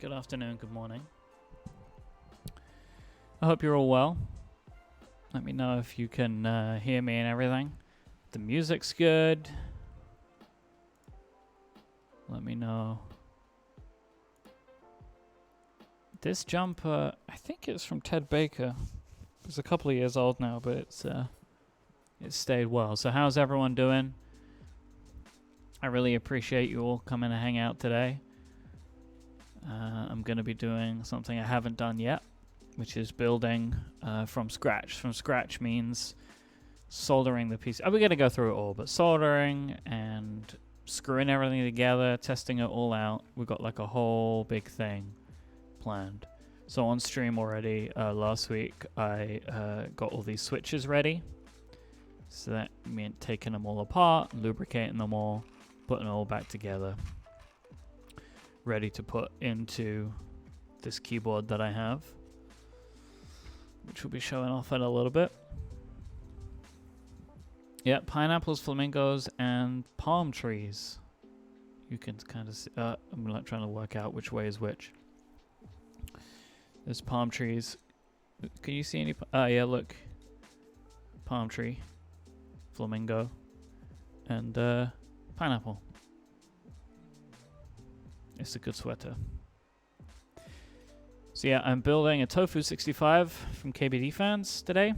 good afternoon, good morning. I hope you're all well. Let me know if you can hear me and everything. The music's good. Let me know. This jumper, I think it's from Ted Baker. It's a couple of years old now, but it's stayed well. So how's everyone doing? I really appreciate you all coming to hang out today. I'm going to be doing something I haven't done yet, which is building from scratch. From scratch means soldering the piece. We're going to go through it all, but soldering and screwing everything together, testing it all out. We've got like a whole big thing planned. So on stream already last week, I got all these switches ready. So that meant taking them all apart, lubricating them all, putting it all back together, ready to put into this keyboard that I have, which we'll be showing off in a little bit. Yeah, pineapples, flamingos, and palm trees. You can kind of see, I'm like trying to work out which way is which. There's palm trees. Can you see any? Yeah, look. Palm tree, flamingo, and pineapple. It's a good sweater. So yeah, I'm building a Tofu 65 from KBDfans today.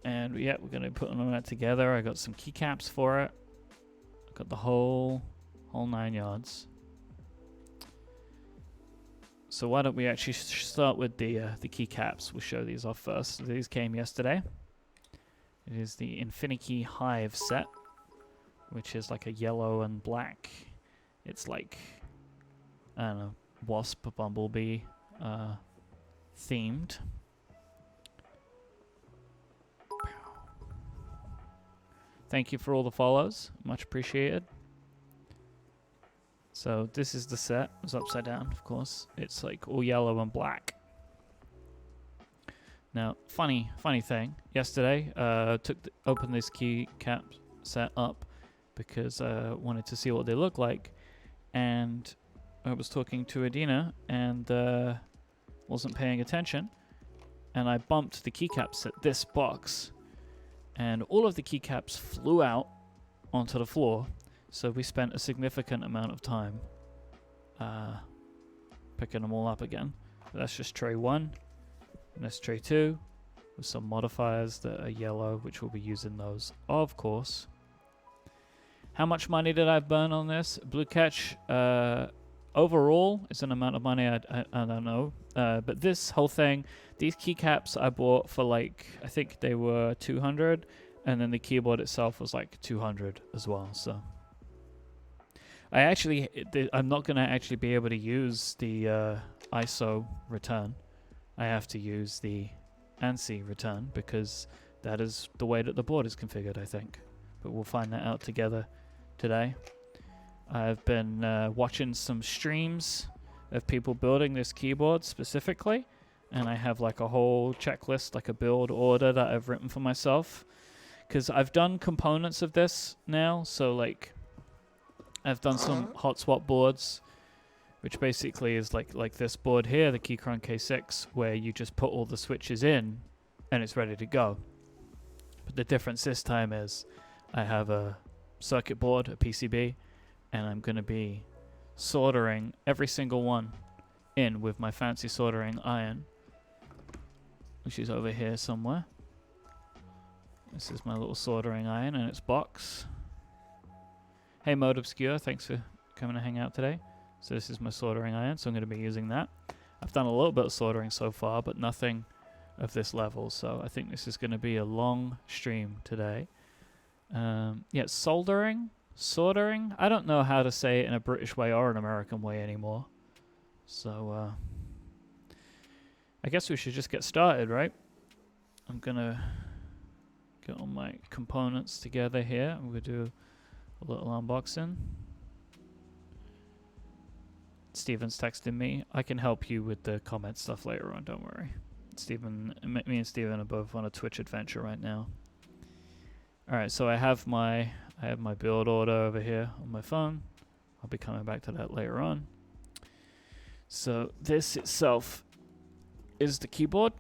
And yeah, we're going to put all that together. I got some keycaps for it. I got the whole 9 yards. So why don't we actually start with the keycaps? We'll show these off first. These came yesterday. It is the Infinkey Hive set, which is like a yellow and black. It's like, I don't know, wasp, bumblebee themed. Thank you for all the follows. Much appreciated. So this is the set. It's upside down, of course. It's like all yellow and black. Now, funny thing. Yesterday, opened this keycap set up because I wanted to see what they look like. And I was talking to Adina and wasn't paying attention. And I bumped the keycaps at this box. And all of the keycaps flew out onto the floor. So we spent a significant amount of time picking them all up again. But that's just tray 1. And that's tray 2 with some modifiers that are yellow, which we'll be using those, of course. How much money did I burn on this? Blue Catch, overall, it's an amount of money I don't know. But this whole thing, these keycaps I bought for like, I think they were 200, and then the keyboard itself was like 200 as well. So I'm not going to actually be able to use the ISO return. I have to use the ANSI return because that is the way that the board is configured, I think. But we'll find that out together today. I've been watching some streams of people building this keyboard specifically, and I have like a whole checklist, like a build order that I've written for myself, because I've done components of this now. So like I've done some hot swap boards, which basically is like this board here, the Keychron K6, where you just put all the switches in and it's ready to go. But the difference this time is I have a circuit board, a PCB, and I'm going to be soldering every single one in with my fancy soldering iron, which is over here somewhere. This is my little soldering iron in its box. Hey Mode Obscure, thanks for coming to hang out today. So this is my soldering iron, so I'm going to be using that. I've done a little bit of soldering so far, but nothing of this level, so I think this is going to be a long stream today. Yeah, soldering? I don't know how to say it in a British way or an American way anymore. So, I guess we should just get started, right? I'm going to get all my components together here. I'm going to do a little unboxing. Steven's texting me. I can help you with the comment stuff later on, don't worry. Me and Steven are both on a Twitch adventure right now. Alright, so I have my build order over here on my phone. I'll be coming back to that later on. So this itself is the keyboard.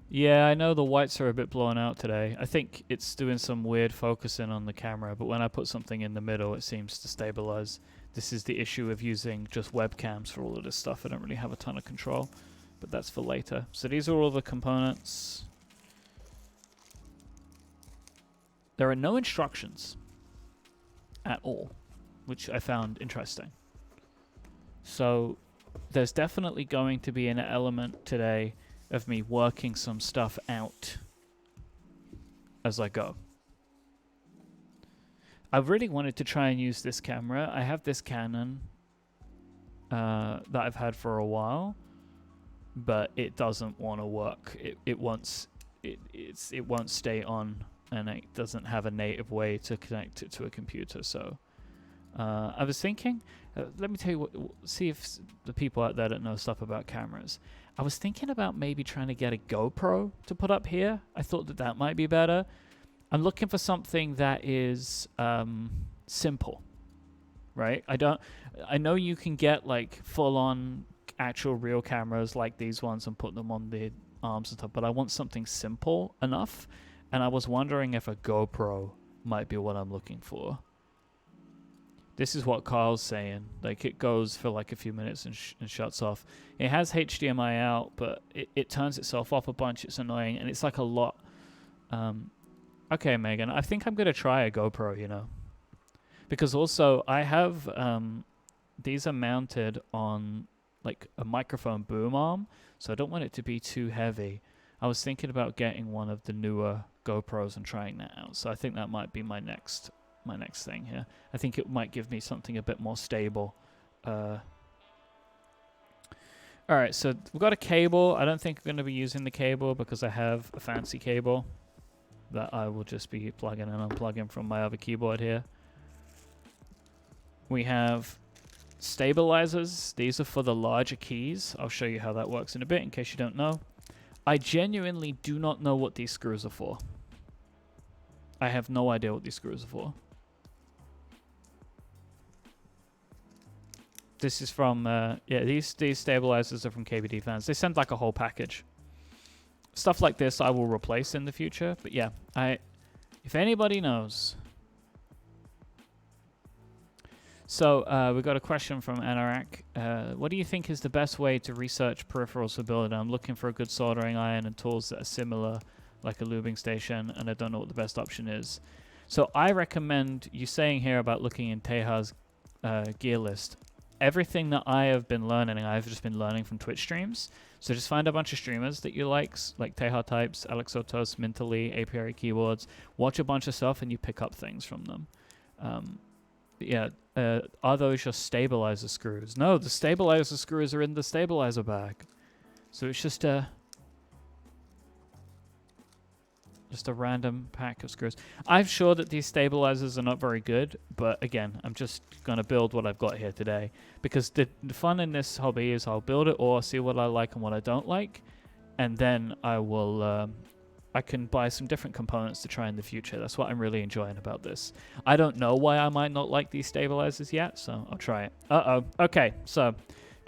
Yeah, I know the whites are a bit blown out today. I think it's doing some weird focusing on the camera, but when I put something in the middle, it seems to stabilize. This is the issue of using just webcams for all of this stuff. I don't really have a ton of control, but that's for later. So these are all the components. There are no instructions at all, which I found interesting. So there's definitely going to be an element today of me working some stuff out as I go. I really wanted to try and use this camera. I have this Canon that I've had for a while, but it doesn't want to work. It won't stay on, and it doesn't have a native way to connect it to a computer. So I was thinking, let me tell you see if the people out there that know stuff about cameras. I was thinking about maybe trying to get a GoPro to put up here. I thought that might be better. I'm looking for something that is simple, right? I know you can get like full-on actual real cameras like these ones and put them on the arms and stuff, but I want something simple enough, and I was wondering if a GoPro might be what I'm looking for. This is what Carl's saying. Like, it goes for like a few minutes and shuts off. It has HDMI out, but it turns itself off a bunch. It's annoying, and it's like a lot. Okay, Megan, I think I'm going to try a GoPro, you know. Because also, I have, these are mounted on like a microphone boom arm, so I don't want it to be too heavy. I was thinking about getting one of the newer GoPros and trying that out. So I think that might be my next thing here. I think it might give me something a bit more stable. Alright, so we've got a cable. I don't think I'm going to be using the cable because I have a fancy cable that I will just be plugging and unplugging from my other keyboard here. We have stabilizers. These are for the larger keys. I'll show you how that works in a bit in case you don't know. I genuinely do not know what these screws are for. I have no idea what these screws are for. This is from, yeah, these stabilizers are from KBDfans. They send like a whole package. Stuff like this I will replace in the future. But yeah, if anybody knows. So we got a question from Anorak. What do you think is the best way to research peripherals for building? I'm looking for a good soldering iron and tools that are similar, like a lubing station, and I don't know what the best option is. So I recommend you saying here about looking in Teja's gear list. Everything that I have been learning, I've just been learning from Twitch streams. So just find a bunch of streamers that you like Teja Types, Alex Otos, Mintally, Apiary Keyboards. Watch a bunch of stuff and you pick up things from them. Yeah, are those your stabilizer screws? No, the stabilizer screws are in the stabilizer bag. So it's just a random pack of screws. I'm sure that these stabilizers are not very good, but again, I'm just going to build what I've got here today. Because the fun in this hobby is I'll build it or see what I like and what I don't like, and then I will, I can buy some different components to try in the future. That's what I'm really enjoying about this. I don't know why I might not like these stabilizers yet, so I'll try it. Uh-oh. Okay, so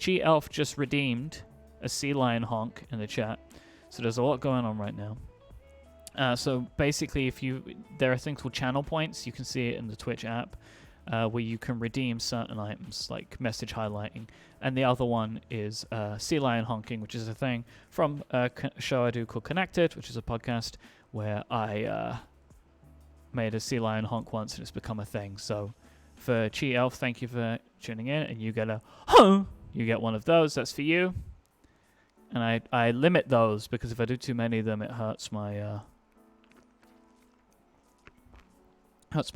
Chi Elf just redeemed a sea lion honk in the chat. So there's a lot going on right now. So basically, there are things called channel points. You can see it in the Twitch app, where you can redeem certain items like message highlighting. And the other one is sea lion honking, which is a thing from a show I do called Connected, which is a podcast where I made a sea lion honk once, and it's become a thing. So for Chi Elf, thank you for tuning in, and you get a huh. You get one of those. That's for you. And I limit those because if I do too many of them, it hurts my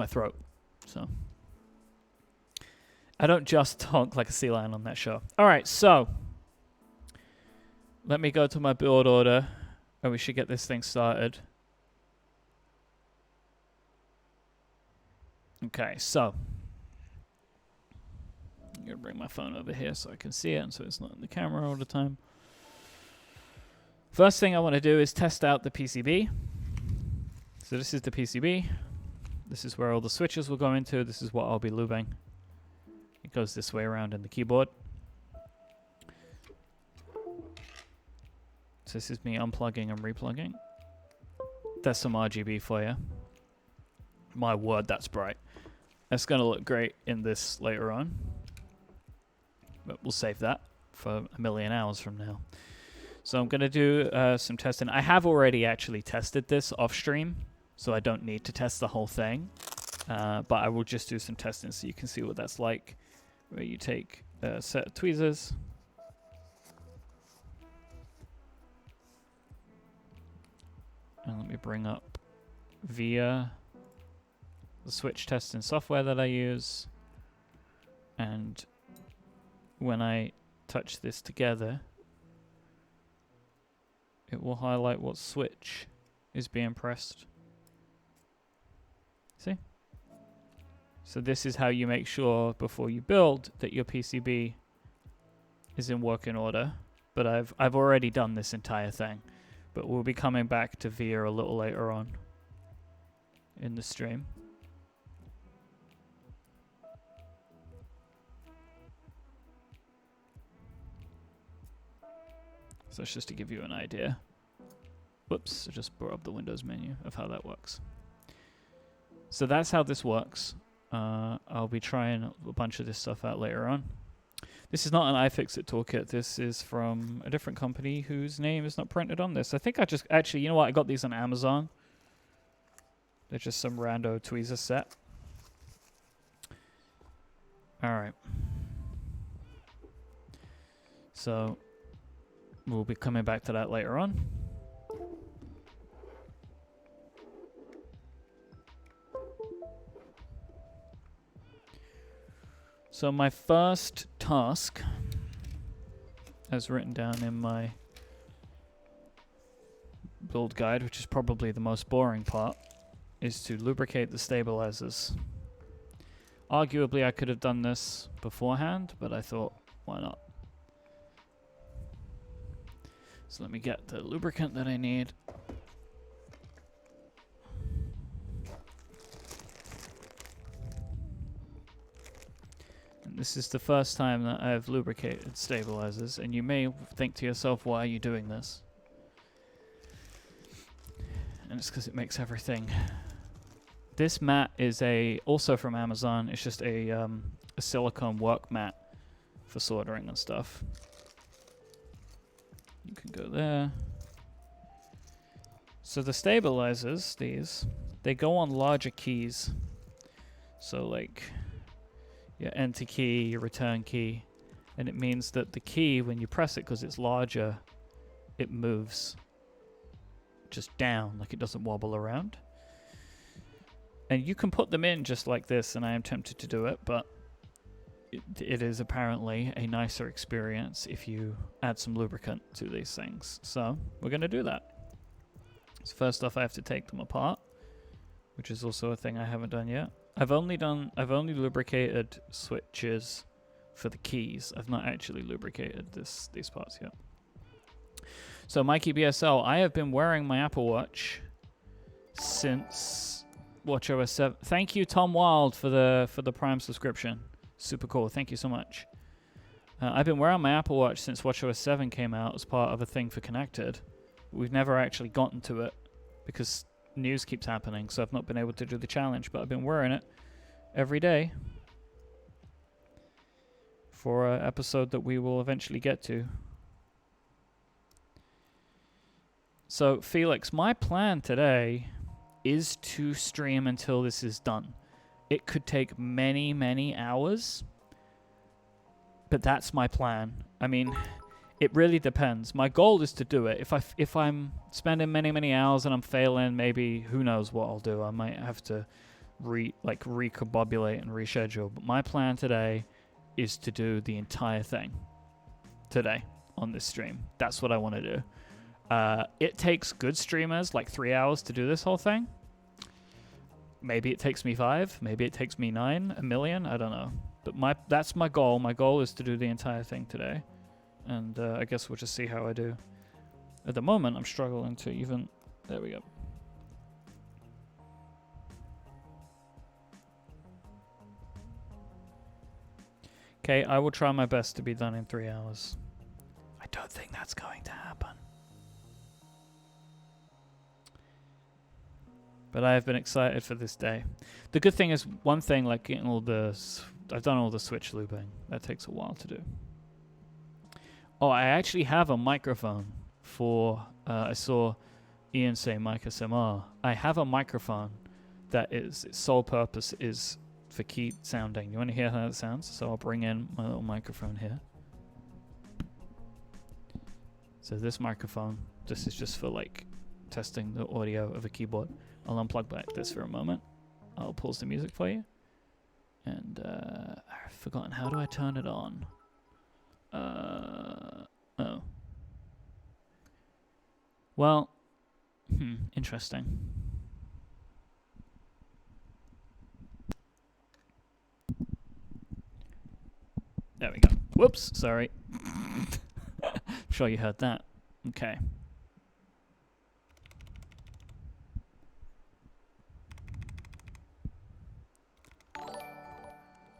throat. So I don't just honk like a sea lion on that show. All right, so let me go to my build order, and we should get this thing started. Okay, so I'm gonna bring my phone over here so I can see it, and so it's not in the camera all the time. First thing I want to do is test out the PCB. So this is the PCB. This is where all the switches will go into. This is what I'll be lubing. It goes this way around in the keyboard. So this is me unplugging and replugging. There's some RGB for you. My word, that's bright. That's going to look great in this later on. But we'll save that for a million hours from now. So I'm going to do some testing. I have already actually tested this off stream, so I don't need to test the whole thing. But I will just do some testing so you can see what that's like. Where you take a set of tweezers. And let me bring up via the switch testing software that I use. And when I touch this together, it will highlight what switch is being pressed. See? So this is how you make sure before you build that your PCB is in working order. But I've already done this entire thing. But we'll be coming back to VIA a little later on in the stream. So it's just to give you an idea. Whoops, I just brought up the Windows menu of how that works. So that's how this works. I'll be trying a bunch of this stuff out later on. This is not an iFixit toolkit. This is from a different company whose name is not printed on this. I think I just... Actually, you know what? I got these on Amazon. They're just some rando tweezer set. Alright. So... we'll be coming back to that later on. So my first task, as written down in my build guide, which is probably the most boring part, is to lubricate the stabilizers. Arguably I could have done this beforehand, but I thought, why not? So let me get the lubricant that I need. And this is the first time that I've lubricated stabilizers, and you may think to yourself, why are you doing this? And it's because it makes everything. This mat is also from Amazon. It's just a silicone work mat for soldering and stuff. You can go there. So the stabilizers, they go on larger keys. So like your enter key, your return key. And it means that the key, when you press it, because it's larger, it moves just down, like it doesn't wobble around. And you can put them in just like this, and I am tempted to do it, but it is apparently a nicer experience if you add some lubricant to these things. So we're going to do that. So first off, I have to take them apart, which is also a thing I haven't done yet. I've only lubricated switches for the keys. I've not actually lubricated these parts yet. So Mikey BSL, I have been wearing my Apple Watch since WatchOS 7. Thank you, Tom Wild, for the Prime subscription. Super cool. Thank you so much. I've been wearing my Apple Watch since WatchOS 7 came out as part of a thing for Connected. We've never actually gotten to it because news keeps happening, so I've not been able to do the challenge, but I've been wearing it every day for an episode that we will eventually get to. So, Felix, my plan today is to stream until this is done. It could take many, many hours, but that's my plan. I mean, it really depends. My goal is to do it. If I'm spending many, many hours and I'm failing, maybe who knows what I'll do. I might have to recombobulate and reschedule. But my plan today is to do the entire thing today on this stream. That's what I want to do. It takes good streamers like 3 hours to do this whole thing. Maybe it takes me 5. Maybe it takes me 9, 1 million. I don't know. But that's my goal. My goal is to do the entire thing today. And I guess we'll just see how I do. At the moment, I'm struggling to even... There we go. Okay, I will try my best to be done in 3 hours. I don't think that's going to happen. But I have been excited for this day. The good thing is, one thing, like getting all the... I've done all the switch looping. That takes a while to do. Oh, I actually have a microphone for... I saw Ian say Mic SMR. I have a microphone that its sole purpose is for key sounding. You want to hear how it sounds? So I'll bring in my little microphone here. So this microphone, this is just for like testing the audio of a keyboard. I'll unplug back this for a moment. I'll pause the music for you. And I've forgotten, how do I turn it on? Oh. Well, interesting. There we go. Whoops, sorry. I'm sure you heard that. Okay.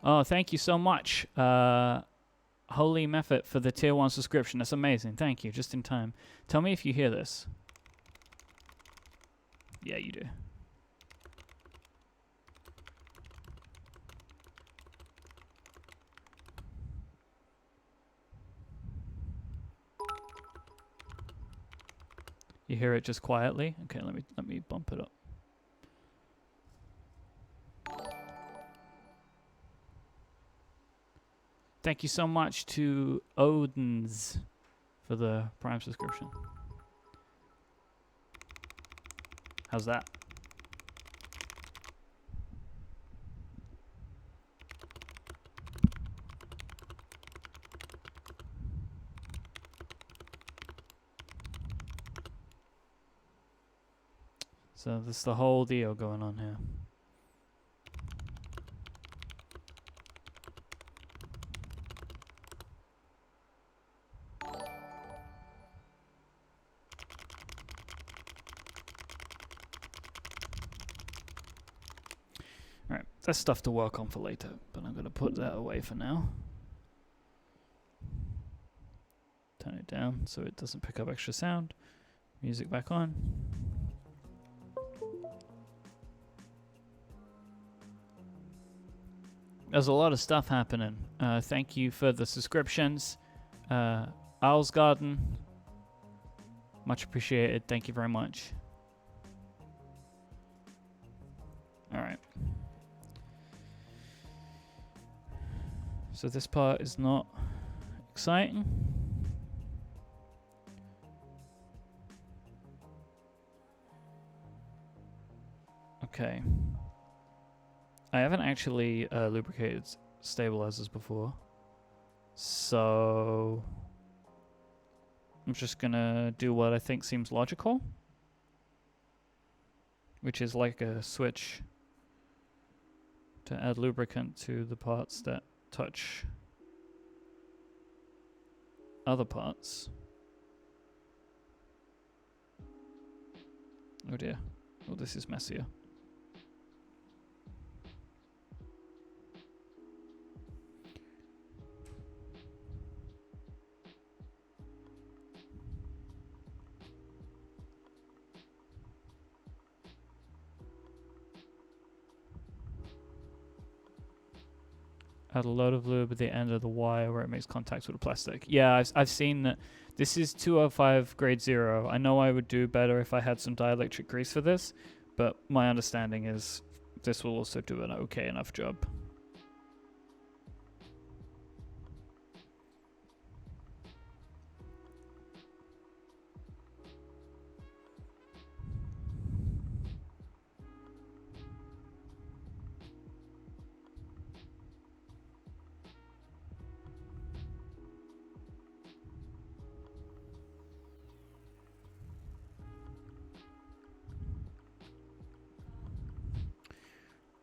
Oh, thank you so much, Holy Method, for the tier 1 subscription. That's amazing. Thank you, just in time. Tell me if you hear this. Yeah, you do. You hear it just quietly? Okay, let me bump it up. Thank you so much to Odins for the Prime subscription. How's that? So this is the whole deal going on here. Alright, that's stuff to work on for later, but I'm going to put that away for now. Turn it down so it doesn't pick up extra sound. Music back on. There's a lot of stuff happening. Thank you for the subscriptions. Owl's Garden. Much appreciated. Thank you very much. Alright. So this part is not exciting. Okay. I haven't actually lubricated stabilizers before, so I'm just gonna do what I think seems logical, which is like a switch to add lubricant to the parts that touch other parts. Oh dear. Oh, this is messier. Add a load of lube at the end of the wire where it makes contact with the plastic. Yeah, I've seen that. This is 205 grade 0. I know I would do better if I had some dielectric grease for this, but my understanding is this will also do an okay enough job.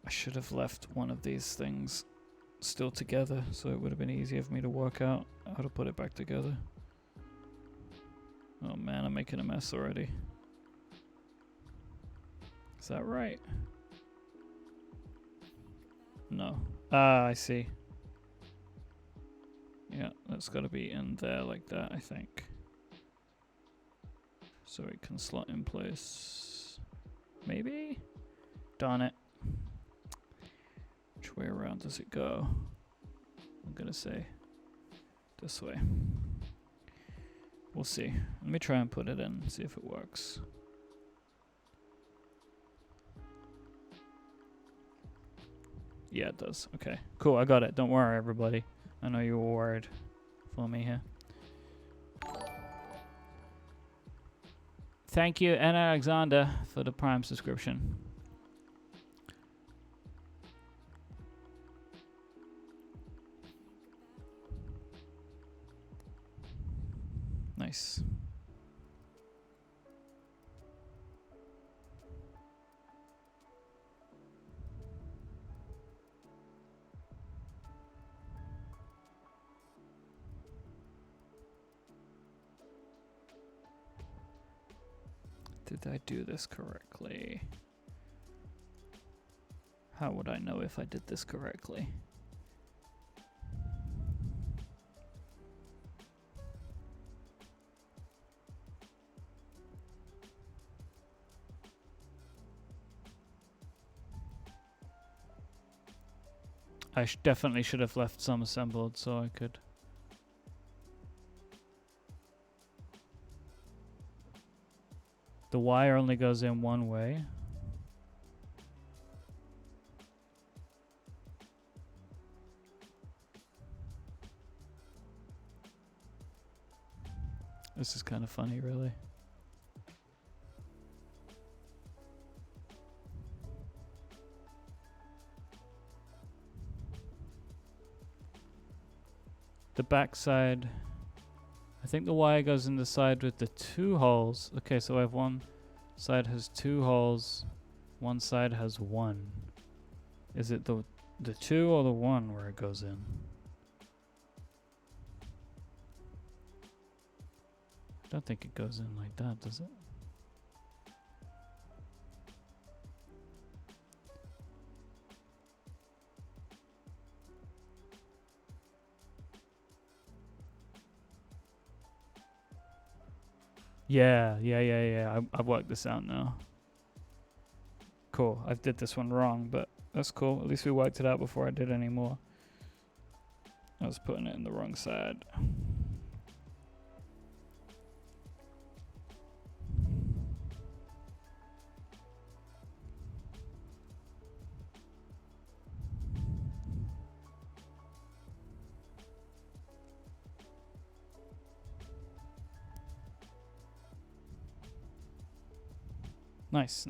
I should have left one of these things still together, so it would have been easier for me to work out how to put it back together. Oh man, I'm making a mess already. Is that right? No. Ah, I see. Yeah, that's got to be in there like that, I think. So it can slot in place. Maybe? Darn it. Which way around does it go? I'm gonna say this way. We'll see. Let me try and put it in, see if it works. Yeah, it does. Okay, cool. I got it. Don't worry, everybody. I know you were worried for me here. Thank you, N. Alexander, for the Prime subscription. Nice. Did I do this correctly? How would I know if I did this correctly? I definitely should have left some assembled so I could. The wire only goes in one way. This is kind of funny, really. The back side, I think the wire goes in the side with the 2 holes. Okay, so I have one side has 2 holes, one side has 1. Is it the 2 or the 1 where it goes in? I don't think it goes in like that, does it? Yeah. I've worked this out now. Cool. I did this one wrong, but that's cool. At least we worked it out before I did any more. I was putting it in the wrong side. Nice.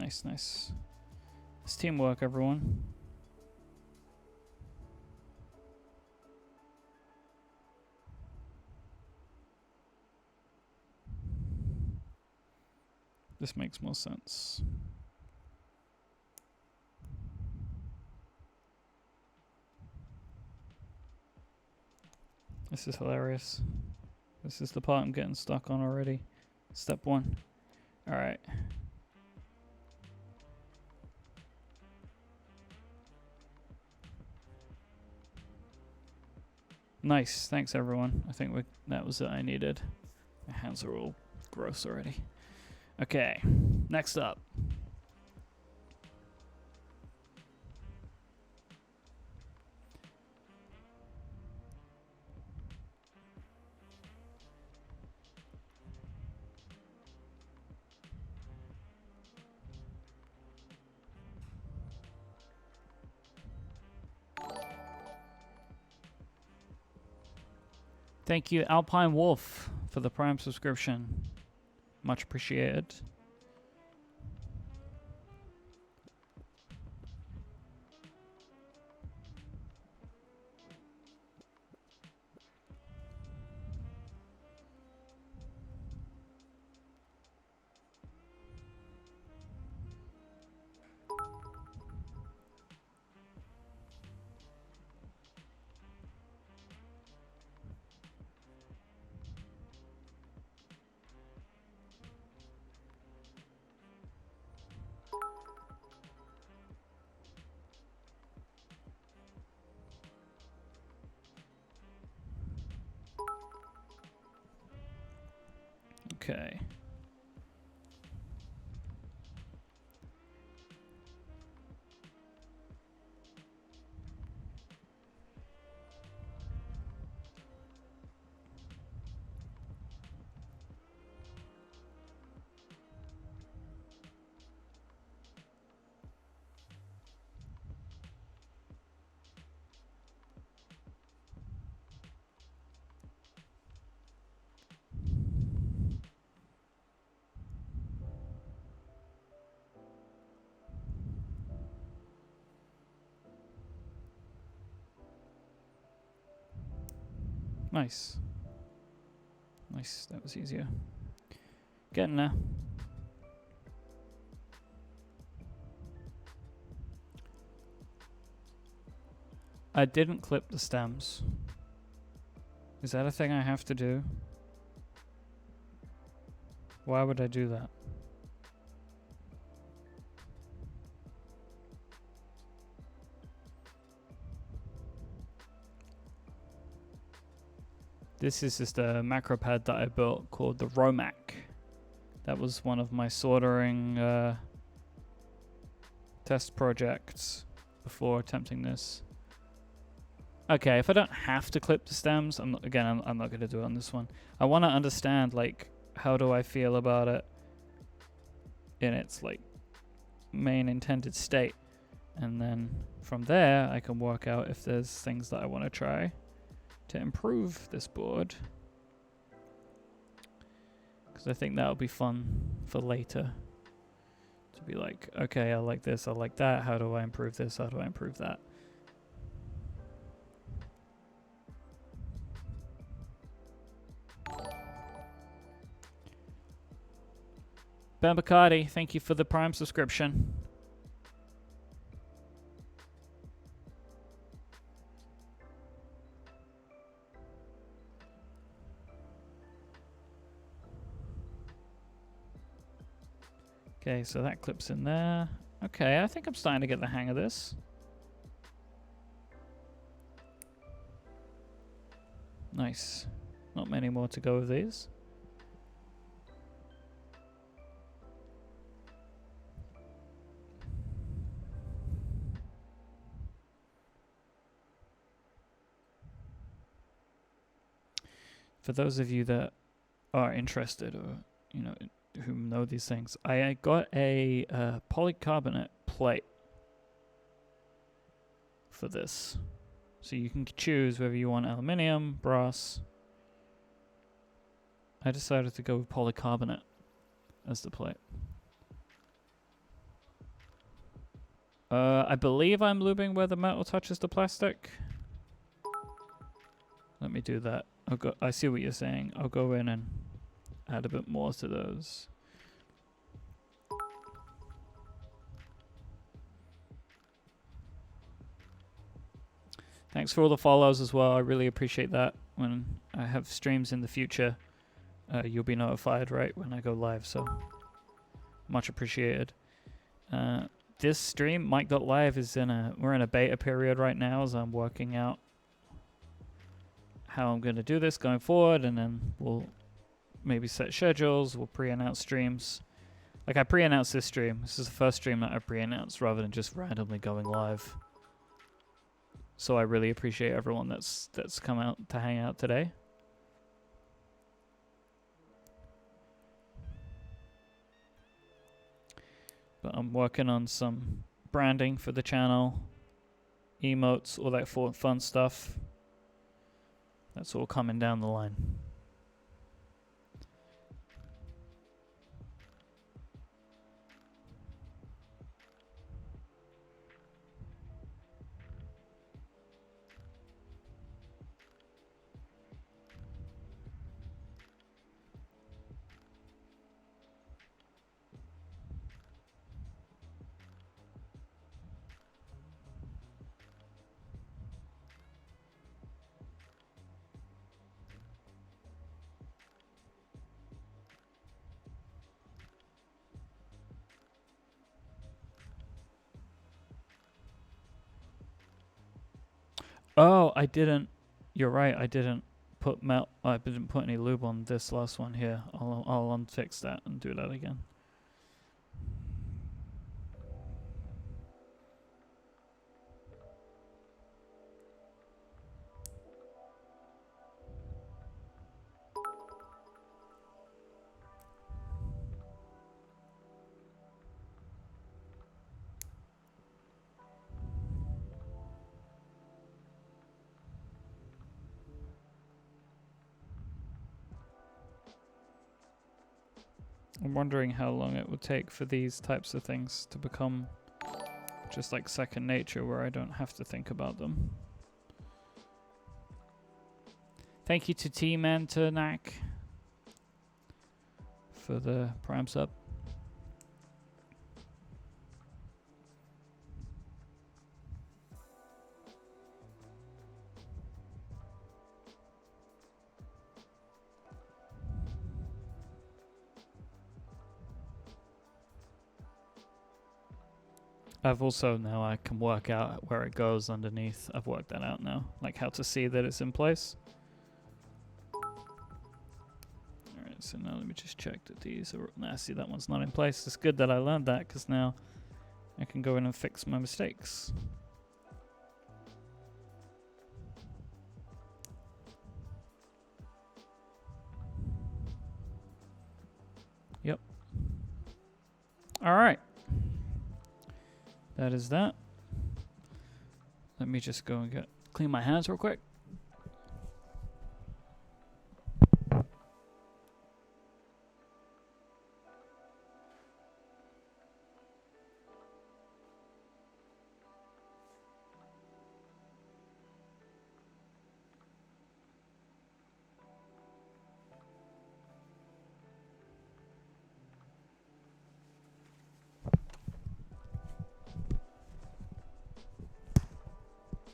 It's teamwork, everyone. This makes more sense. This is hilarious. This is the part I'm getting stuck on already. Step 1. Alright. Nice. Thanks, everyone. I think that was it I needed. My hands are all gross already. Okay. Next up. Thank you, Alpine Wolf, for the Prime subscription. Much appreciated. Okay. Nice. Nice, that was easier. Getting there. I didn't clip the stems. Is that a thing I have to do? Why would I do that? This is just a macro pad that I built called the Romac. That was one of my soldering test projects before attempting this. Okay, if I don't have to clip the stems, I'm not going to do it on this one. I want to understand, like, how do I feel about it in its, like, main intended state. And then from there, I can work out if there's things that I want to try to improve this board, because I think that'll be fun for later to be like, okay, I like this, I like that, how do I improve this, how do I improve that? Ben Bacardi, thank you for the Prime subscription. Okay, so that clips in there. Okay, I think I'm starting to get the hang of this. Nice. Not many more to go with these. For those of you that are interested, or, you know, who know these things, I got a polycarbonate plate for this. So you can choose whether you want aluminium, brass. I decided to go with polycarbonate as the plate. I believe I'm lubing where the metal touches the plastic. Let me do that. I see what you're saying. I'll go in and add a bit more to those. Thanks for all the follows as well. I really appreciate that. When I have streams in the future, you'll be notified right when I go live, so much appreciated. This stream, Mike.live, is we're in a beta period right now as I'm working out how I'm going to do this going forward, and then we'll maybe set schedules, we'll pre-announce streams. Like, I pre-announced this stream. This is the first stream that I pre-announced rather than just randomly going live. So I really appreciate everyone that's come out to hang out today. But I'm working on some branding for the channel, emotes, all that fun stuff. That's all coming down the line. Oh, I didn't. You're right, I didn't put I didn't put any lube on this last one here. I'll unfix that and do that again. I'm wondering how long it would take for these types of things to become just like second nature, where I don't have to think about them. Thank you to T-Manternack for the Prime sub. I've also now I can work out where it goes underneath. I've worked that out now, like how to see that it's in place. Alright, so now let me just check that these are... Nah, see, that one's not in place. It's good that I learned that, because now I can go in and fix my mistakes. Yep. Alright. That is that. Let me just go and clean my hands real quick.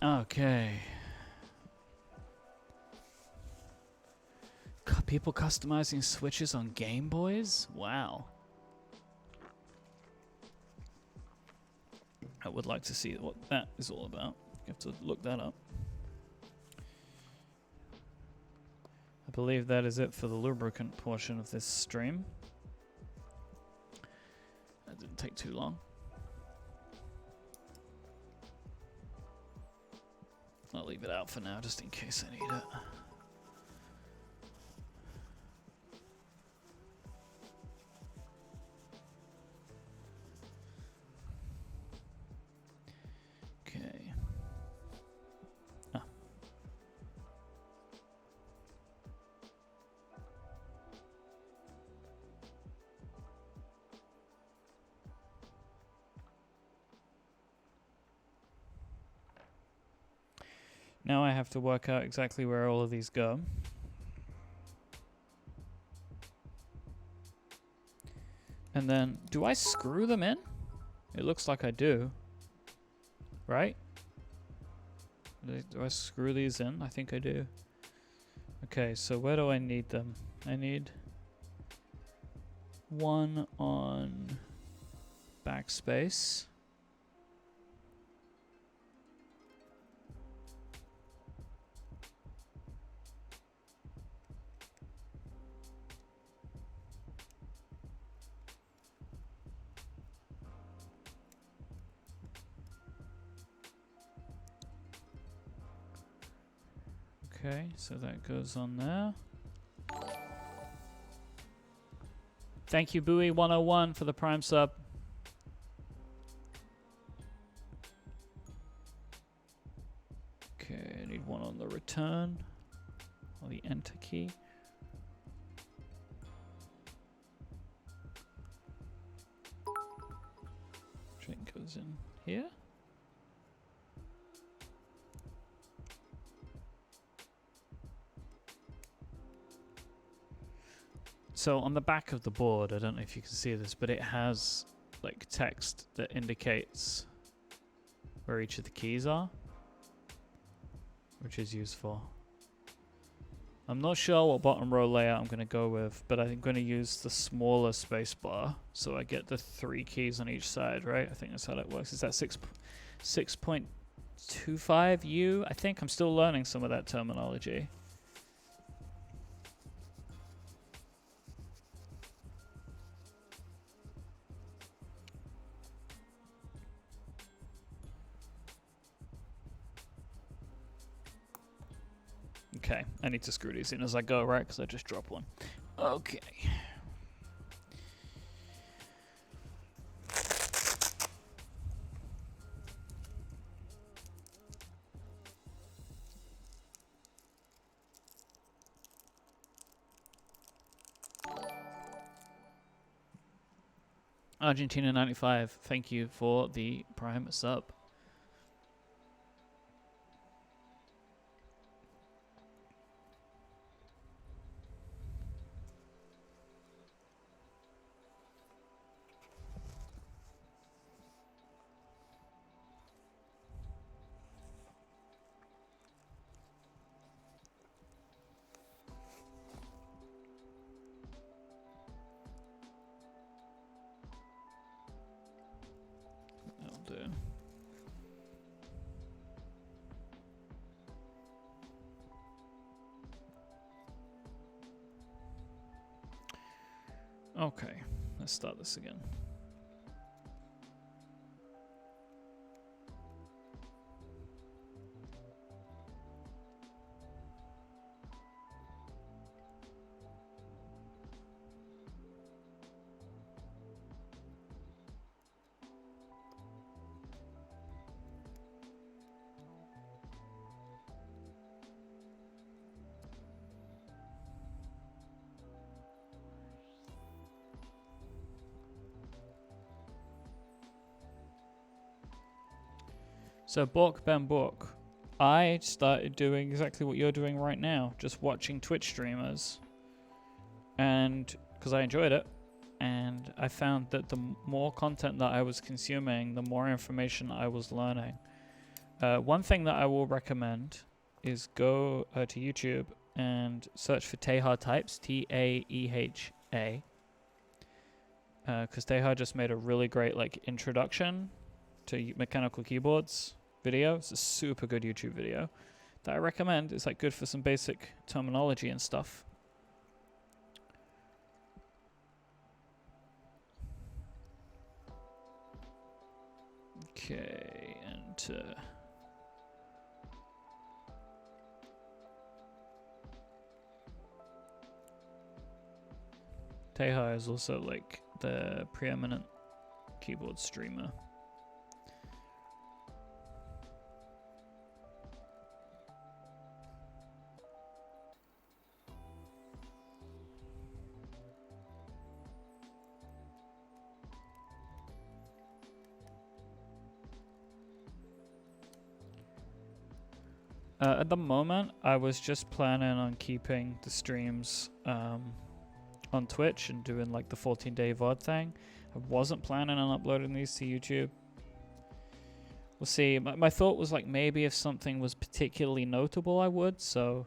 Okay. People customizing switches on Game Boys? Wow. I would like to see what that is all about. You have to look that up. I believe that is it for the lubricant portion of this stream. That didn't take too long. I'll leave it out for now, just in case I need it. Okay. Ah. Now I have to work out exactly where all of these go. And then, do I screw them in? It looks like I do. Right? Do I screw these in? I think I do. Okay, so where do I need them? I need one on backspace. Okay, so that goes on there. Thank you, Bowie101, for the Prime sub. Okay, I need one on the return, or the enter key. Which goes in here. So on the back of the board, I don't know if you can see this, but it has like text that indicates where each of the keys are, which is useful. I'm not sure what bottom row layout I'm going to go with, but I'm going to use the smaller space bar, so I get the 3 keys on each side, right? I think that's how that works. Is that 6.25U? I think I'm still learning some of that terminology. Okay, I need to screw these in as I go, right? Because I just dropped one. Okay. Argentina 95, thank you for the Prime sub. That'll do. Okay, let's start this again. So Bork Ben Bork, I started doing exactly what you're doing right now, just watching Twitch streamers, and because I enjoyed it, and I found that the more content that I was consuming, the more information I was learning. One thing that I will recommend is go to YouTube and search for Teha Types, Taeha, because Teha just made a really great like introduction to mechanical keyboards video. It's a super good YouTube video that I recommend. It's like good for some basic terminology and stuff. Okay, and Teha is also like the preeminent keyboard streamer. At the moment, I was just planning on keeping the streams on Twitch and doing like the 14-day VOD thing. I wasn't planning on uploading these to YouTube. We'll see. My thought was like maybe if something was particularly notable, I would. So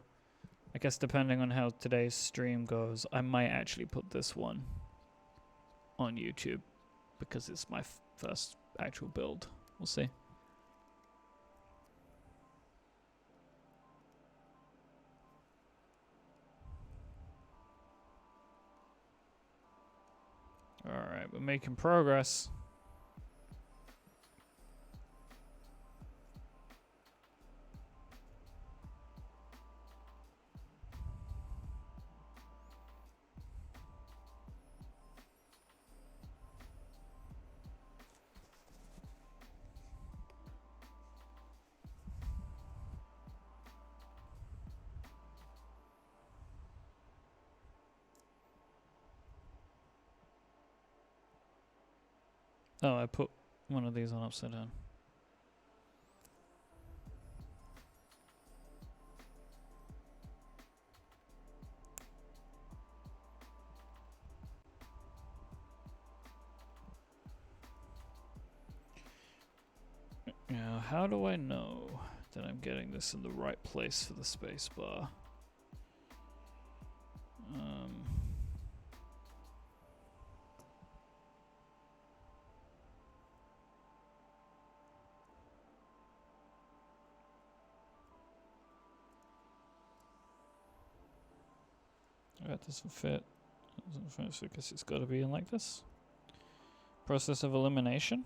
I guess depending on how today's stream goes, I might actually put this one on YouTube because it's my first actual build. We'll see. Alright, we're making progress. Oh, I put one of these on upside down. Now, how do I know that I'm getting this in the right place for the space bar? That doesn't fit. Doesn't fit, so I guess it's got to be in like this. Process of elimination.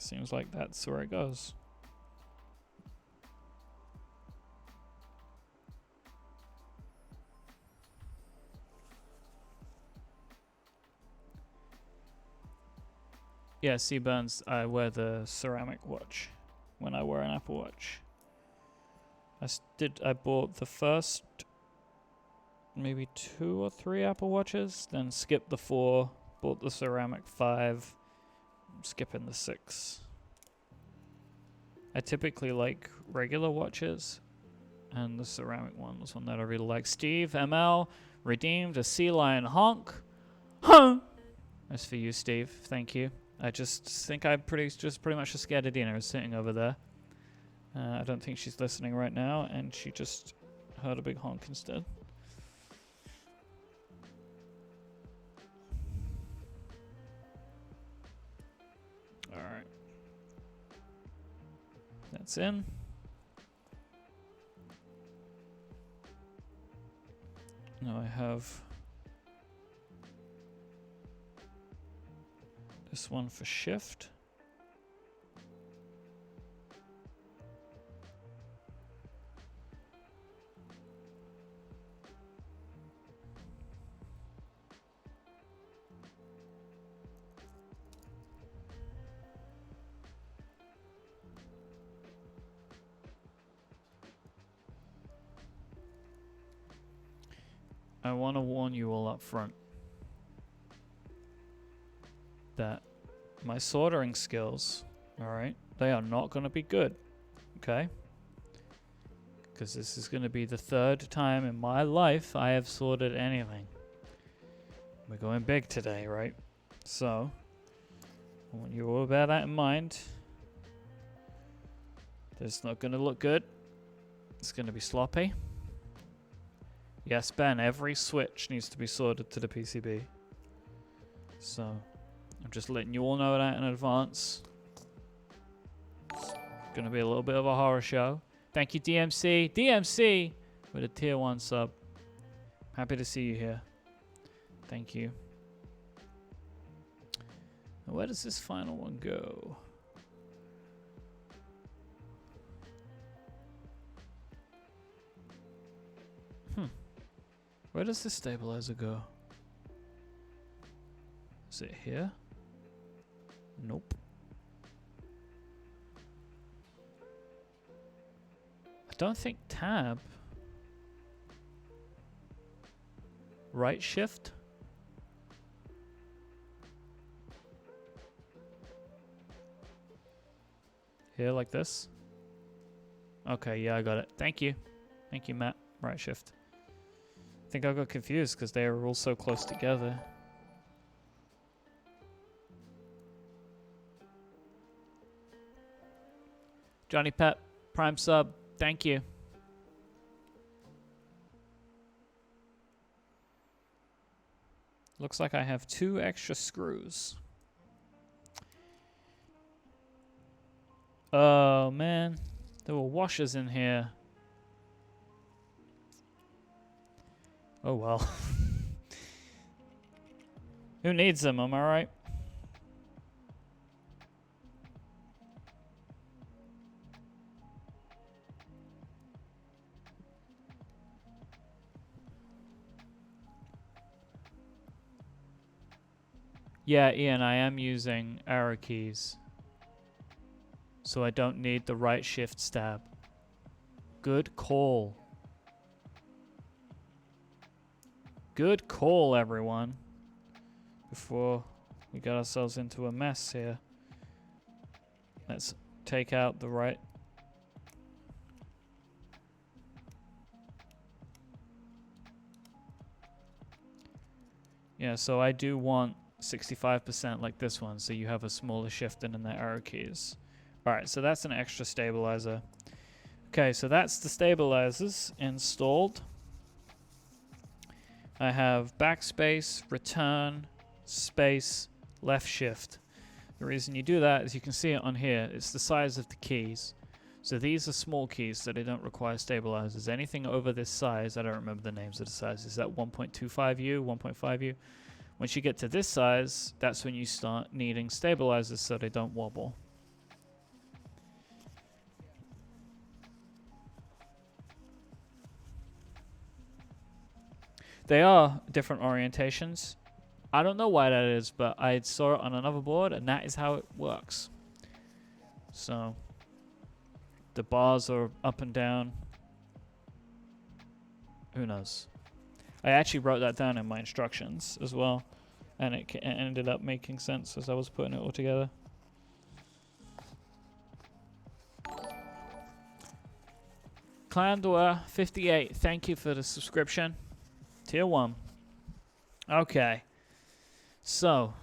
Seems like that's where it goes. Yeah, see, Burns, I wear the ceramic watch when I wear an Apple Watch. I bought the first maybe 2 or 3 Apple Watches, then skipped the 4, bought the ceramic 5, skipping the 6. I typically like regular watches, and the ceramic one was one that I really like. Steve ML redeemed a sea lion honk. Huh! That's for you, Steve. Thank you. I just think I'm pretty much just scared Adina is sitting over there. I don't think she's listening right now, and she just heard a big honk instead. Alright. That's in. Now I have this one for shift. I want to warn you all up front that my soldering skills, alright, they are not going to be good, okay? Because this is going to be the 3rd time in my life I have soldered anything. We're going big today, right? So, I want you all to bear that in mind. It's not going to look good. It's going to be sloppy. Yes, Ben, every switch needs to be soldered to the PCB. So, I'm just letting you all know that in advance. It's going to be a little bit of a horror show. Thank you, DMC. DMC with a tier 1 sub. Happy to see you here. Thank you. Now, where does this final one go? Where does this stabilizer go? Is it here? Nope. I don't think tab. Right shift? Here like this? Okay, yeah, I got it. Thank you. Thank you, Matt. Right shift. I think I got confused because they are all so close together. Johnny Pep, Prime sub, thank you. Looks like I have 2 extra screws. Oh man, there were washers in here. Oh well. Who needs them, am I right? Yeah, Ian, I am using arrow keys. So I don't need the right shift stab. Good call. Good call, everyone. Before we get ourselves into a mess here. Let's take out the right. Yeah, so I do want 65% like this one, so you have a smaller shift in the arrow keys. Alright, so that's an extra stabilizer. Okay, so that's the stabilizers installed. I have backspace, return, space, left shift. The reason you do that is you can see it on here. It's the size of the keys. So these are small keys, so they don't require stabilizers. Anything over this size, I don't remember the names of the sizes. Is that 1.25U, 1.5U? Once you get to this size, that's when you start needing stabilizers so they don't wobble. They are different orientations. I don't know why that is, but I saw it on another board, and that is how it works. So the bars are up and down. Who knows? I actually wrote that down in my instructions as well, and it ended up making sense as I was putting it all together. Clandor58, thank you for the subscription. Tier 1. Okay. So,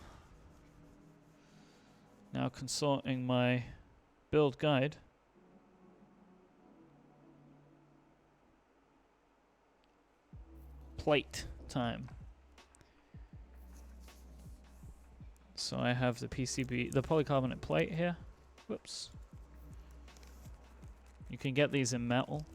now consulting my build guide. Plate time. So I have the PCB, the polycarbonate plate here. Whoops. You can get these in metal.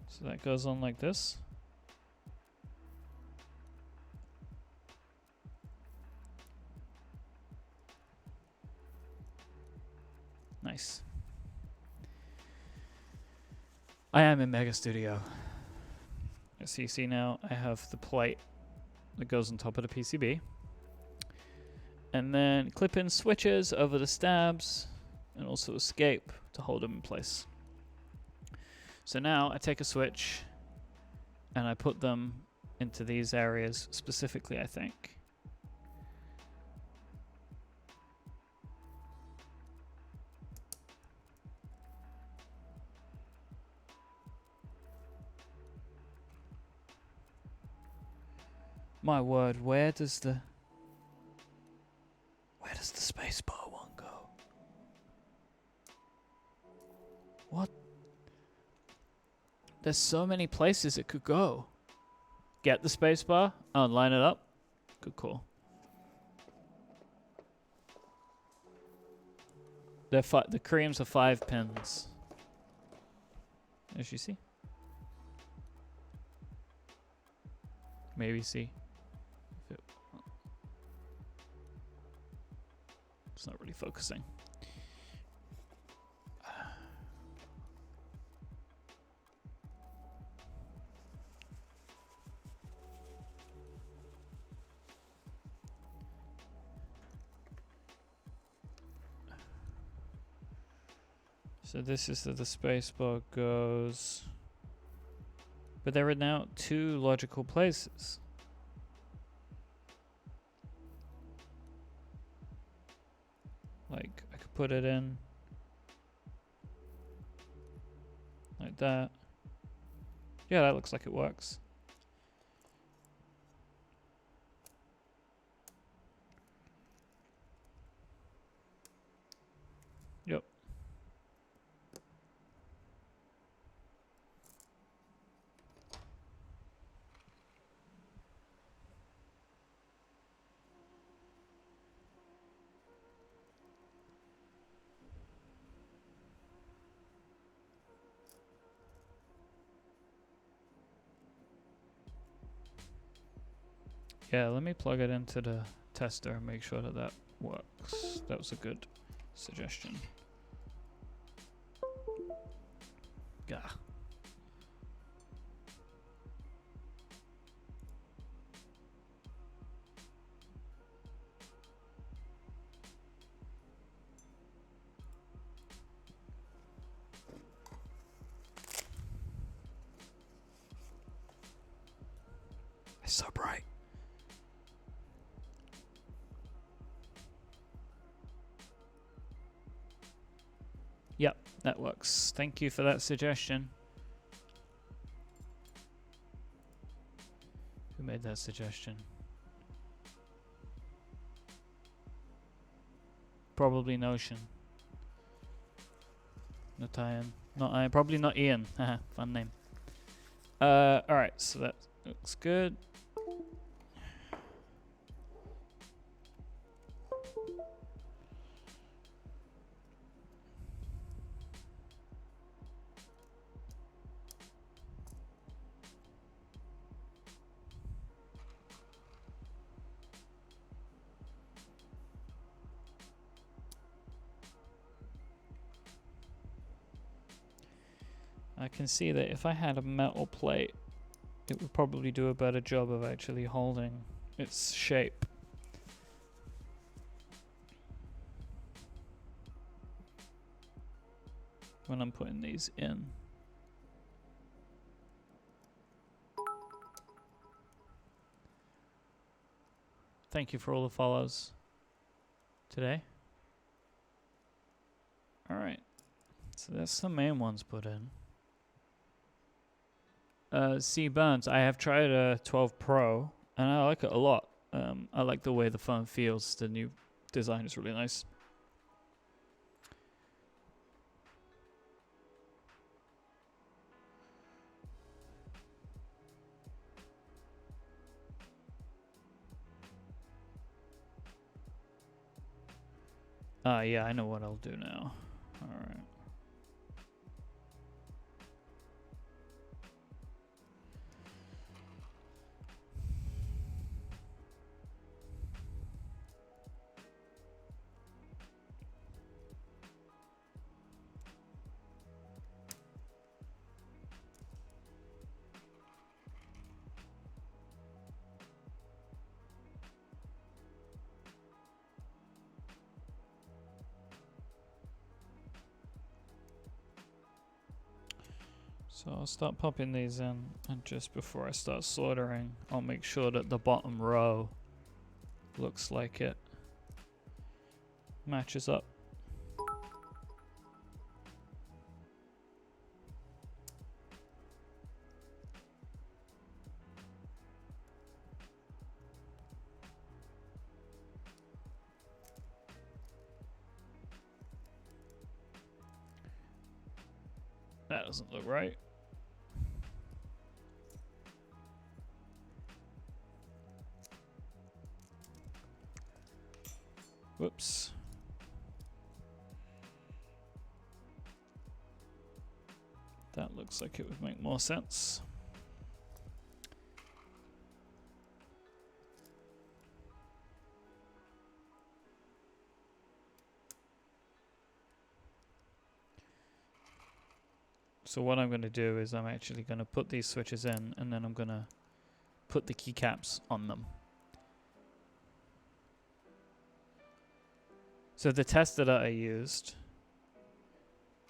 So that goes on like this. Nice. I am in Mega Studio. As you see now, I have the plate that goes on top of the PCB. And then clip-in switches over the stabs, and also escape to hold them in place. So now I take a switch, and I put them into these areas specifically, I think. My word, where does the spacebar one go? What? There's so many places it could go. Get the spacebar. Oh, and line it up. Good call. The creams are 5 pins. As you see. Maybe see. It's not really focusing. So this is that the spacebar goes. But there are now 2 logical places. Like, I could put it in like that. Yeah, that looks like it works. Yep. Yeah, let me plug it into the tester and make sure that that works. That was a good suggestion. Gah. It's so bright. Yep, that works. Thank you for that suggestion. Who made that suggestion? Probably Notion. Not Ian. Not Ian. Probably not Ian. Haha, fun name. Alright, so that looks good. I can see that if I had a metal plate, it would probably do a better job of actually holding its shape. When I'm putting these in. Thank you for all the follows today. Alright, so that's the main ones put in. C Burns, I have tried a 12 Pro and I like it a lot. I like the way the phone feels. The new design is really nice. Yeah, I know what I'll do now. Alright. So I'll start popping these in, and just before I start soldering, I'll make sure that the bottom row looks like it matches up. That doesn't look right. Whoops. That looks like it would make more sense. So what I'm going to do is I'm actually going to put these switches in, and then I'm going to put the keycaps on them. So the tester that I used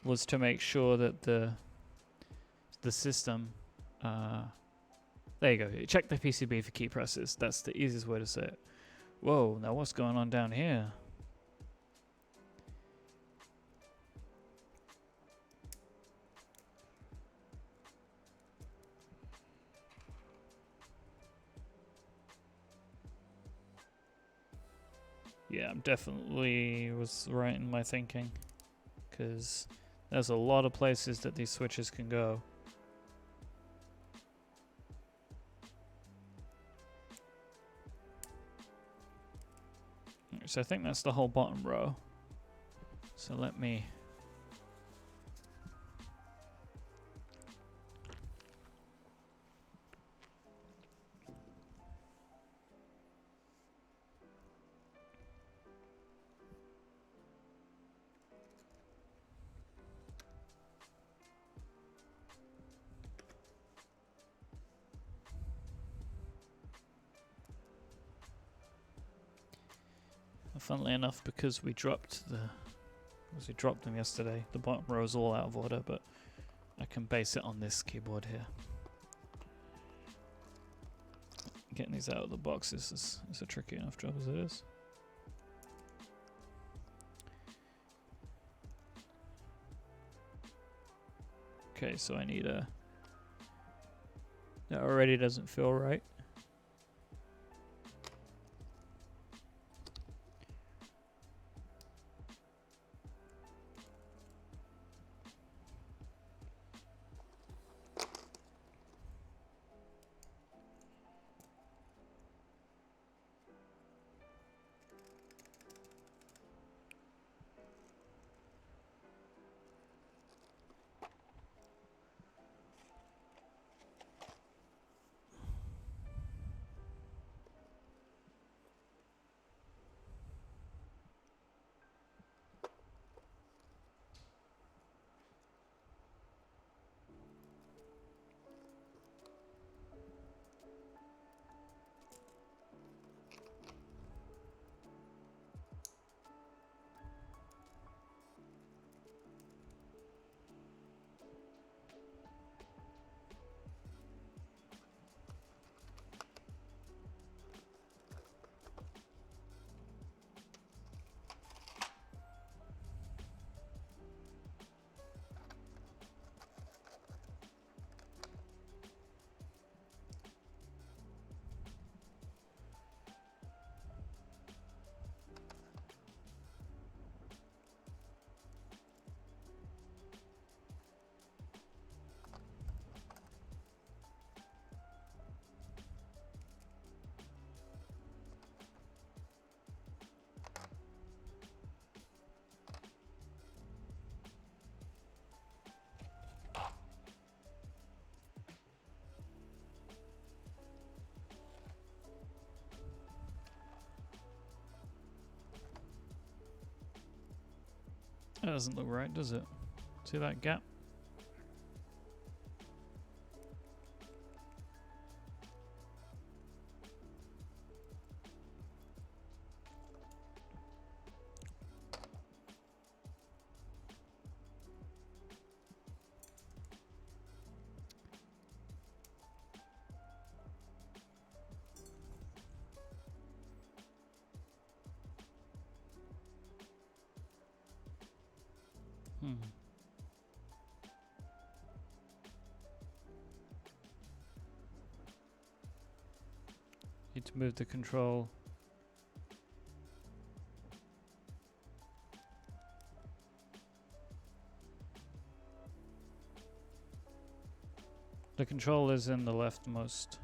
was to make sure that the system, there you go, check the PCB for key presses. That's the easiest way to say it. Whoa, now what's going on down here? Yeah, I'm definitely was right in my thinking, because there's a lot of places that these switches can go. So I think that's the whole bottom row. So let me... Funnily enough, because we dropped them yesterday, the bottom row is all out of order, but I can base it on this keyboard here. Getting these out of the box is a tricky enough job as it is. Okay, so I need a... That already doesn't feel right. That doesn't look right, does it? See that gap? Need to move the control. The control is in the leftmost.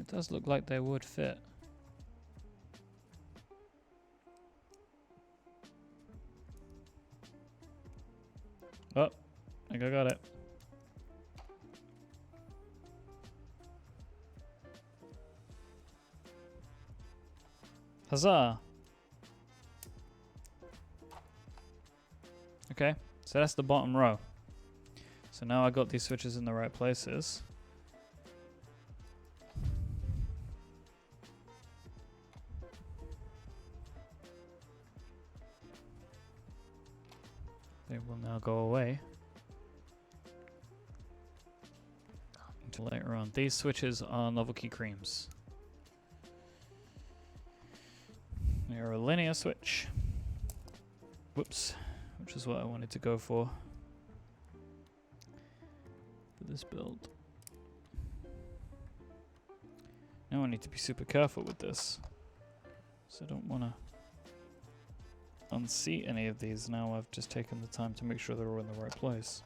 It does look like they would fit. Oh, I think I got it. Huzzah! Okay, so that's the bottom row. So now I got these switches in the right places. They will now go away until later on. These switches are novelty creams. They are a linear switch. Whoops, which is what I wanted to go for this build. Now I need to be super careful with this, so I don't want to unseat any of these. Now I've just taken the time to make sure they're all in the right place.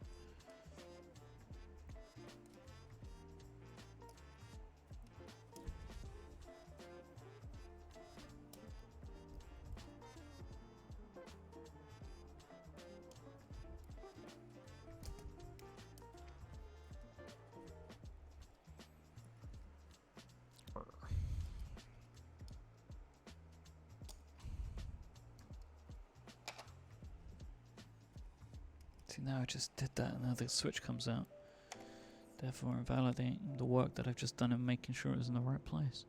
Now I just did that and now the switch comes out, therefore invalidating the work that I've just done in making sure it was in the right place.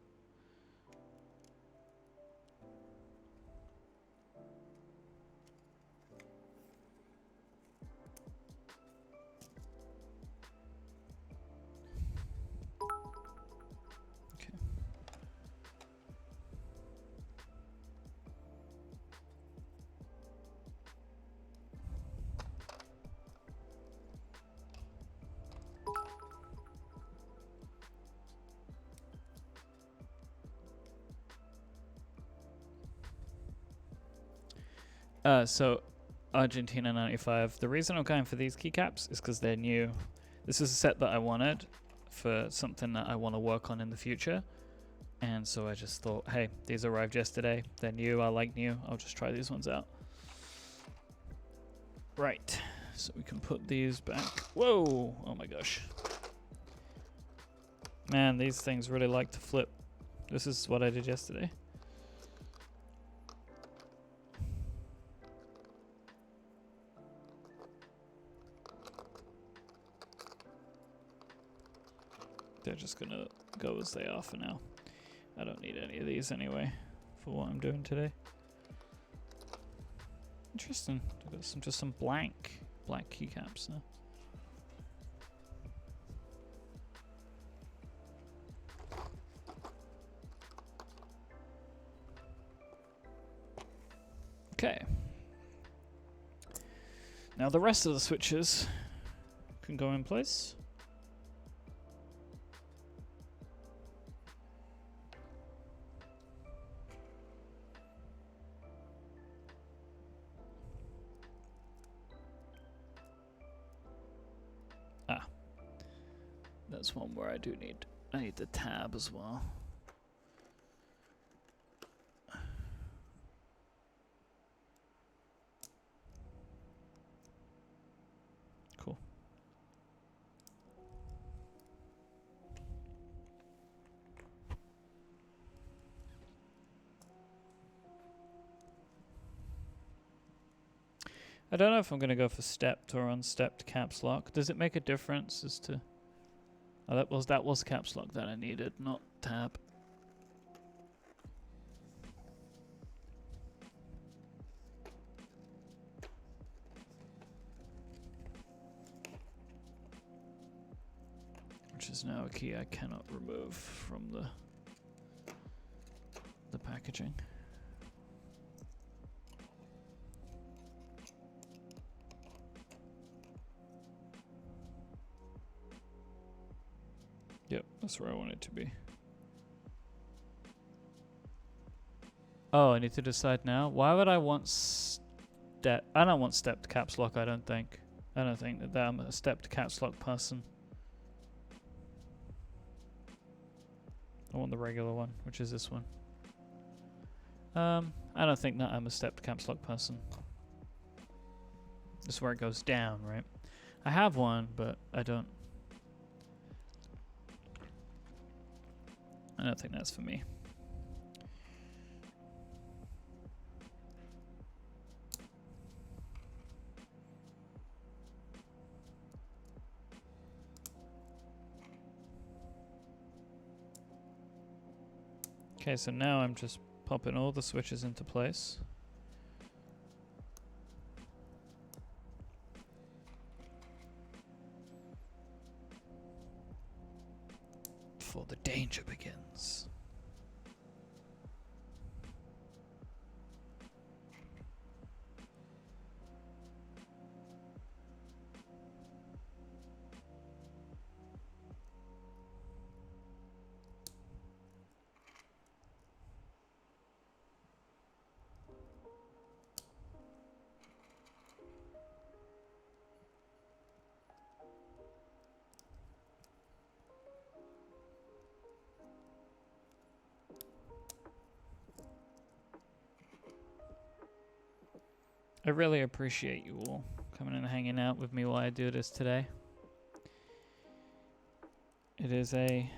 So Argentina 95. The reason I'm going for these keycaps is because they're new. This is a set that I wanted for something that I want to work on in the future. And so I just thought, hey, these arrived yesterday. They're new. I like new. I'll just try these ones out. Right. So we can put these back. Whoa! Oh my gosh. Man, these things really like to flip. This is what I did yesterday. they're just gonna go as they are for now. I don't need any of these anyway for what I'm doing today. Interesting. I've got just some black keycaps now. Okay. Now the rest of the switches can go in place. That's one where I need the tab as well. Cool. I don't know if I'm going to go for stepped or unstepped caps lock. Does it make a difference as to... Oh, that was caps lock that I needed, not tab. Which is now a key I cannot remove from the packaging. Yep, that's where I want it to be. Oh, I need to decide now. Why would I want step? I don't want stepped caps lock, I don't think. I don't think that I'm a stepped caps lock person. I want the regular one, which is this one. I don't think that I'm a stepped caps lock person. This is where it goes down, right? I have one, but I don't think that's for me. Okay, so now I'm just popping all the switches into place. Before the danger begins. I really appreciate you all coming and hanging out with me while I do this today. It is a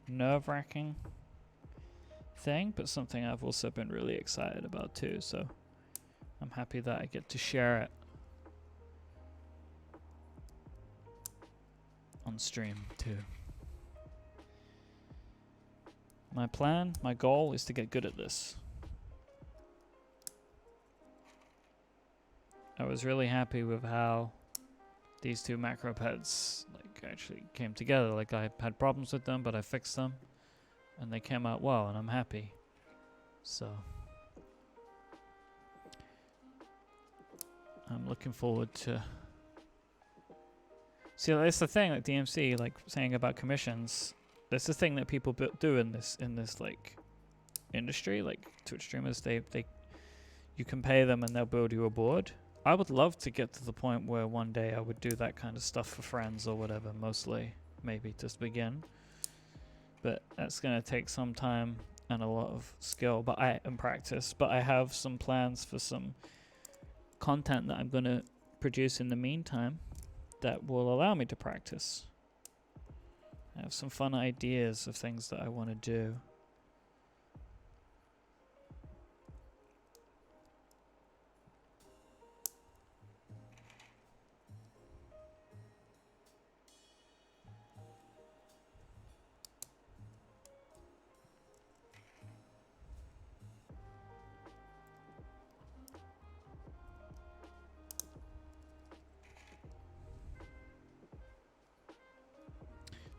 nerve-wracking thing, but something I've also been really excited about too, so I'm happy that I get to share it on stream too. My plan, my goal is to get good at this. I was really happy with how these two macro pads actually came together. Like, I had problems with them, but I fixed them and they came out well, and I'm happy. So I'm looking forward to... See, that's the thing, like DMC, like saying about commissions. That's the thing that people do in this like industry, like Twitch streamers. You can pay them and they'll build you a board. I would love to get to the point where one day I would do that kind of stuff for friends or whatever, mostly, maybe to begin. But that's going to take some time and a lot of skill and practice. But I have some plans for some content that I'm going to produce in the meantime that will allow me to practice. I have some fun ideas of things that I want to do.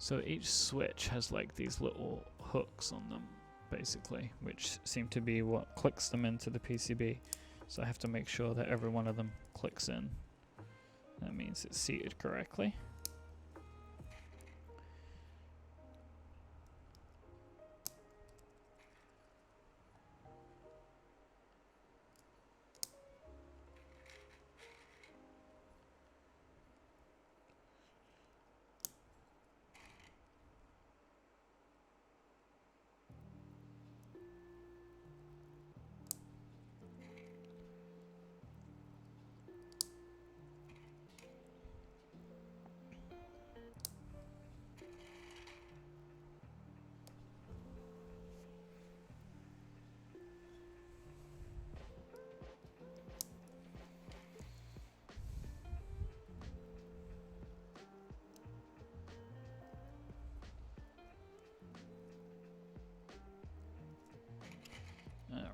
So each switch has like these little hooks on them, basically, which seem to be what clicks them into the PCB. So I have to make sure that every one of them clicks in. That means it's seated correctly.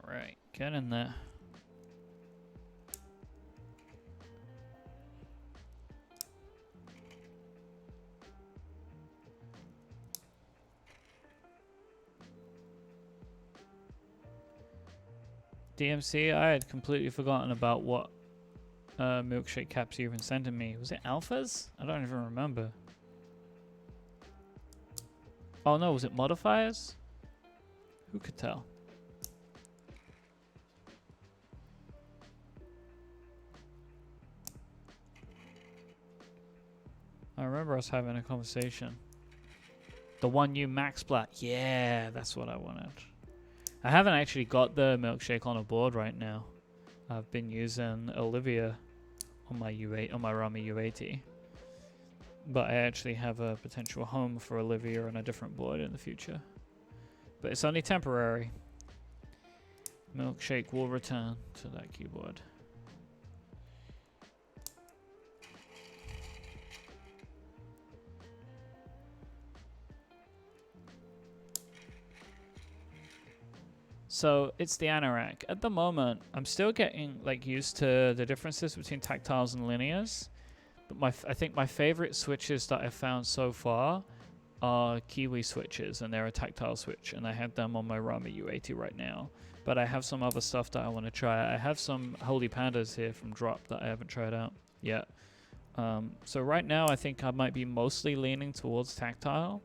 Alright, get in there. DMC, I had completely forgotten about what milkshake caps you even sending me. Was it alphas? I don't even remember. Oh no, was it modifiers? Who could tell? I remember us having a conversation. The one you max plat. Yeah, that's what I wanted. I haven't actually got the milkshake on a board right now. I've been using Olivia on my U8 on my Rami U80. But I actually have a potential home for Olivia on a different board in the future. But it's only temporary. Milkshake will return to that keyboard. So it's the anorak. At the moment, I'm still getting like used to the differences between tactiles and linears. But I think my favorite switches that I've found so far are Kiwi switches, and they're a tactile switch, and I have them on my Rami U80 right now. But I have some other stuff that I want to try. I have some Holy Pandas here from Drop that I haven't tried out yet. So right now, I think I might be mostly leaning towards tactile.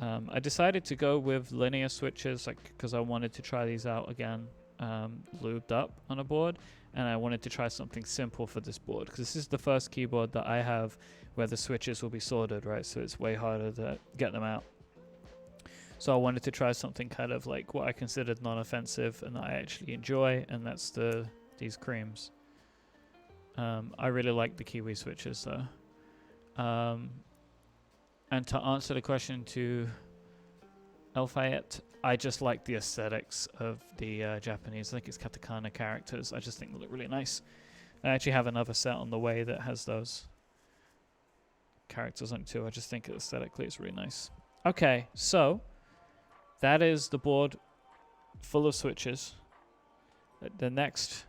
I decided to go with linear switches because I wanted to try these out again, lubed up on a board, and I wanted to try something simple for this board because this is the first keyboard that I have where the switches will be soldered, right? So it's way harder to get them out. So I wanted to try something kind of like what I considered non-offensive and that I actually enjoy, and that's these creams. I really like the Kiwi switches though. And to answer the question to El Fayette, I just like the aesthetics of the Japanese. I think it's katakana characters. I just think they look really nice. I actually have another set on the way that has those characters on it too. I just think aesthetically it's really nice. Okay, so that is the board full of switches. The next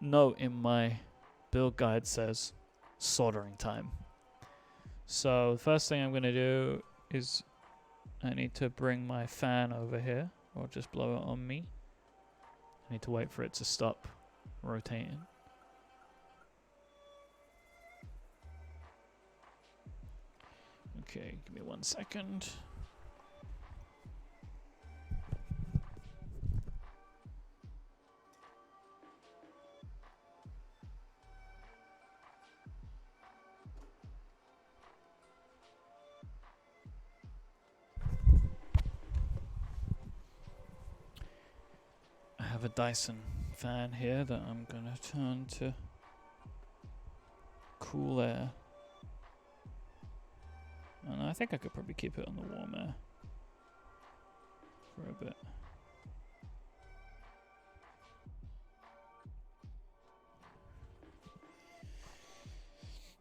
note in my build guide says soldering time. So the first thing I'm going to do is I need to bring my fan over here, or just blow it on me. I need to wait for it to stop rotating. Okay, give me 1 second. I have a Dyson fan here that I'm gonna turn to cool air. And I think I could probably keep it on the warm air for a bit.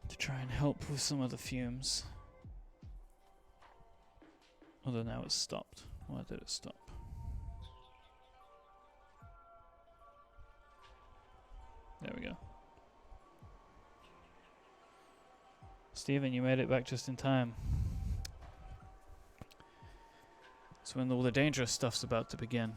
To try and help with some of the fumes. Although now it's stopped. Why did it stop? There we go. Steven, you made it back just in time. It's when all the dangerous stuff's about to begin.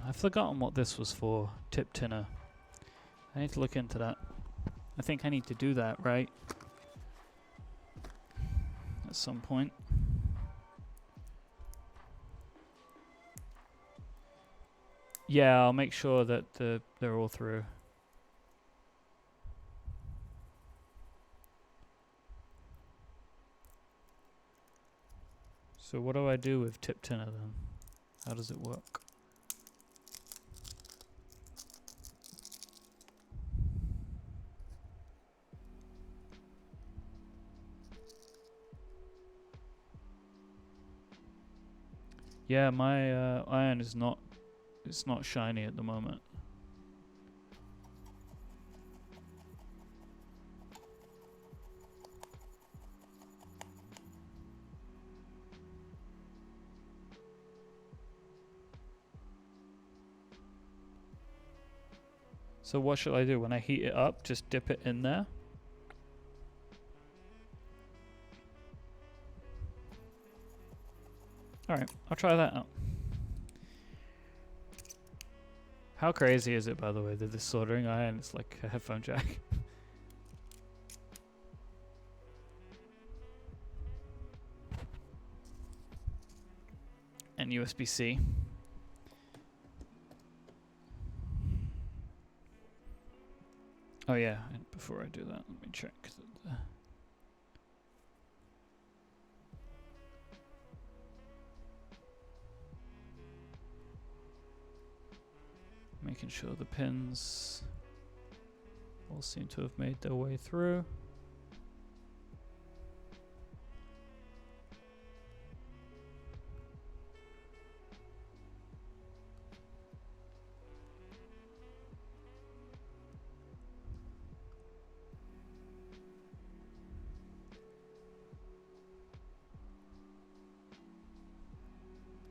I've forgotten what this was for, tip tinner. I need to look into that. I think I need to do that, right? At some point. Yeah, I'll make sure that they're all through. So what do I do with tip tinner then? How does it work? Yeah, my iron is not, it's not shiny at the moment. So what should I do when I heat it up? Just dip it in there? Alright, I'll try that out. How crazy is it, by the way, that this soldering iron is like a headphone jack? And USB-C. Oh yeah, and before I do that, let me check that making sure the pins all seem to have made their way through.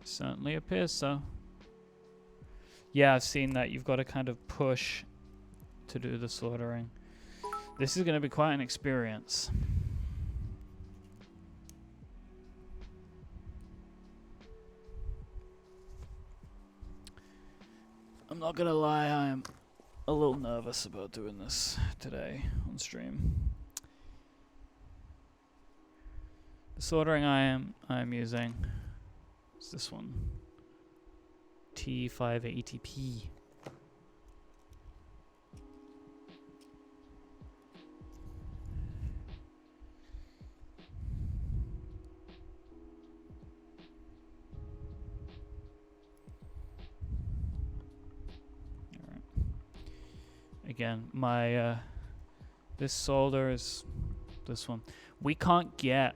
Certainly appears so. Yeah, I've seen that. You've got to kind of push to do the soldering. This is going to be quite an experience. I'm not going to lie, I am a little nervous about doing this today on stream. The soldering iron I'm using is this one. T580p. Alright. Again, my this solder is this one. We can't get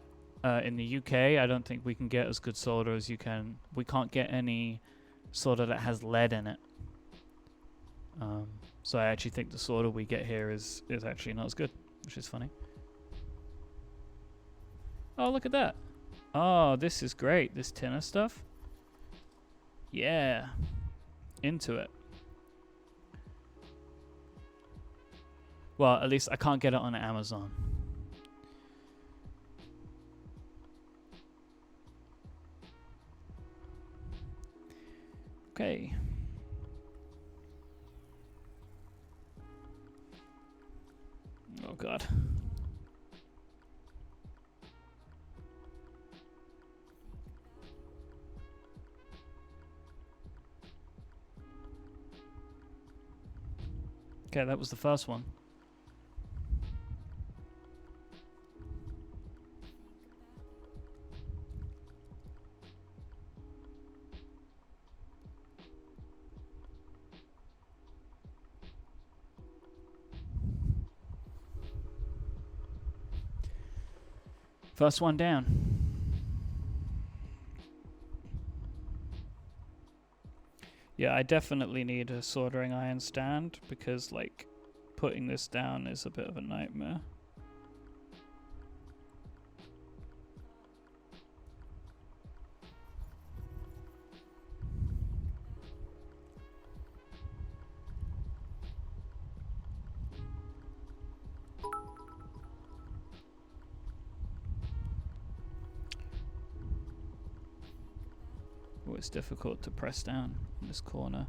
in the UK, I don't think we can get as good solder as you can. We can't get any solder that has lead in it. So I actually think the solder we get here is actually not as good, which is funny. Oh, look at that. Oh, this is great. This tinner stuff. Yeah. Into it. Well, at least I can't get it on Amazon. Okay. Oh God. Okay, that was the first one. First one down. Yeah, I definitely need a soldering iron stand because, like, putting this down is a bit of a nightmare. Oh, it's difficult to press down in this corner.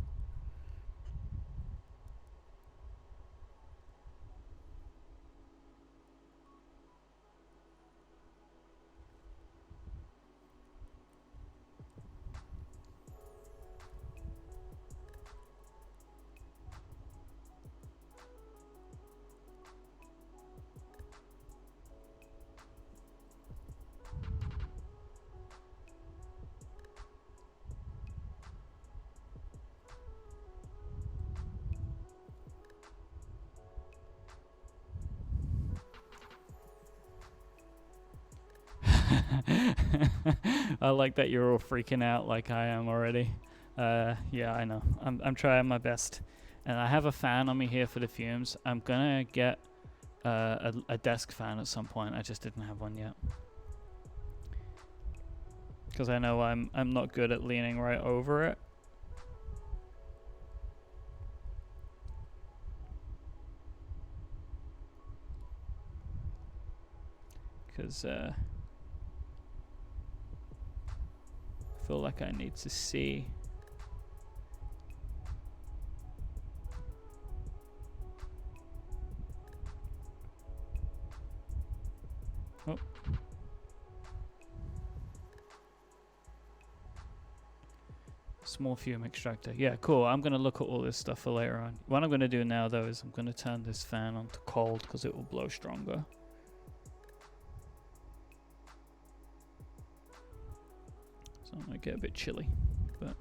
I like that you're all freaking out like I am already. Yeah, I know. I'm trying my best. And I have a fan on me here for the fumes. I'm gonna get a desk fan at some point. I just didn't have one yet. Because I know I'm not good at leaning right over it. Because I feel like I need to see. Oh. Small fume extractor. Yeah, cool. I'm going to look at all this stuff for later on. What I'm going to do now, though, is I'm going to turn this fan on to cold because it will blow stronger. So it might get a bit chilly, but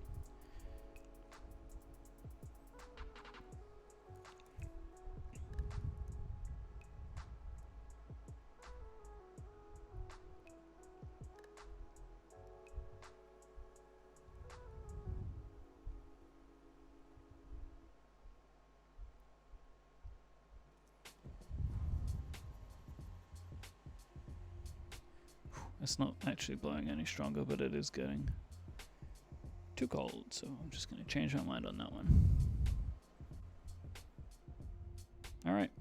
it's not actually blowing any stronger, but it is getting too cold, so I'm just going to change my mind on that one. All right.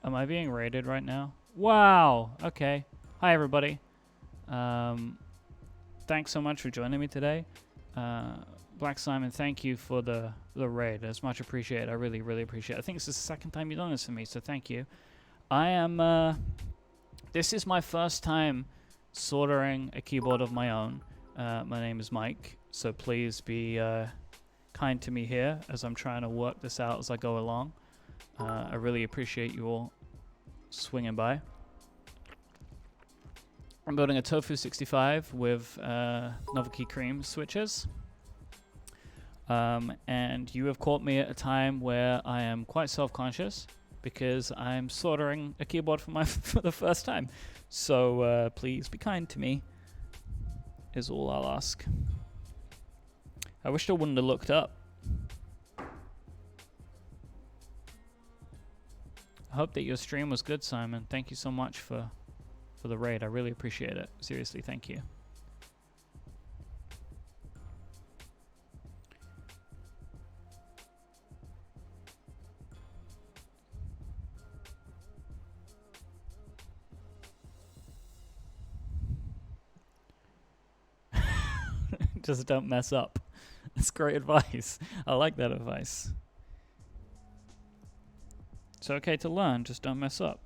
Am I being raided right now? Wow. Okay. Hi, everybody. Thanks so much for joining me today. Black Simon, thank you for the raid. It's much appreciated. I really, really appreciate it. I think it's the second time you've done this for me, so thank you. I am... this is my first time soldering a keyboard of my own. My name is Mike, so please be kind to me here as I'm trying to work this out as I go along. I really appreciate you all swinging by. I'm building a Tofu 65 with Novelty Cream switches. And you have caught me at a time where I am quite self-conscious because I'm soldering a keyboard for the first time. So please be kind to me is all I'll ask. I wish I wouldn't have looked up. I hope that your stream was good, Simon. Thank you so much for the raid. I really appreciate it. Seriously, thank you. Just don't mess up. That's great advice. I like that advice. It's okay to learn, just don't mess up.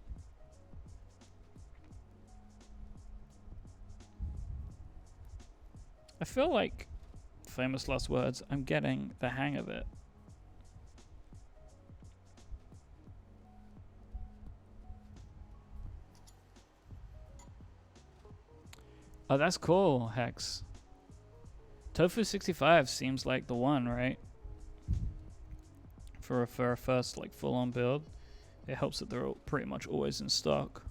I feel like, famous last words, I'm getting the hang of it. Oh, that's cool, Hex. Tofu 65 seems like the one, right? For a first like full-on build. It helps that they're pretty much always in stock.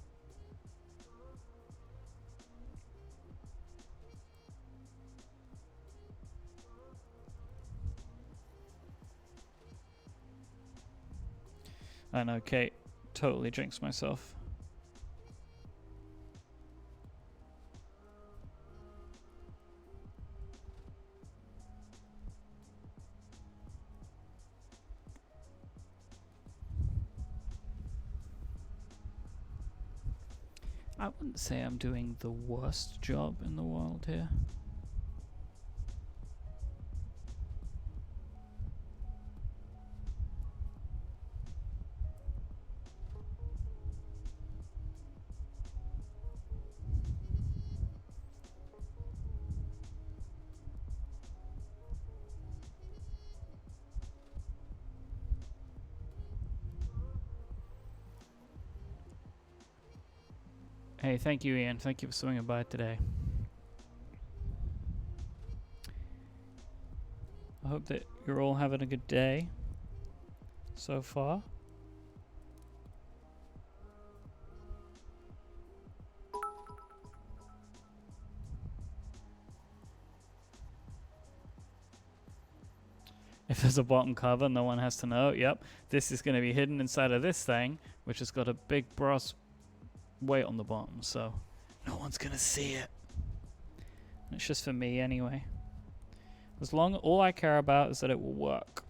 I know, Kate. Totally jinxed myself. I wouldn't say I'm doing the worst job in the world here. Hey, thank you, Ian. Thank you for swinging by today. I hope that you're all having a good day so far. If there's a bottom cover, no one has to know. Yep, this is going to be hidden inside of this thing, which has got a big brass weight on the bottom, so no one's going to see it. It's just for me anyway. As long as all I care about is that it will work.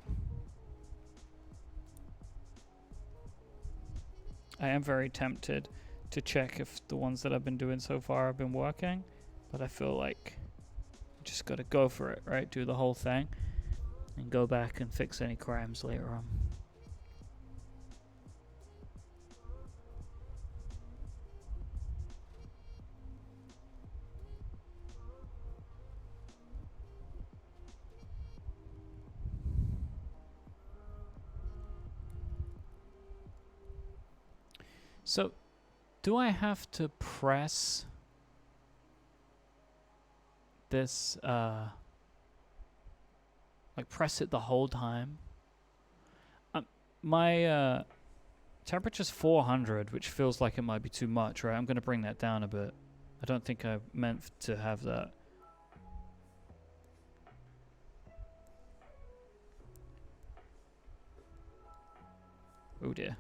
I am very tempted to check if the ones that I've been doing so far have been working, but I feel like I just got to go for it, right? Do the whole thing and go back and fix any crimes later on. So, do I have to press this, like press it the whole time? My temperature's 400, which feels like it might be too much, right? I'm going to bring that down a bit. I don't think I meant to have that. Oh dear.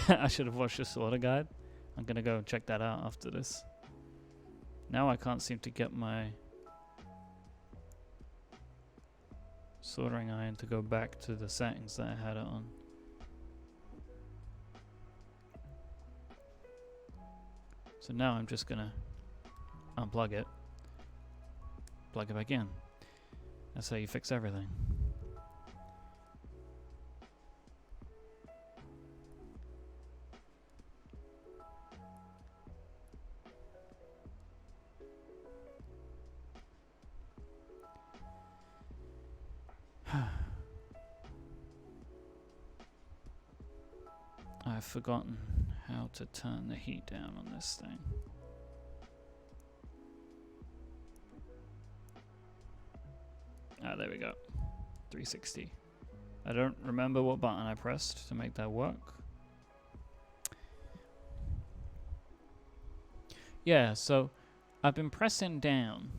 I should have watched the slaughter guide. I'm gonna go and check that out after this. Now I can't seem to get my soldering iron to go back to the settings that I had it on. So now I'm just gonna unplug it, plug it back in. That's how you fix everything. I've forgotten how to turn the heat down on this thing. Ah, there we go. 360. I don't remember what button I pressed to make that work. Yeah, so I've been pressing down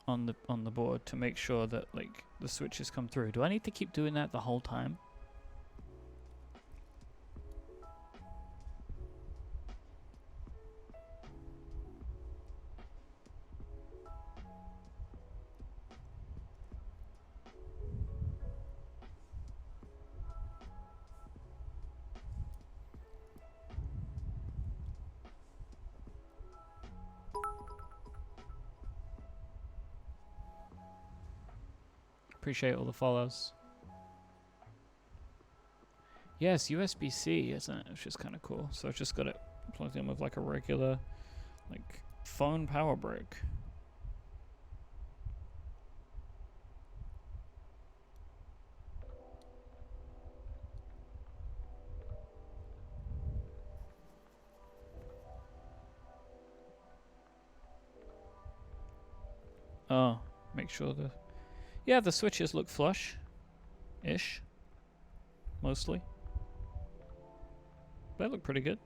on the board to make sure that like the switches come through. Do I need to keep doing that the whole time? Appreciate all the follows. Yes, USB-C, isn't it? Which is kind of cool. So I've just got it plugged in with like a regular, like, phone power brick. Oh, make sure the switches look flush-ish, mostly. They look pretty good.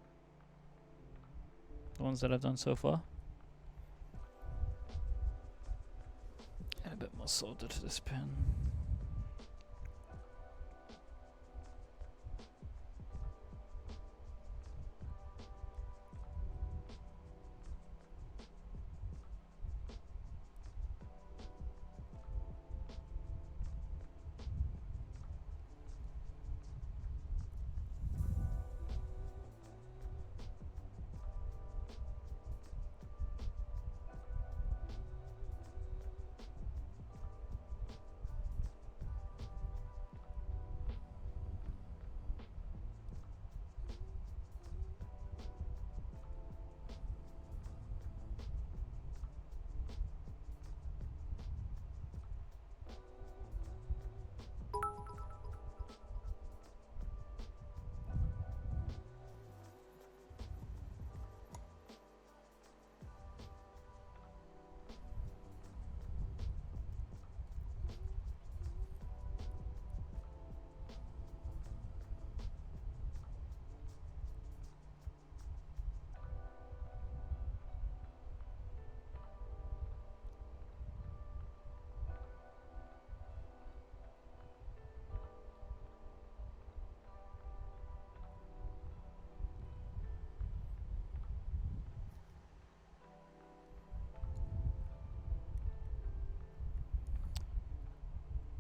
The ones that I've done so far. And a bit more solder to this pin.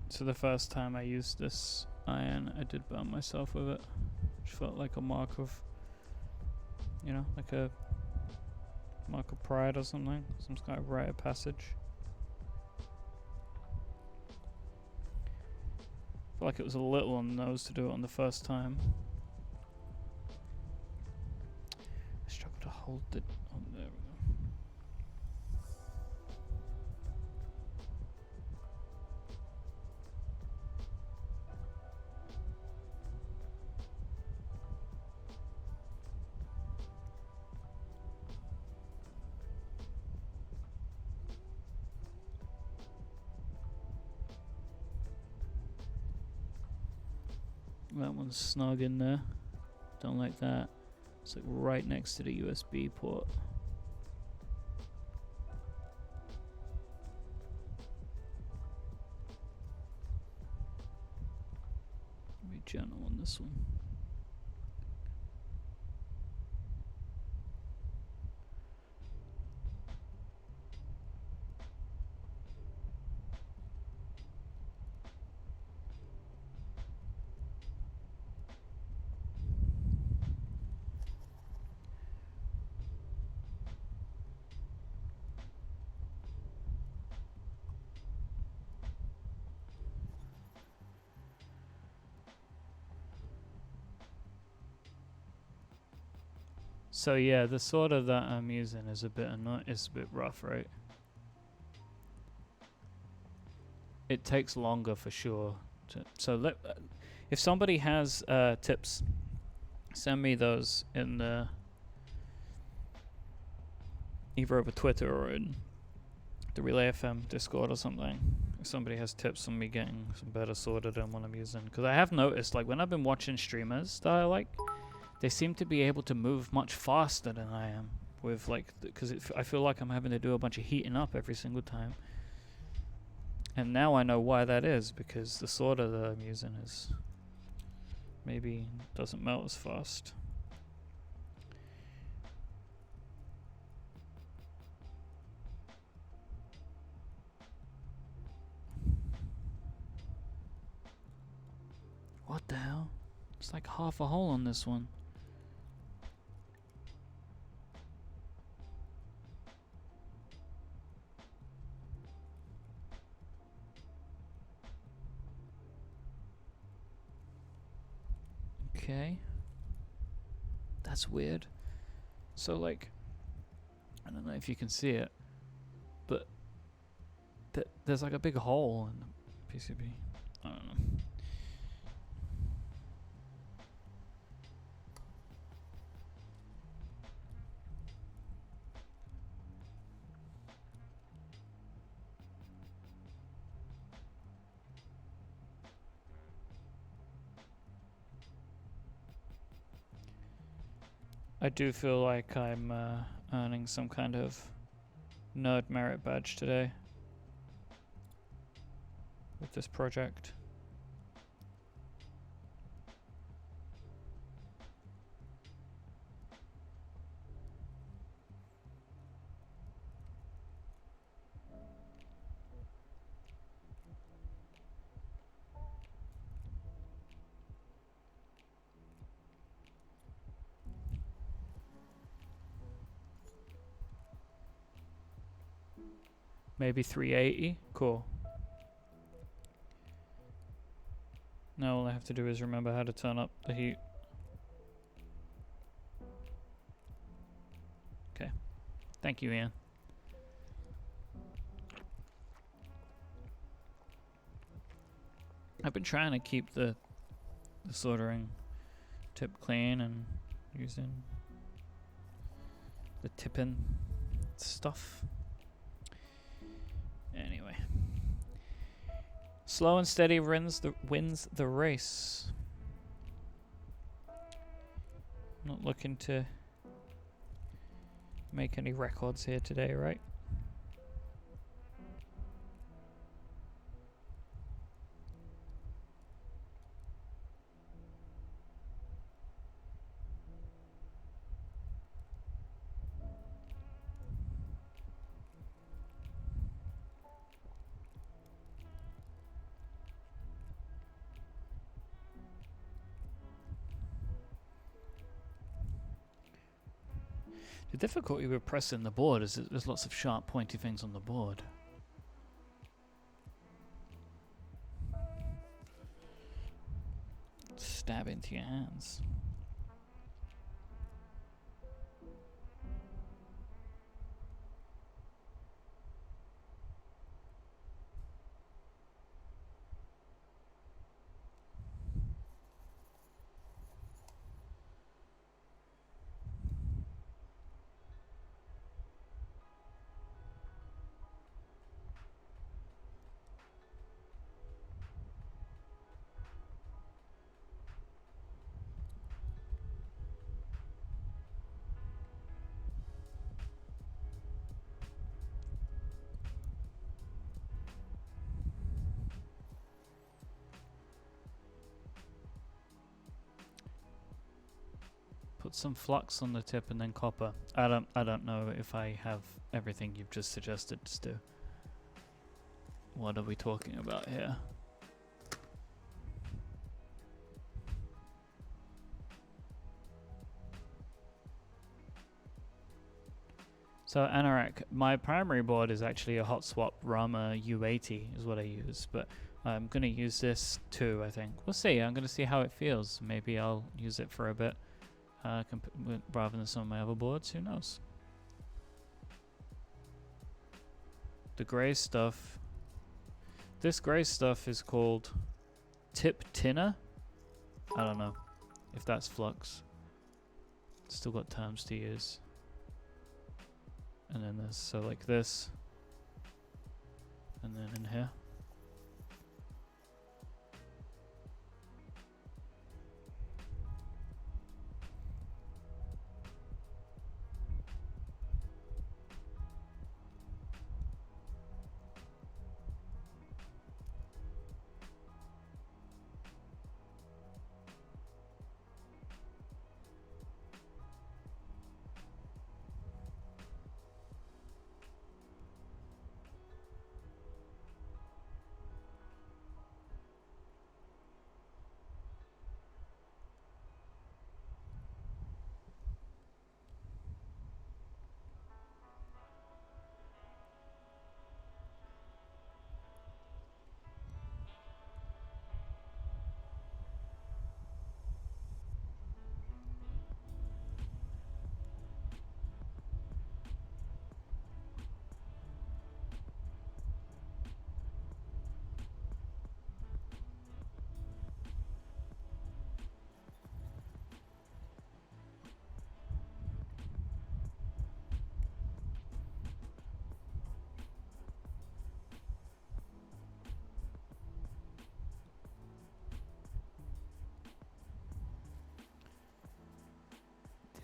So the first time I used this iron, I did burn myself with it, which felt like a mark of, you know, like a mark of pride or something, some kind of rite of passage. I feel like it was a little on the nose to do it on the first time. I struggle to hold it. Oh, there we go. That one's snug in there. Don't like that. It's like right next to the USB port. Be gentle on this one. So yeah, the solder that I'm using is a bit it's a bit rough, right? It takes longer for sure. So if somebody has tips, send me those in either over Twitter or in the Relay FM Discord or something. If somebody has tips on me getting some better solder than what I'm using, because I have noticed, like, when I've been watching streamers that I like, they seem to be able to move much faster than I am with, like, because I feel like I'm having to do a bunch of heating up every single time. And now I know why that is, because the solder that I'm using is maybe doesn't melt as fast. What the hell? It's like half a hole on this one. Okay. That's weird. So, like, I don't know if you can see it, but there's like a big hole in the PCB. I don't know. I do feel like I'm earning some kind of nerd merit badge today with this project. Maybe 380? Cool. Now all I have to do is remember how to turn up the heat. Okay. Thank you, Ian. I've been trying to keep the soldering tip clean and using the tipping stuff. Anyway. Slow and steady wins the race. Not looking to make any records here today, right? The difficulty with pressing the board is that there's lots of sharp, pointy things on the board. Stab into your hands. Put some flux on the tip and then copper. I don't know if I have everything you've just suggested to do. What are we talking about here? So Anorak, my primary board is actually a hot swap Rama U80 is what I use, but I'm gonna use this too, I think. We'll see, I'm gonna see how it feels. Maybe I'll use it for a bit. Rather than some of my other boards, who knows? The grey stuff. This grey stuff is called Tip Tinner. I don't know if that's flux. Still got terms to use. And then there's so like this. And then in here.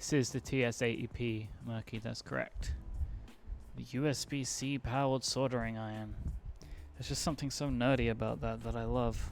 This is the TS80P, Murky, that's correct. The USB-C powered soldering iron. There's just something so nerdy about that I love.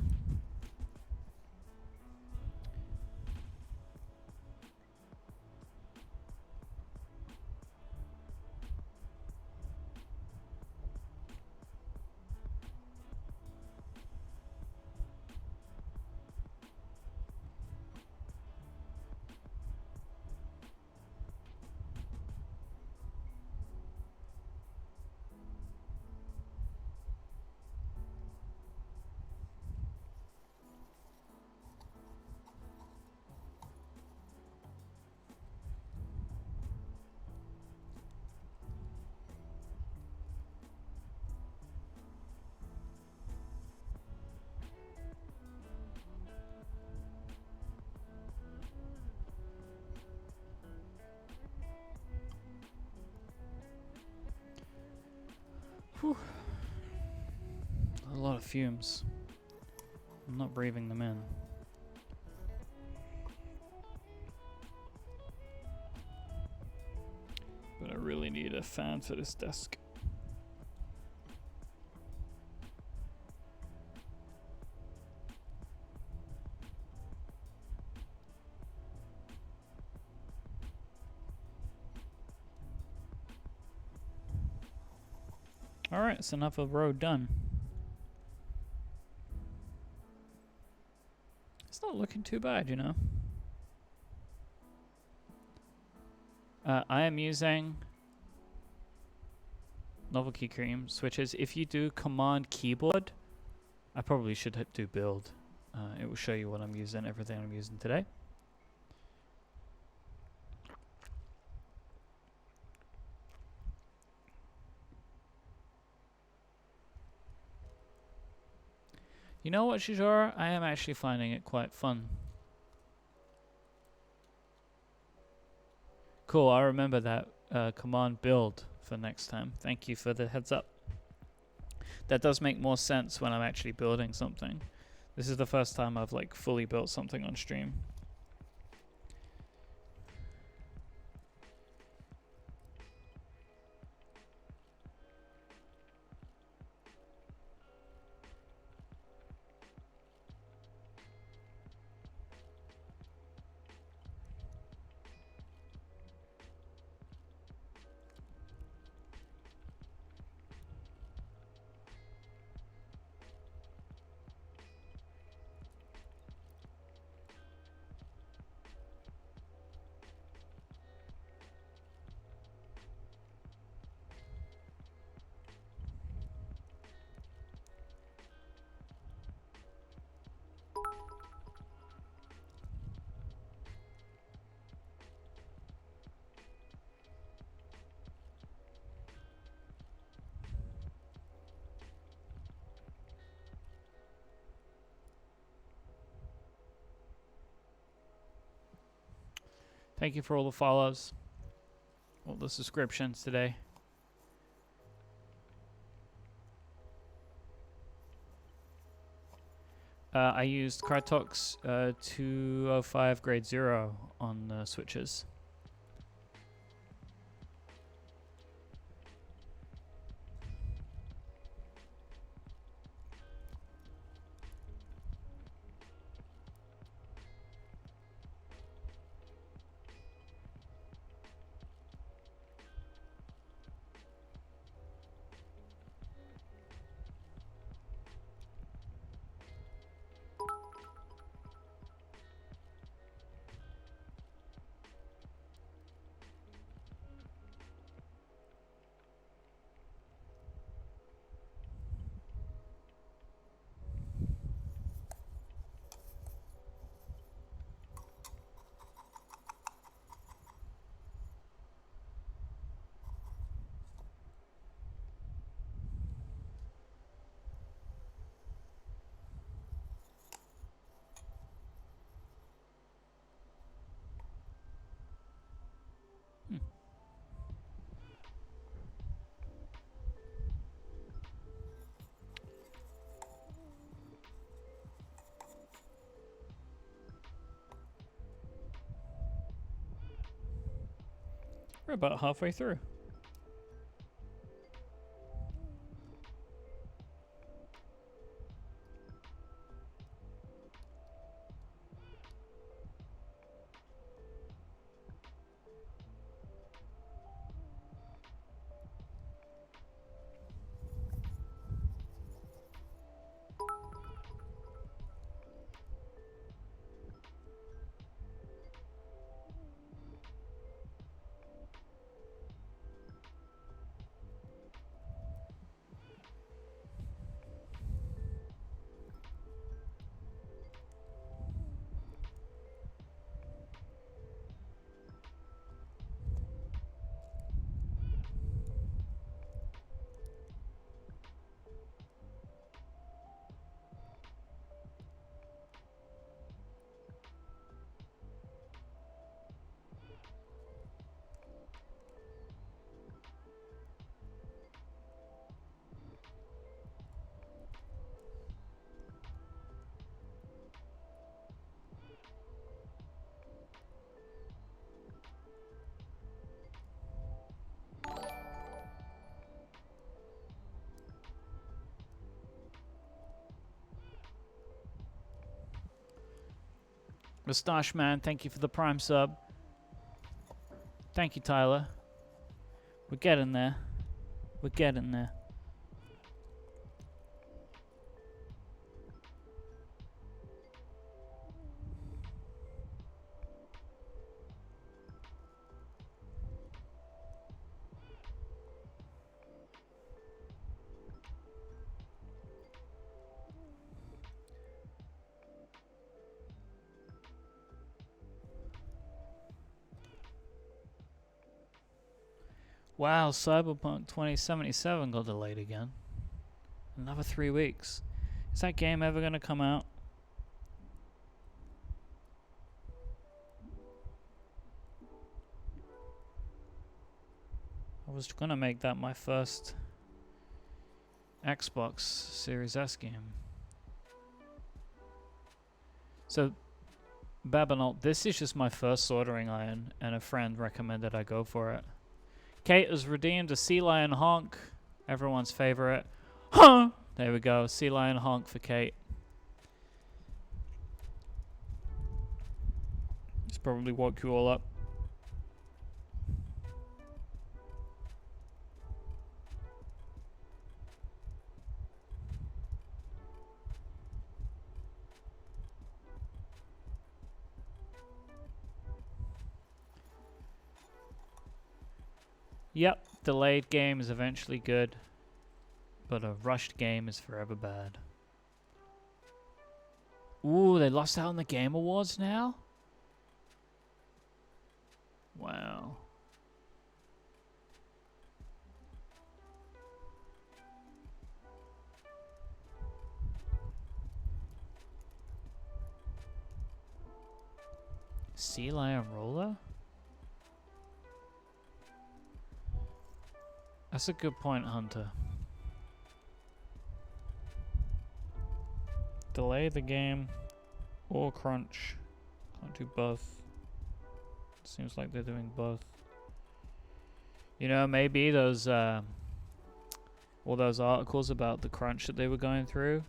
Whew. A lot of fumes. I'm not breathing them in. But I really need a fan for this desk. Alright, it's another row done. It's not looking too bad, you know. I am using novelty cream switches. If you do command keyboard, I probably should do build. It will show you what I'm using, everything I'm using today. You know what, Shijora? I am actually finding it quite fun. Cool, I'll remember that command build for next time. Thank you for the heads up. That does make more sense when I'm actually building something. This is the first time I've like fully built something on stream. Thank you for all the follows, all the subscriptions today. I used Cartox 205 grade 0 on the switches. We're about halfway through. Moustache Man, thank you for the Prime sub. Thank you, Tyler. We're getting there. We're getting there. Wow, Cyberpunk 2077 got delayed again. Another 3 weeks. Is that game ever going to come out? I was going to make that my first Xbox Series S game. So, Babinalt, this is just my first soldering iron, and a friend recommended I go for it. Kate has redeemed a Sea Lion Honk, everyone's favorite. Huh! There we go, Sea Lion Honk for Kate. It's probably woke you all up. Yep, delayed game is eventually good, but a rushed game is forever bad. Ooh, they lost out on the Game Awards now? Wow. Sea Lion Roller? That's a good point, Hunter. Delay the game or crunch. Can't do both. Seems like they're doing both. You know, maybe those all those articles about the crunch that they were going through,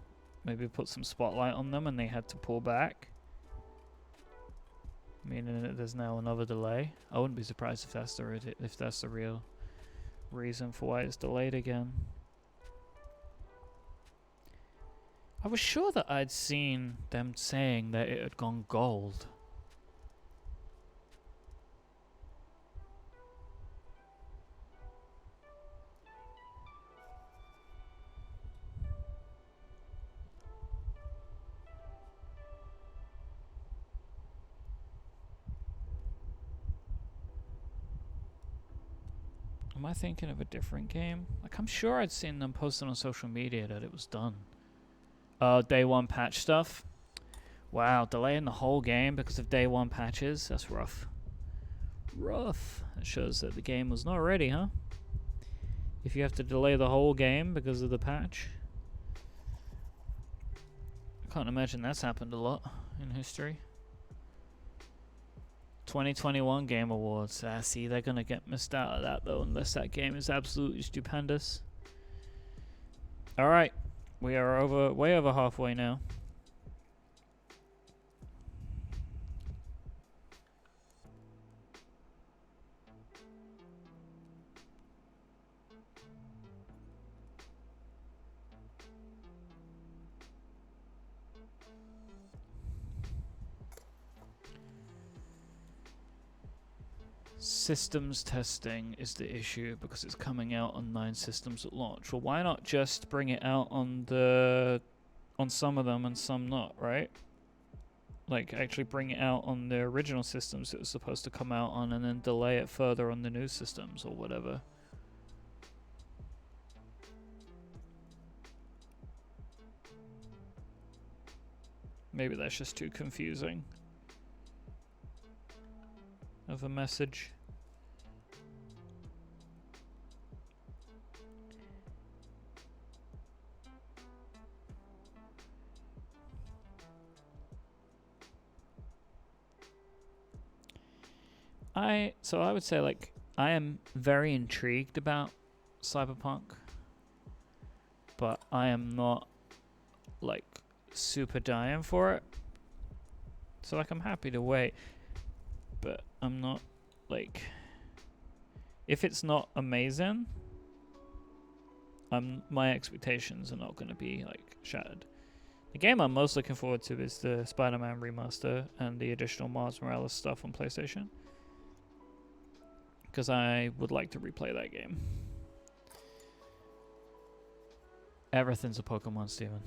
maybe put some spotlight on them and they had to pull back. Meaning that there's now another delay. I wouldn't be surprised if that's the real reason for why it's delayed again. I was sure that I'd seen them saying that it had gone gold. Am I thinking of a different game? Like, I'm sure I'd seen them posting on social media that it was done. Day one patch stuff. Wow, delaying the whole game because of day one patches. That's rough. Rough. That shows that the game was not ready, huh? If you have to delay the whole game because of the patch. I can't imagine that's happened a lot in history. 2021 Game Awards. See, they're gonna get missed out of that though, unless that game is absolutely stupendous. All right, we are way over halfway now. Systems testing is the issue because it's coming out on 9 systems at launch. Well, why not just bring it out on some of them and some not, right? Like actually bring it out on the original systems it was supposed to come out on and then delay it further on the new systems or whatever. Maybe that's just too confusing of a message. So I would say, like, I am very intrigued about Cyberpunk, but I am not like super dying for it. So like I'm happy to wait, but I'm not like, if it's not amazing, my expectations are not going to be like shattered. The game I'm most looking forward to is the Spider-Man remaster and the additional Miles Morales stuff on PlayStation, because I would like to replay that game. Everything's a Pokemon, Steven.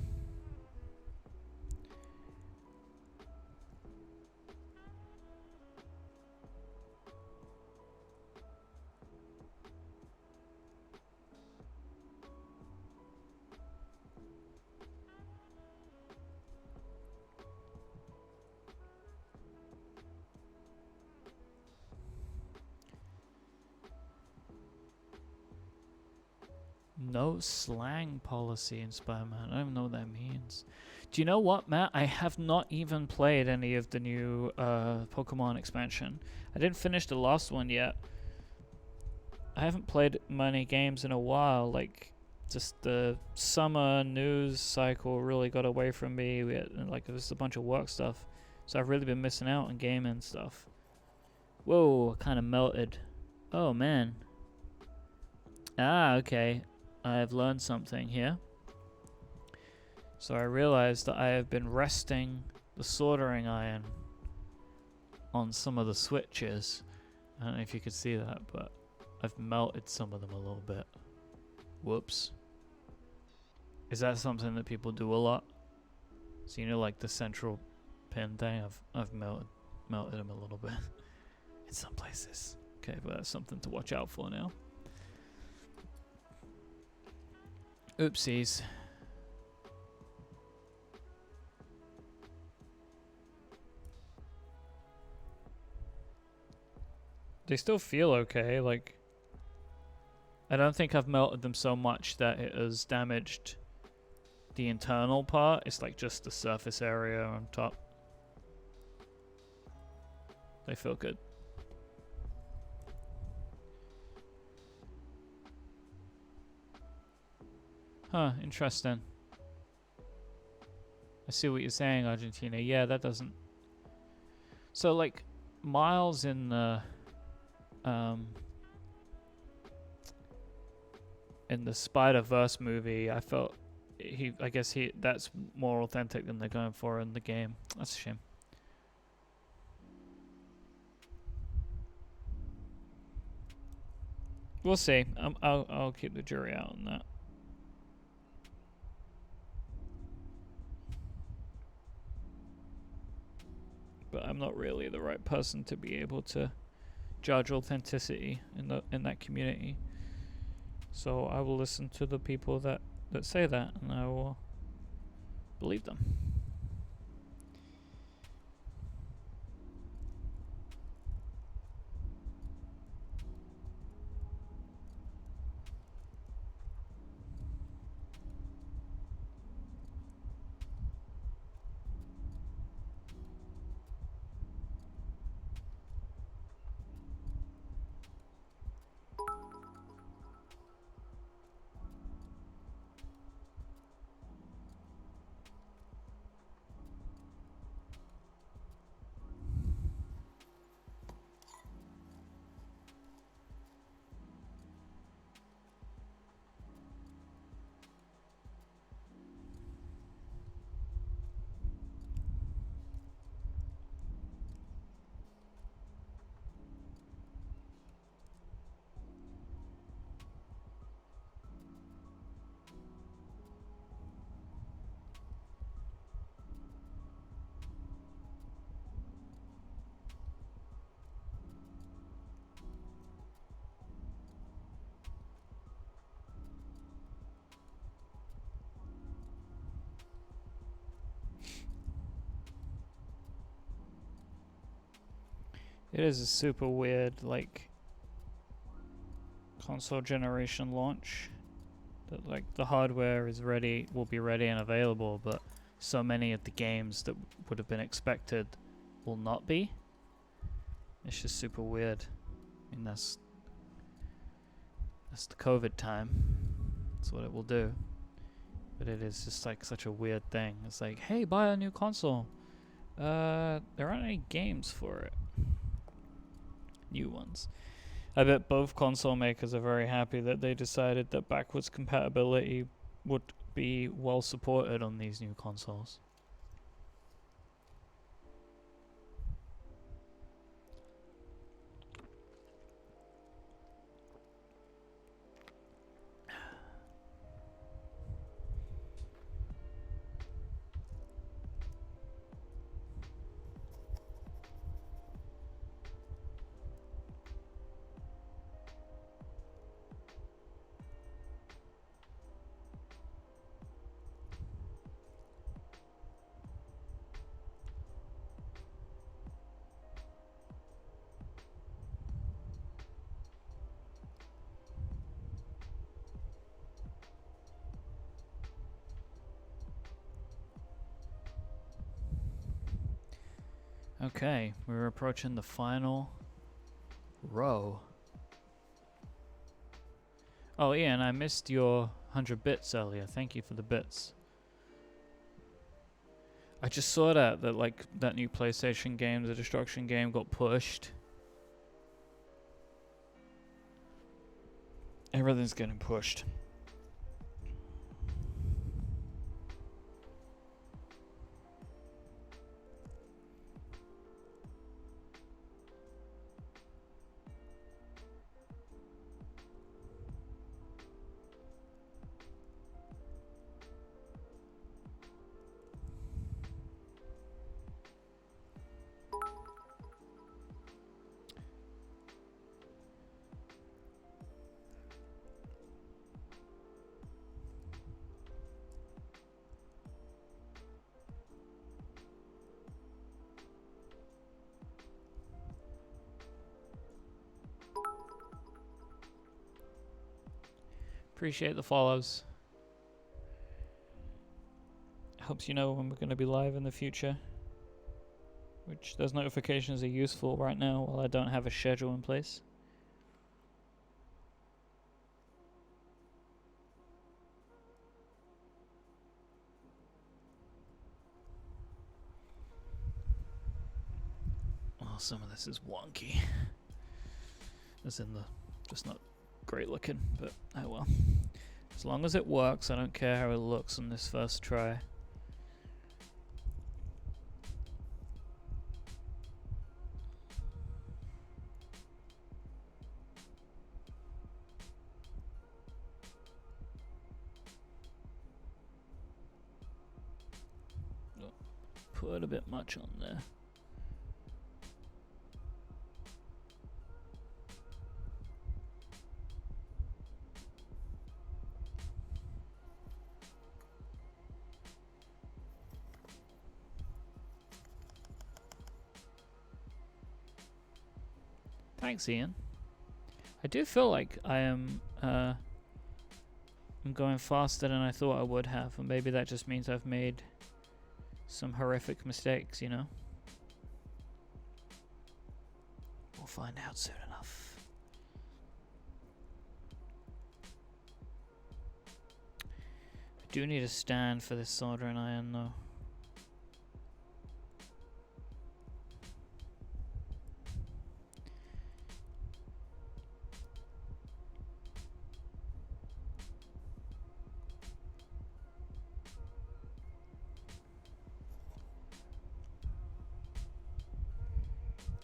No slang policy in Spider-Man. I don't even know what that means. Do you know what, Matt? I have not even played any of the new Pokemon expansion. I didn't finish the last one yet. I haven't played many games in a while. Like, just the summer news cycle really got away from me. Like, it was a bunch of work stuff. So I've really been missing out on gaming stuff. Whoa, kind of melted. Oh, man. Ah, okay. I have learned something here. So I realized that I have been resting the soldering iron on some of the switches. I don't know if you could see that, but I've melted some of them a little bit. Whoops. Is that something that people do a lot? So you know, like the central pin thing, I've melted them a little bit in some places. Okay, but that's something to watch out for now. Oopsies. They still feel okay, like, I don't think I've melted them so much that it has damaged the internal part. It's like just the surface area on top. They feel good. Huh, interesting. I see what you're saying, Argentina. Yeah, that doesn't... So, like, Miles in the Spider-Verse movie, I felt I guess that's more authentic than they're going for in the game. That's a shame. We'll see. I'll keep the jury out on that. But I'm not really the right person to be able to judge authenticity in that community. So I will listen to the people that say that, and I will believe them. It is a super weird, like, console generation launch. That, like, the hardware is ready, will be ready and available, but so many of the games that would have been expected will not be. It's just super weird. I mean, that's the COVID time. That's what it will do. But it is just like such a weird thing. It's like, hey, buy a new console. There aren't any games for it. New ones. I bet both console makers are very happy that they decided that backwards compatibility would be well supported on these new consoles. Okay, we're approaching the final row. Oh, Ian, I missed your 100 bits earlier. Thank you for the bits. I just saw that like that new PlayStation game, the Destruction game, got pushed. Everything's getting pushed. Appreciate the follows. Helps you know when we're going to be live in the future. Which those notifications are useful right now while I don't have a schedule in place. Well, some of this is wonky. As in just not great looking, but oh well. As long as it works, I don't care how it looks on this first try. Put a bit much on there. Thanks, Ian. I do feel like I am I'm going faster than I thought I would have, and maybe that just means I've made some horrific mistakes, you know? We'll find out soon enough. I do need a stand for this soldering iron, though.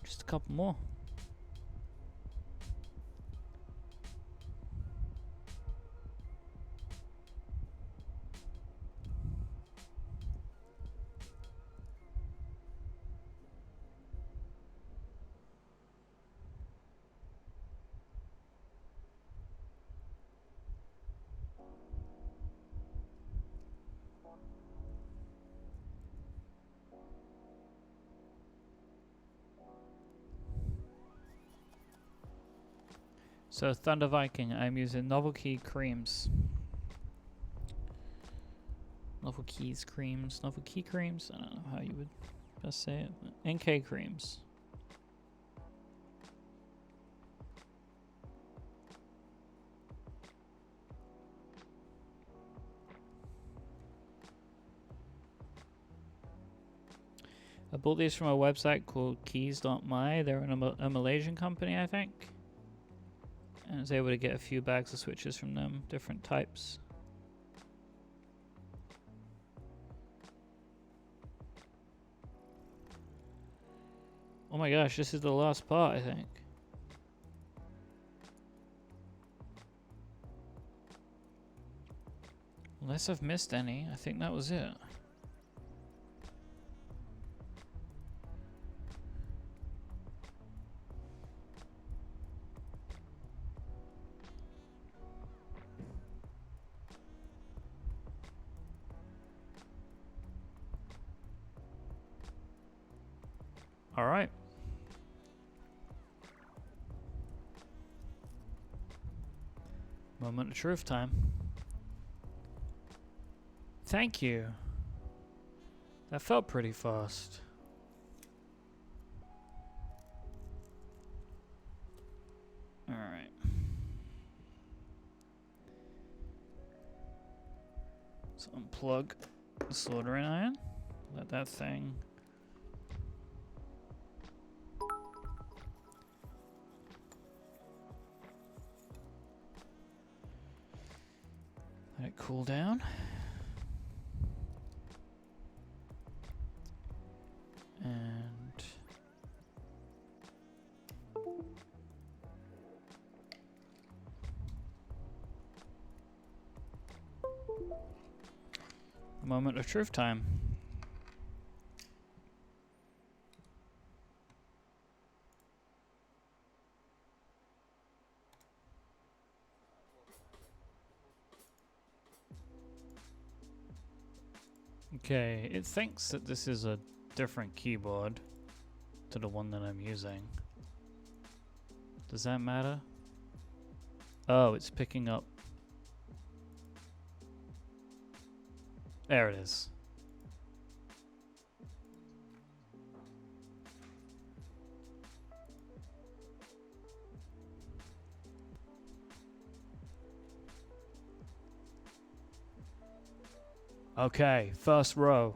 Just a couple more. So Thunder Viking, I'm using Novel Key Creams. Novel Keys Creams. Novel Key Creams? I don't know how you would best say it. NK Creams. I bought these from a website called keys.my. They're a Malaysian company, I think. And I was able to get a few bags of switches from them, different types. Oh my gosh, this is the last part, I think. Unless I've missed any, I think that was it. All right. Moment of truth time. Thank you. That felt pretty fast. All right. Let's unplug the soldering iron. Let that thing. Let it cool down. And a moment of truth time. Okay, it thinks that this is a different keyboard to the one that I'm using. Does that matter? Oh, it's picking up. There it is. Okay, first row.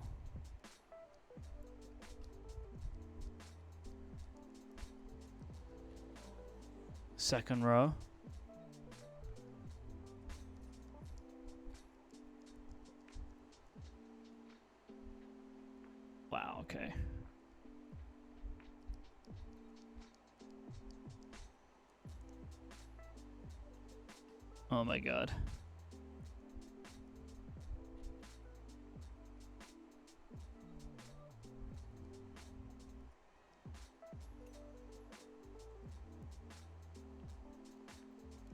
Second row. Wow, okay. Oh my god.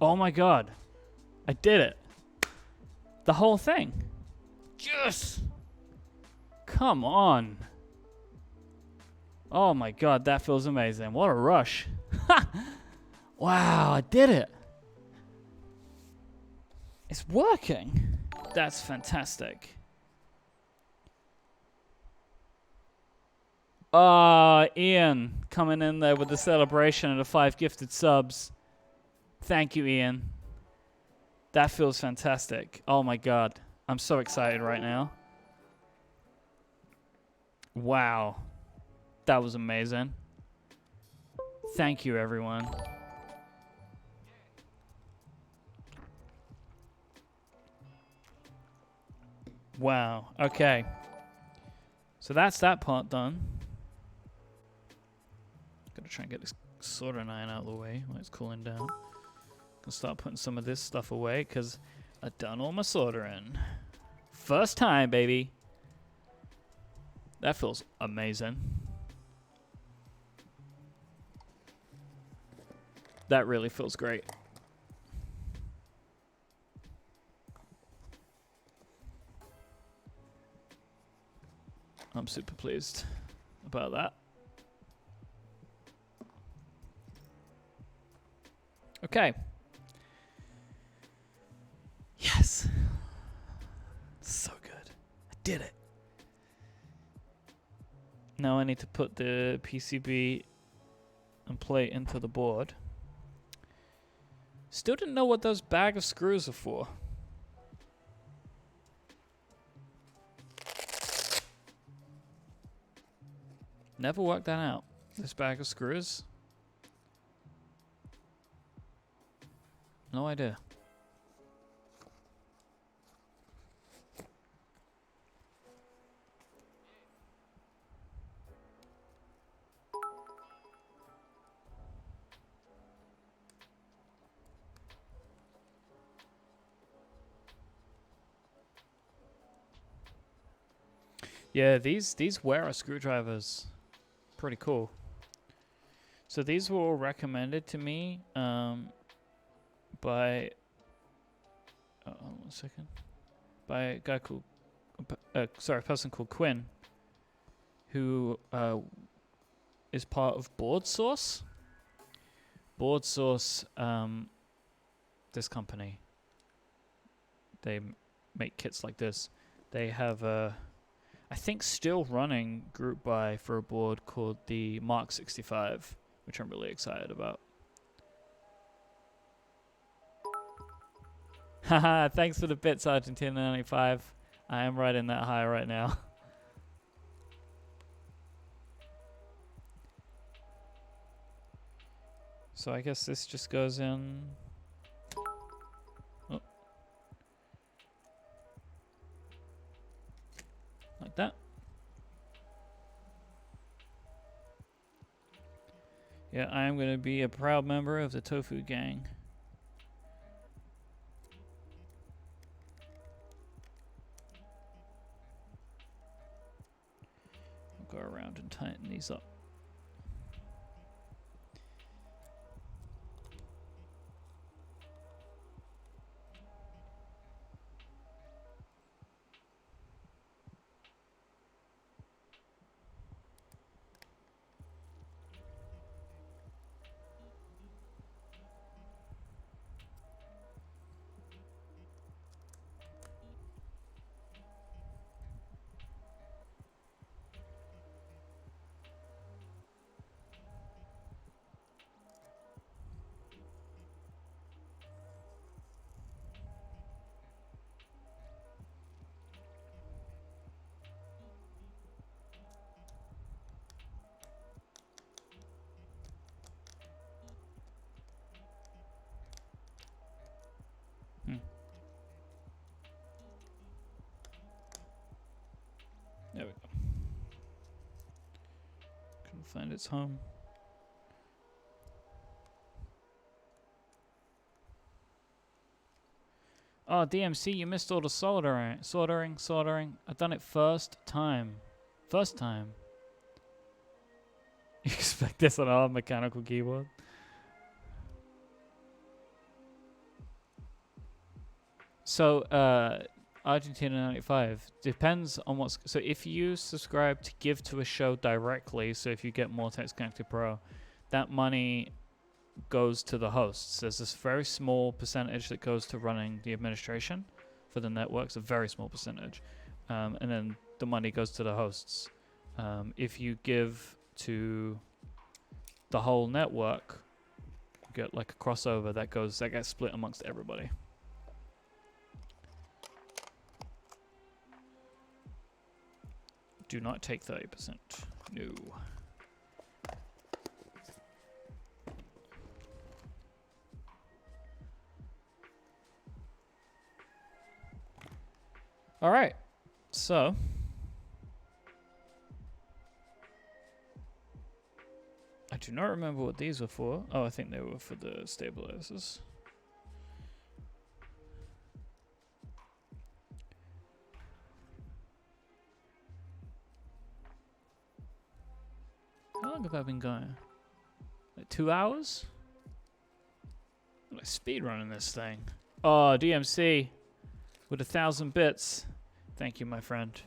Oh my god. I did it. The whole thing. Yes! Come on. Oh my god, that feels amazing. What a rush. Wow, I did it. It's working. That's fantastic. Ian coming in there with the celebration of the 5 gifted subs. Thank you, Ian. That feels fantastic. Oh my god. I'm so excited right now. Wow. That was amazing. Thank you, everyone. Wow. Okay. So that's that part done. Gotta try and get this soldering iron out of the way while it's cooling down. Gonna start putting some of this stuff away because I've done all my soldering. First time, baby. That feels amazing. That really feels great. I'm super pleased about that. Okay. did it. Now I need to put the PCB and plate into the board. Still didn't know what those bag of screws are for. Never worked that out. This bag of screws. No idea. Yeah, these Wera screwdrivers, pretty cool. So these were all recommended to me by one second, by a guy called a person called Quinn, who is part of Board Source. Board Source, this company, they make kits like this. They have a, I think, still running group buy for a board called the Mark 65, which I'm really excited about. Haha, thanks for the bits, Argentina 95. I am riding that high right now. So I guess this just goes in. Oh. Like that. Yeah, I am going to be a proud member of the Tofu gang. I'll go around and tighten these up. There we go. Couldn't find its home. Oh, DMC, you missed all the soldering. Soldering. I've done it first time. First time. You expect this on a mechanical keyboard? So, Argentina 95 depends on what's. So, if you subscribe to Give to a Show directly, so if you get more Text Connected Pro, that money goes to the hosts. There's this very small percentage that goes to running the administration for the networks, a very small percentage, and then the money goes to the hosts. If you give to the whole network, you get like a crossover that gets split amongst everybody. Do not take 30%. No. All right. So I do not remember what these were for. Oh, I think they were for the stabilizers. How long have I been going? Like 2 hours? I'm like speed running this thing. Oh, DMC with 1,000 bits. Thank you, my friend.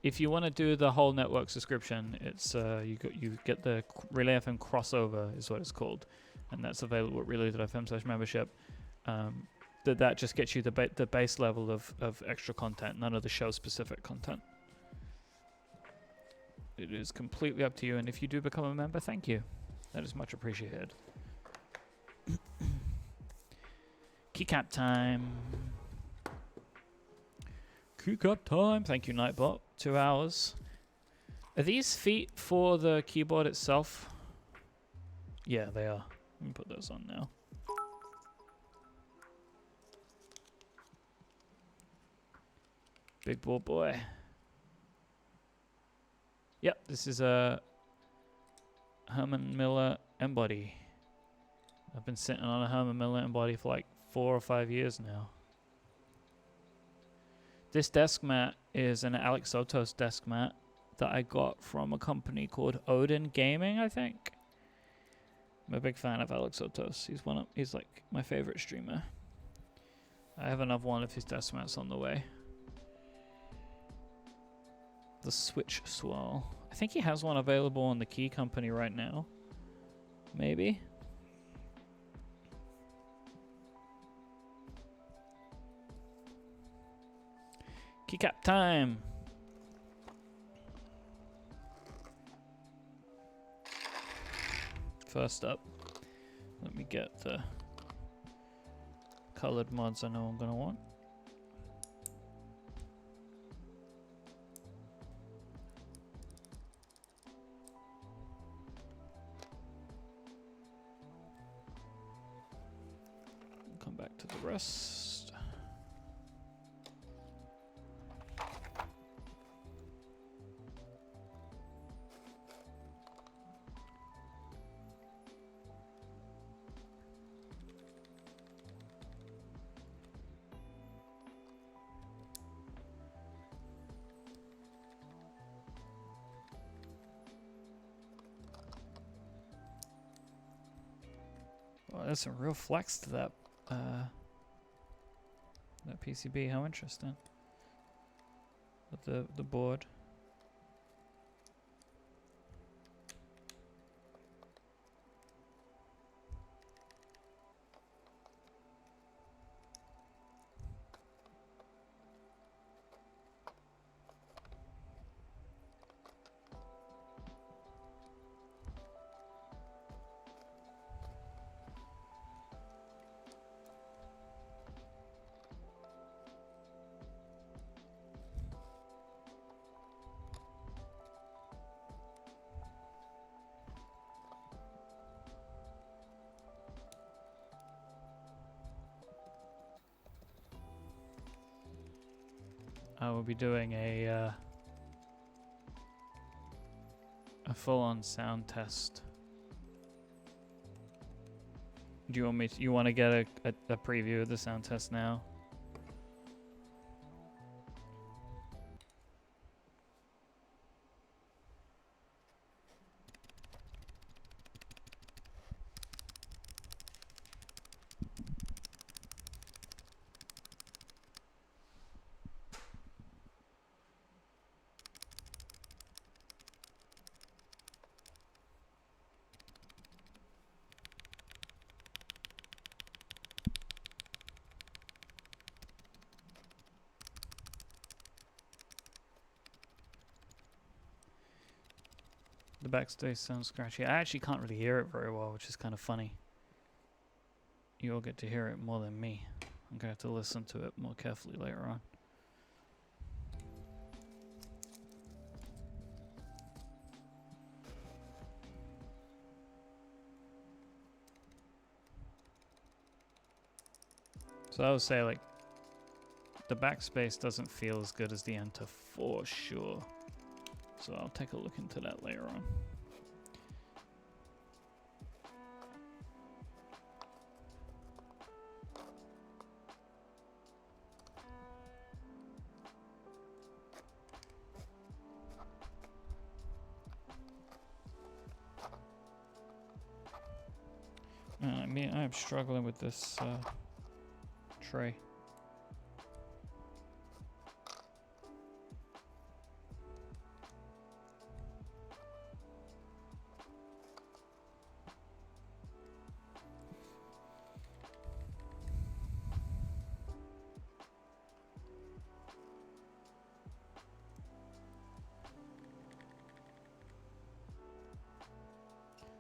If you want to do the whole network subscription, it's you get the Relay FM crossover is what it's called. and that's available at reloaded.fm/membership. That just gets you the base level of extra content, none of the show specific content. It is completely up to you, and if you do become a member, thank you. That is much appreciated. Keycap time. Keycap time. Thank you, Nightbot. 2 hours. Are these feet for the keyboard itself? Yeah, they are. Let me put those on now. Big ball boy. Yep, this is a Herman Miller M-Body. I've been sitting on a Herman Miller M-Body for like 4 or 5 years now. This desk mat is an Alex Sotos desk mat that I got from a company called Odin Gaming, I think. I'm a big fan of Alex Sotos. He's like my favorite streamer. I have another one of his desk mats on the way. The Switch Swirl. I think he has one available on the Key Company right now. Maybe. Keycap time. First up, let me get the colored mods I know I'm gonna want. Come back to the rest. Well, there's some real flex to that that PCB. How interesting. With the board. I will be doing a full-on sound test. Do you want me? You want to get a preview of the sound test now? The backstage sounds scratchy. I actually can't really hear it very well, which is kind of funny. You'll get to hear it more than me. I'm going to have to listen to it more carefully later on. So I would say, like, the backspace doesn't feel as good as the enter for sure. So I'll take a look into that later on. I mean, I'm struggling with this tray.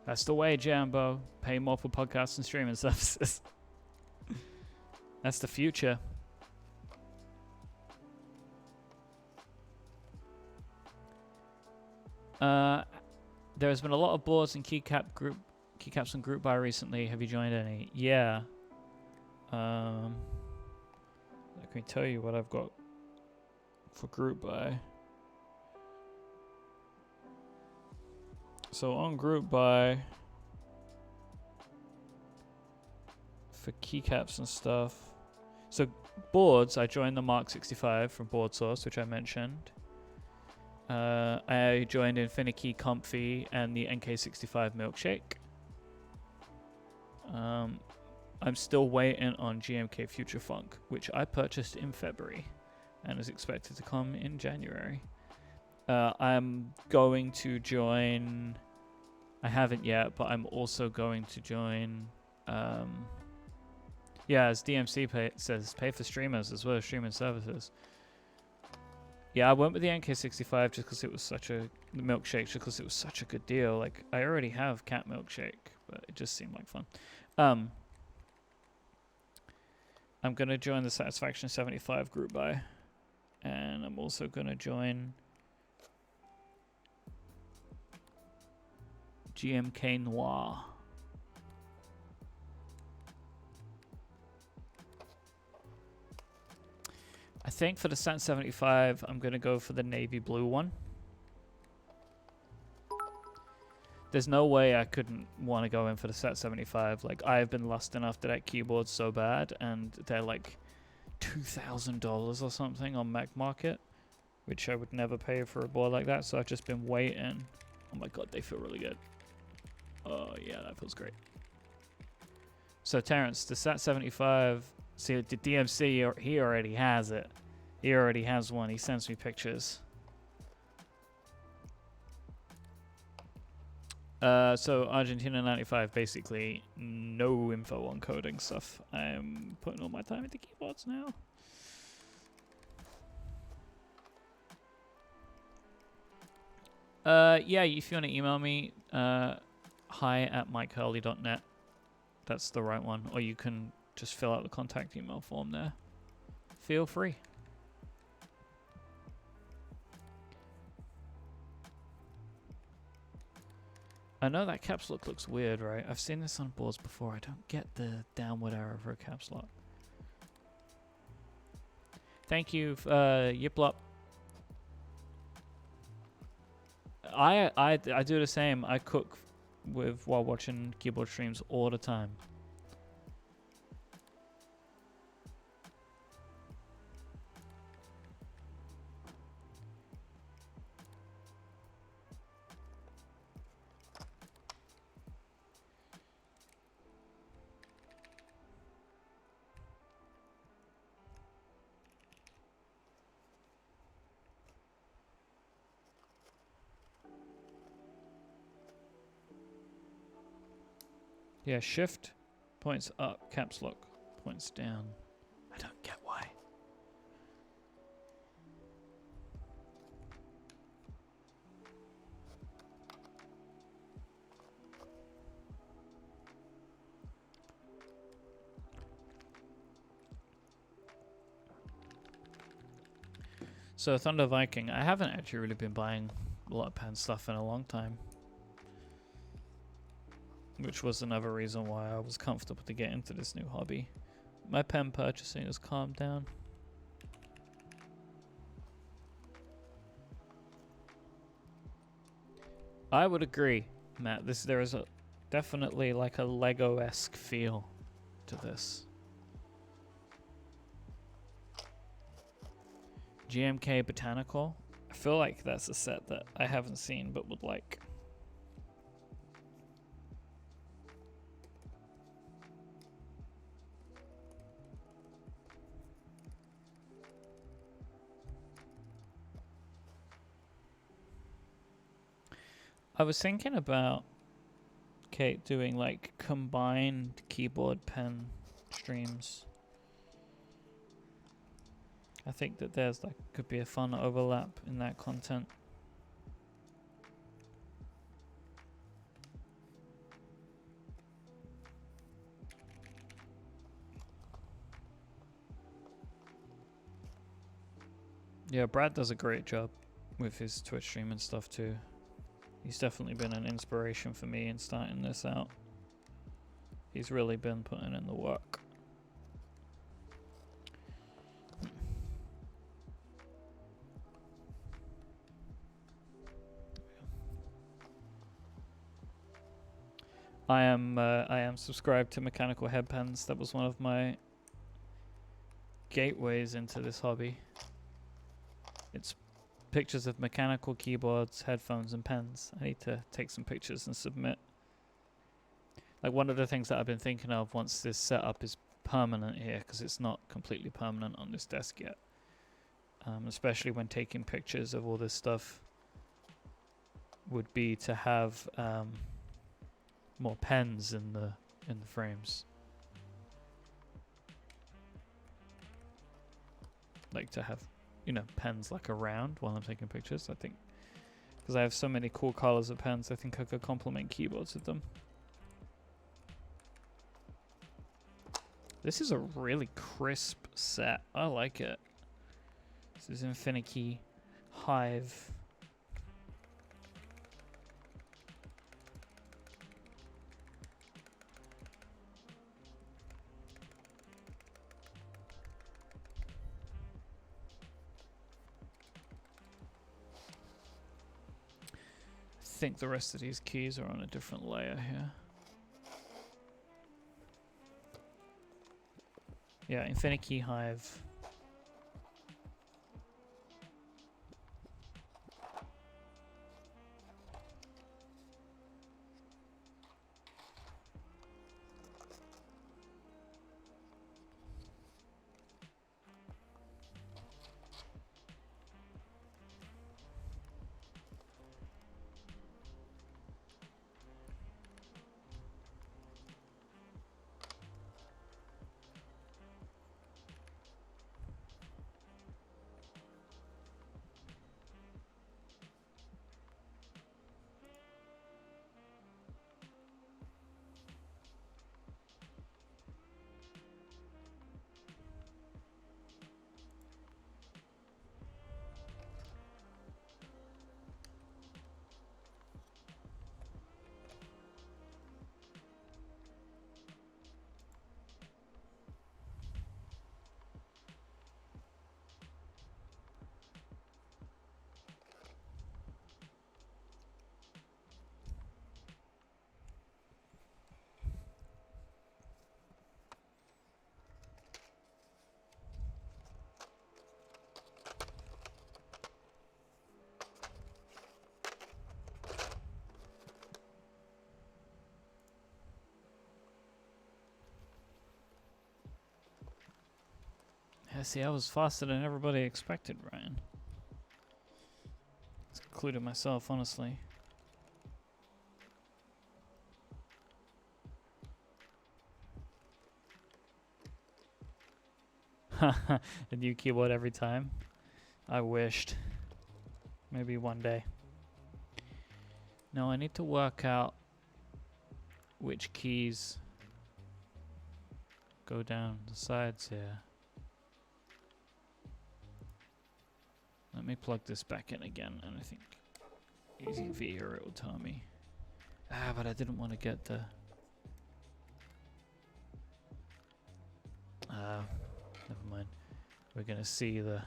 That's the way, Jambo. Pay more for podcasts and streaming services. That's the future. There's been a lot of boards in keycaps and group buy recently. Have you joined any? Yeah. Let me tell you what I've got for group buy. So on group buy for keycaps and stuff. So boards, I joined the Mark 65 from Board Source, which I mentioned. I joined Infinkey Comfy and the NK65 Milkshake. I'm still waiting on GMK Future Funk, which I purchased in February and is expected to come in January. I'm going to join... I haven't yet, but I'm also going to join... yeah, as DMC says, pay for streamers as well as streaming services. Yeah, I went with the NK65 just because it was such a... The milkshake, just because it was such a good deal. Like, I already have cat milkshake, but it just seemed like fun. I'm going to join the Satisfaction 75 group buy. And I'm also going to join GMK Noir. I think for the Sat 75, I'm going to go for the navy blue one. There's no way I couldn't want to go in for the Sat 75. Like, I've been lusting after that keyboard so bad, and they're like $2,000 or something on Mac Market, which I would never pay for a board like that, so I've just been waiting. Oh my god, they feel really good. Oh yeah, that feels great. So Terrence, the Sat 75... See, the DMC, he already has it. He already has one. He sends me pictures. So Argentina 95, basically no info on coding stuff. I'm putting all my time into keyboards now. Yeah, if you want to email me, hi@mikehurley.net. That's the right one. Or you can just fill out the contact email form there. Feel free. I know that caps lock looks weird, right? I've seen this on boards before. I don't get the downward arrow for a caps lock. Thank you, Yiplop. I do the same. I cook while watching keyboard streams all the time. Yeah, shift points up, caps lock points down. I don't get why. So Thunder Viking, I haven't actually really been buying a lot of pen stuff in a long time. Which was another reason why I was comfortable to get into this new hobby. My pen purchasing has calmed down. I would agree, Matt. There is definitely like a Lego-esque feel to this. GMK Botanical. I feel like that's a set that I haven't seen but would like. I was thinking about Kate doing like combined keyboard pen streams. I think that there's like could be a fun overlap in that content. Yeah, Brad does a great job with his Twitch stream and stuff too. He's definitely been an inspiration for me in starting this out. He's really been putting in the work. I am subscribed to Mechanical Headpens. That was one of my gateways into this hobby. It's pictures of mechanical keyboards, headphones, and pens. I need to take some pictures and submit. Like, one of the things that I've been thinking of once this setup is permanent here, because it's not completely permanent on this desk yet, especially when taking pictures of all this stuff, would be to have more pens in the frames. Like to have, you know, pens like around while I'm taking pictures. I think because I have so many cool colors of pens, I think I could complement keyboards with them. This is a really crisp set. I like it. This is Infinkey Hive. I think the rest of these keys are on a different layer here. Yeah, Infinkey Hive. Yeah, see, I was faster than everybody expected, Ryan. Including myself, honestly. A new keyboard every time. I wished. Maybe one day. No, I need to work out which keys go down the sides here. Let me plug this back in again, and I think using V here it will tell me. Ah, but I didn't want to get the... never mind. We're going to see the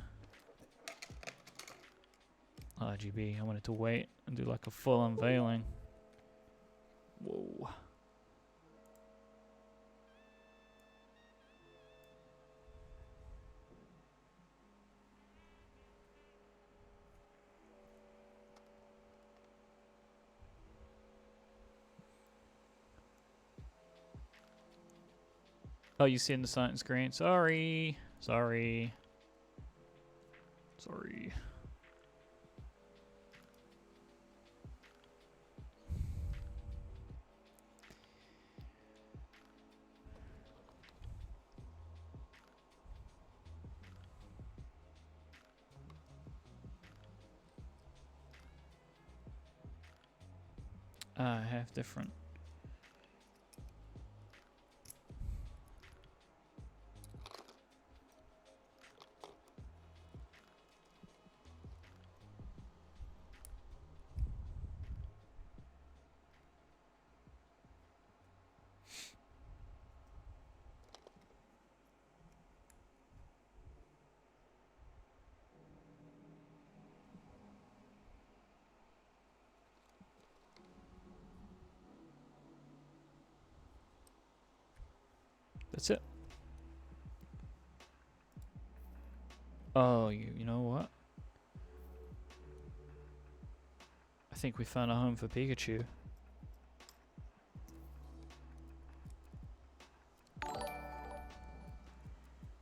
RGB. I wanted to wait and do like a full unveiling. Whoa. Oh, you see in the silent screen? Sorry. Sorry. Sorry. I have different. That's it. Oh, you know what? I think we found a home for Pikachu.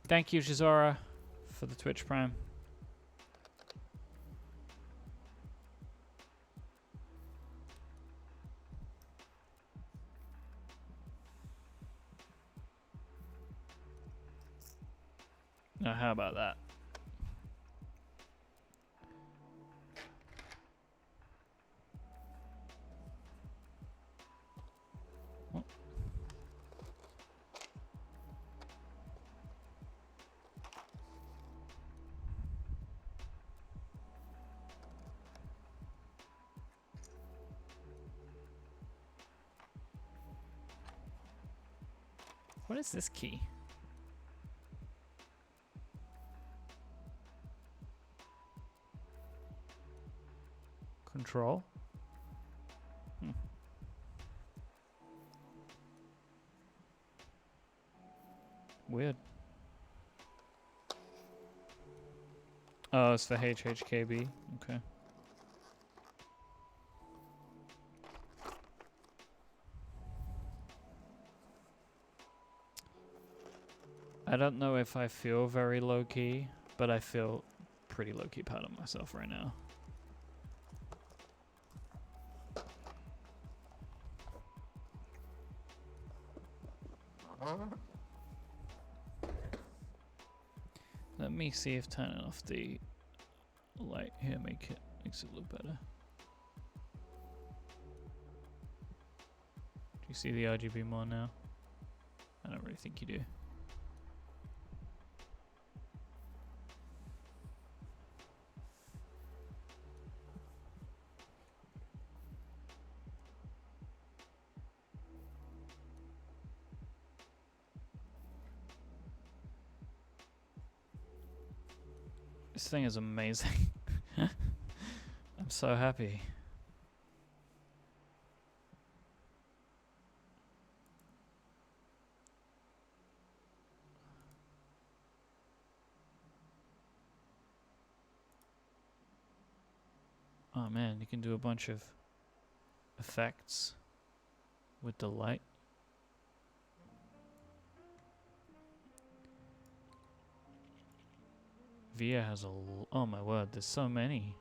Thank you, Shizora, for the Twitch Prime. Now, how about that? What is this key? Control? Weird. Oh, it's for HHKB. Okay. I don't know if I feel very low-key, but I feel pretty low-key proud of myself right now. Let me see if turning off the light here makes it look better. Do you see the RGB more now? I don't really think you do. This thing is amazing. I'm so happy. Oh man, you can do a bunch of effects with the light. Via has oh my word, there's so many.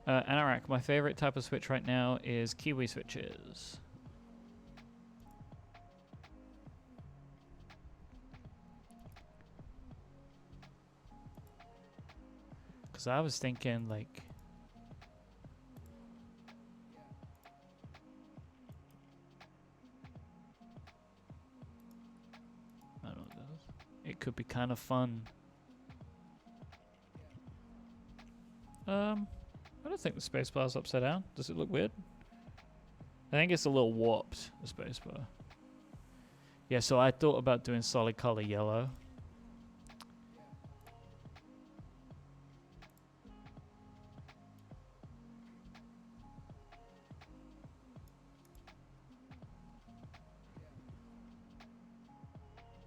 Anorak, my favorite type of switch right now is Kiwi switches. Because I was thinking like... I don't know what that is. It could be kind of fun. I don't think the spacebar is upside down. Does it look weird? I think it's a little warped, the spacebar. Yeah, so I thought about doing solid color yellow.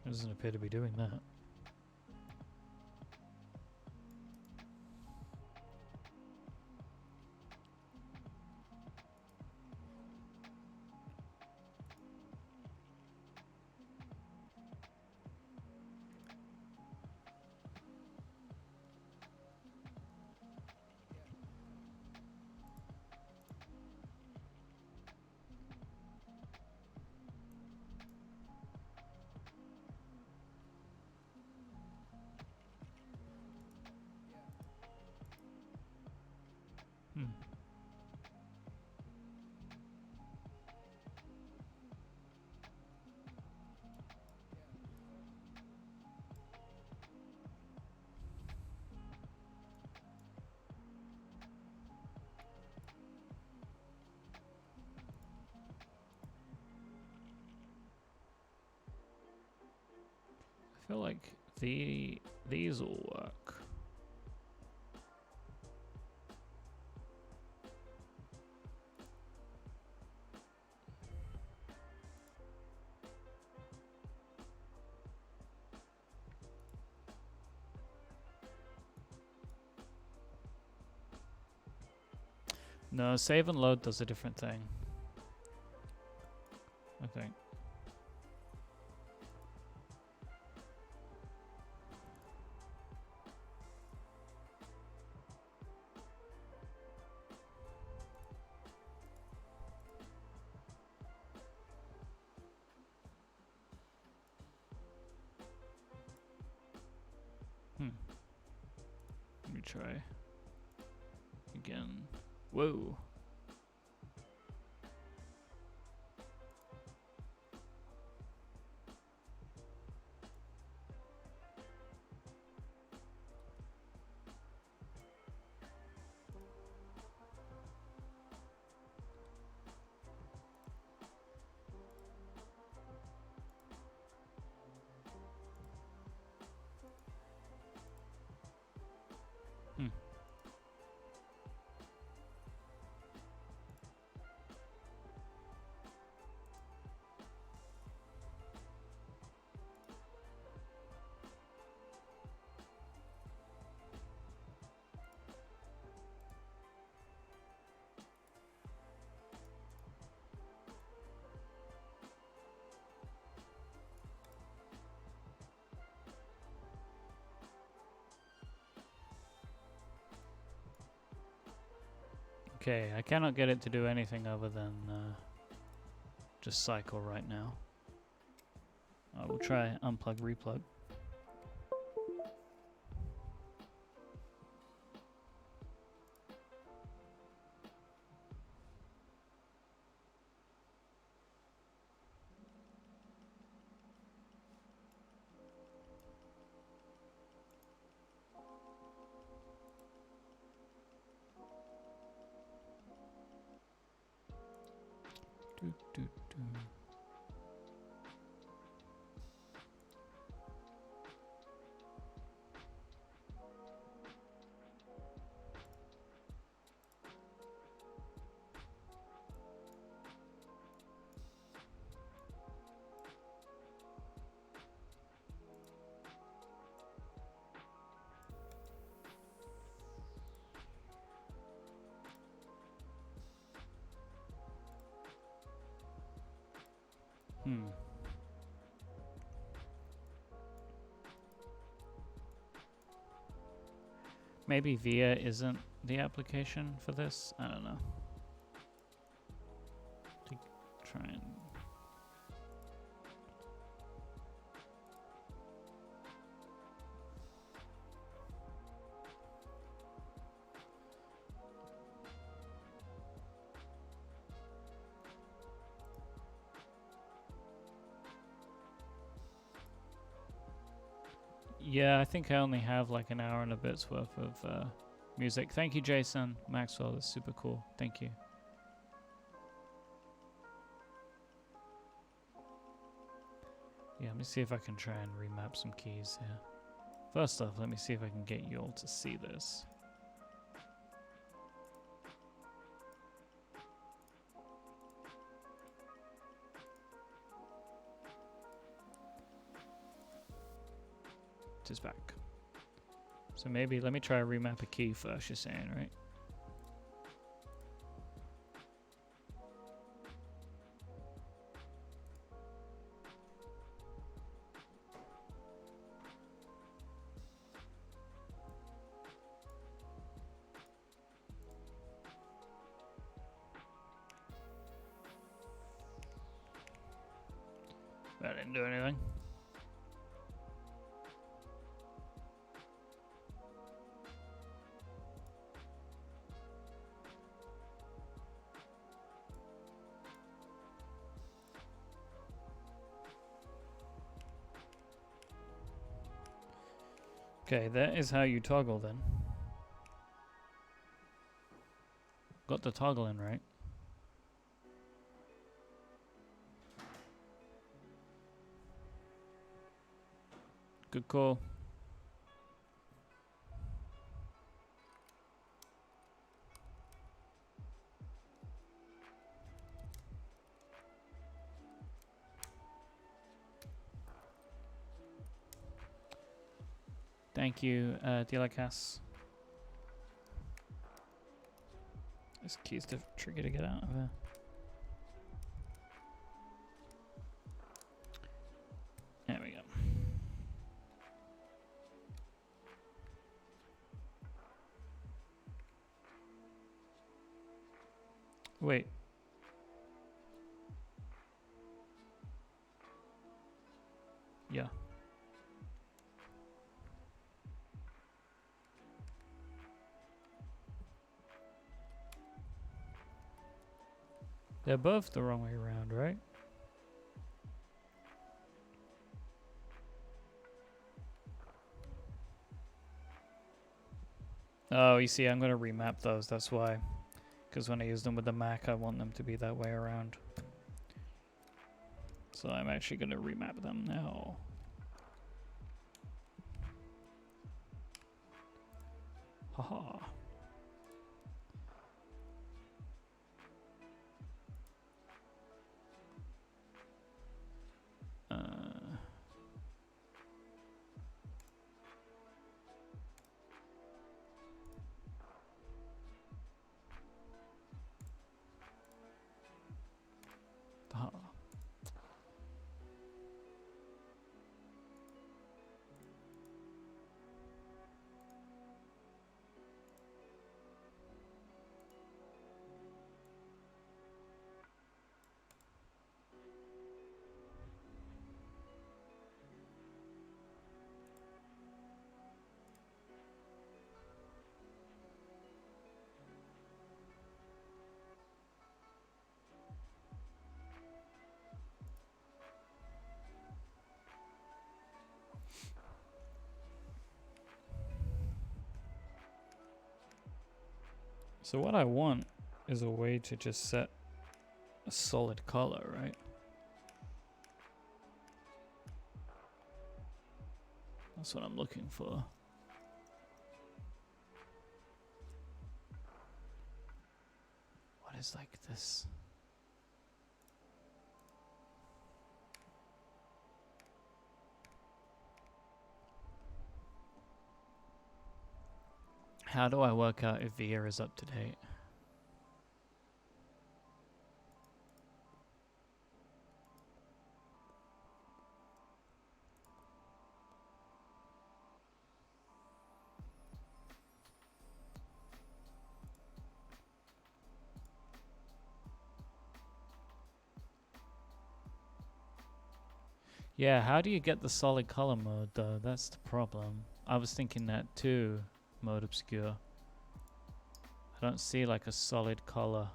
It doesn't appear to be doing that. I feel like These will work. No, save and load does a different thing, I think. Let me try again. Whoa. Okay, I cannot get it to do anything other than just cycle right now. I will try unplug, replug. Maybe VIA isn't the application for this. I don't know. To try and yeah, I think I only have like an hour and a bit's worth of music. Thank you, Jason Maxwell. That's super cool. Thank you. Yeah, let me see if I can try and remap some keys here. First off, let me see if I can get you all to see this. Is back. So maybe let me try to remap a key first, you're saying, right? That didn't do anything. Okay, that is how you toggle then. Got the toggle in right. Good call. Thank you, Dilacas. This key's tricky to get out of here. There we go. Wait. Yeah. They're both the wrong way around, right? Oh, you see, I'm going to remap those, that's why. Because when I use them with the Mac, I want them to be that way around. So I'm actually going to remap them now. Haha. So what I want is a way to just set a solid color, right? That's what I'm looking for. What is like this? How do I work out if VIA is up to date? Yeah, how do you get the solid color mode though? That's the problem. I was thinking that too, mode obscure. I don't see like a solid color.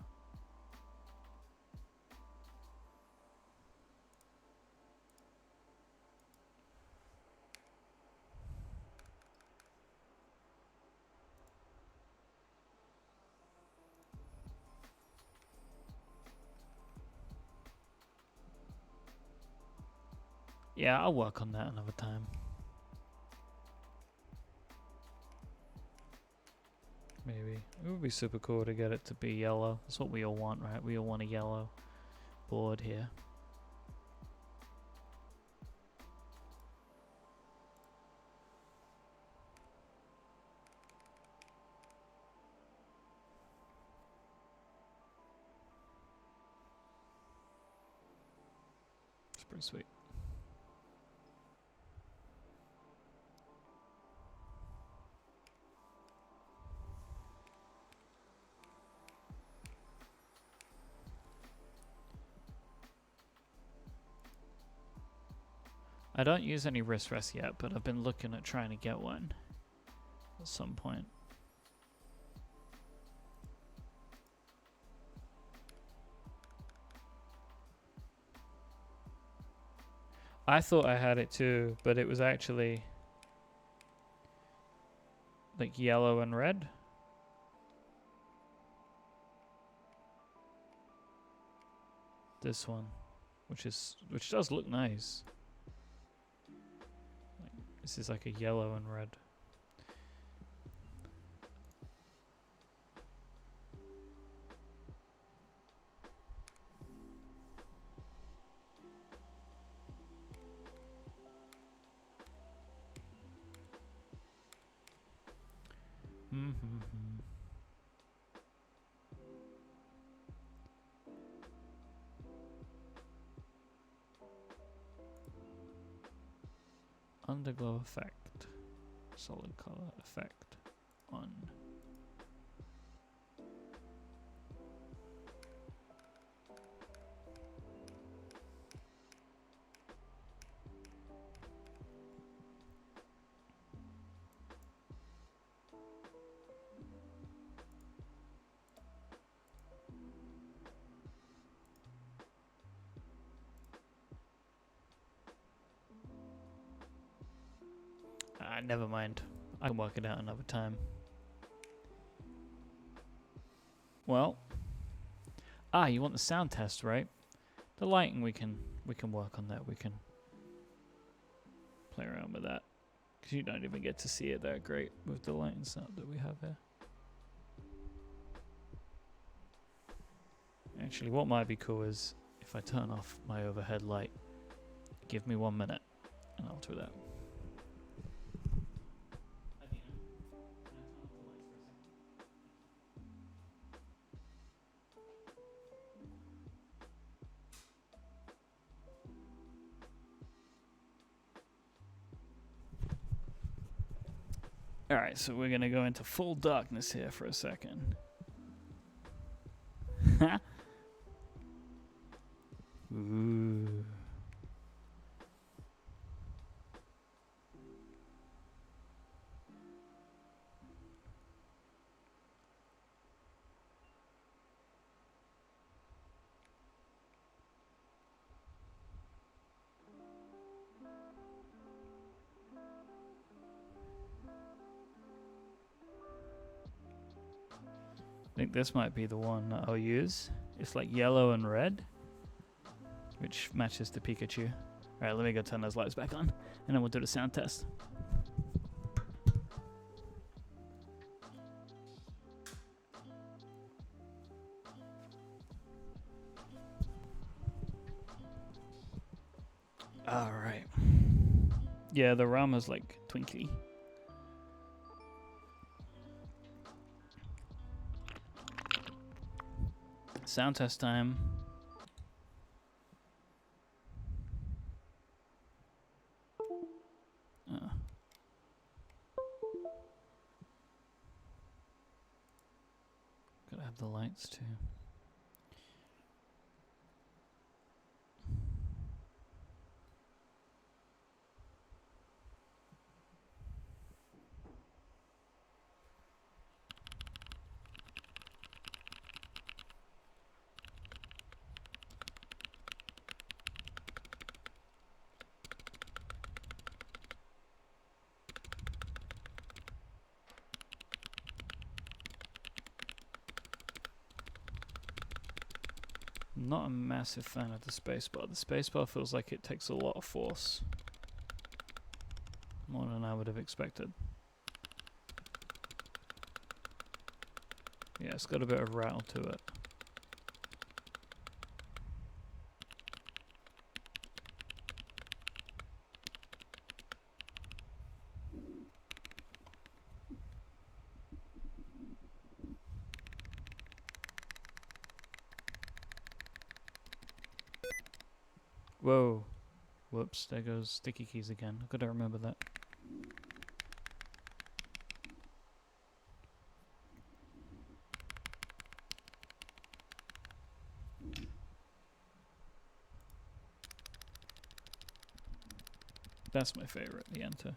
Yeah, I'll work on that another time. Maybe. It would be super cool to get it to be yellow. That's what we all want, right? We all want a yellow board here. It's pretty sweet. I don't use any wrist rests yet, but I've been looking at trying to get one at some point. I thought I had it too, but it was actually like yellow and red. This one, which does look nice. This is like a yellow and red. Underglow effect. Solid color effect on. Never mind. I can work it out another time. Well, you want the sound test, right? The lighting, we can work on that. We can play around with that, because you don't even get to see it that great with the lighting setup that we have here. Actually, what might be cool is if I turn off my overhead light. Give me 1 minute, and I'll do that. Alright, so we're gonna go into full darkness here for a second. Ooh. I think this might be the one that I'll use. It's like yellow and red, which matches the Pikachu. Alright, let me go turn those lights back on, and then we'll do the sound test. Alright. Yeah, the Rama's like twinkly. Sound test time. Gotta have the lights too. Not a massive fan of the spacebar. The spacebar feels like it takes a lot of force. More than I would have expected. Yeah, it's got a bit of rattle to it. Whoa. Whoops, there goes sticky keys again. I've got to remember that. That's my favorite, the enter.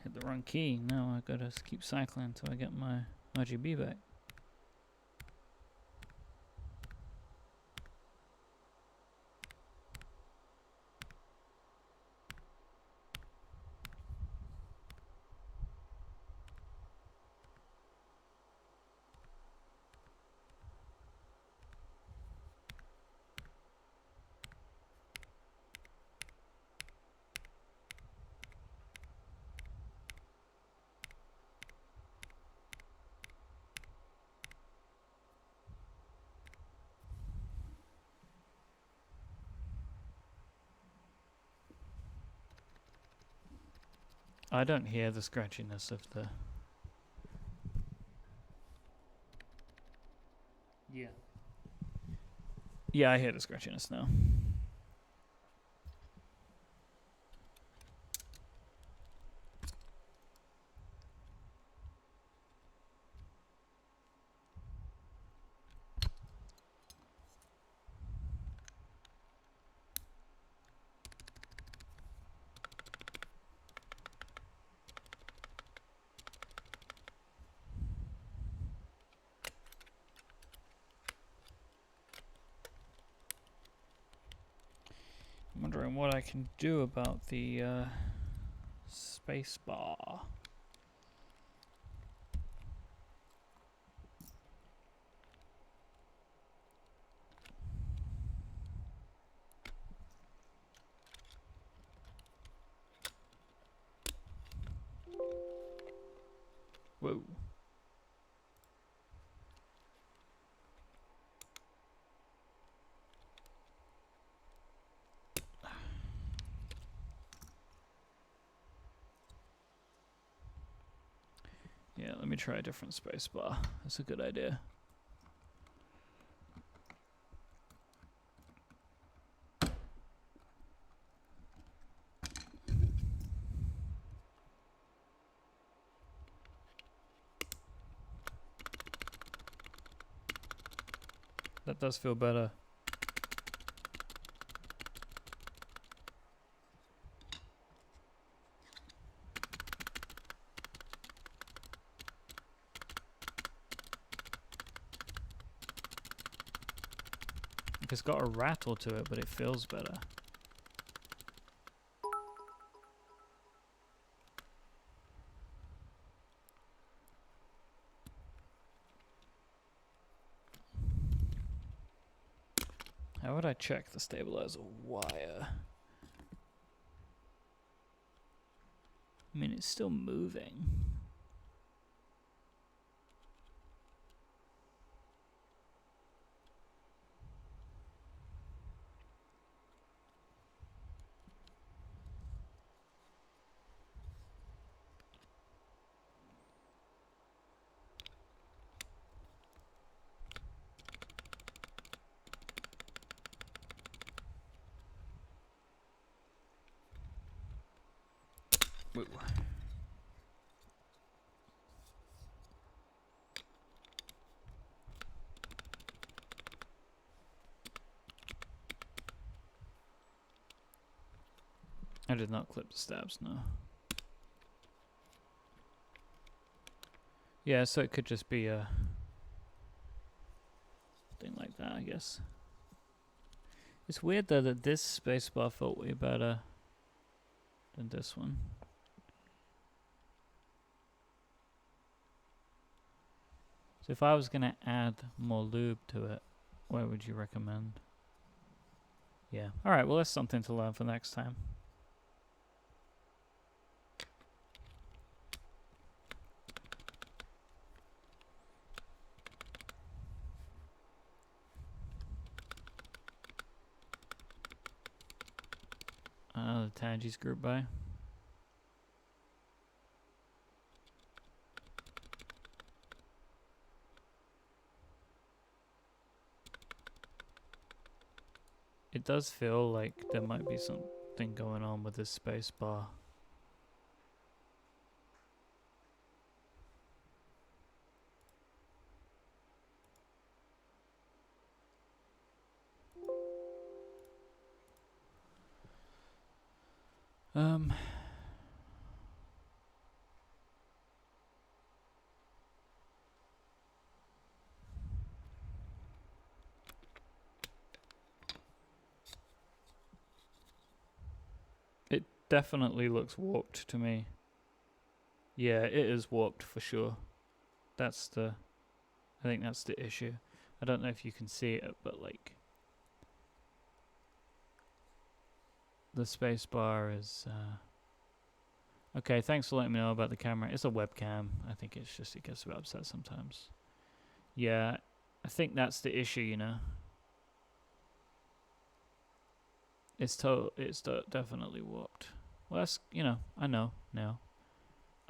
Hit the wrong key. Now I gotta keep cycling until I get my RGB back. I don't hear the scratchiness of the... Yeah. Yeah, I hear the scratchiness now. I'm wondering what I can do about the space bar. Whoa. Yeah, let me try a different space bar. That's a good idea. That does feel better. It's got a rattle to it, but it feels better. How would I check the stabilizer wire? I mean, it's still moving. Woo. I did not clip the stabs, no. Yeah, so it could just be a thing like that, I guess. It's weird though that this spacebar felt way better than this one. So if I was gonna add more lube to it, where would you recommend? Yeah. Alright, well that's something to learn for next time. The Tangi's group by. It does feel like there might be something going on with this space bar. It definitely looks warped to me. Yeah, it is warped for sure. I think that's the issue. I don't know if you can see it, but like the space bar is okay, thanks for letting me know about the camera. It's a webcam. I think it's just it gets a bit upset sometimes. Yeah, I think that's the issue, you know. It's definitely warped. Well, that's, you know, I know now.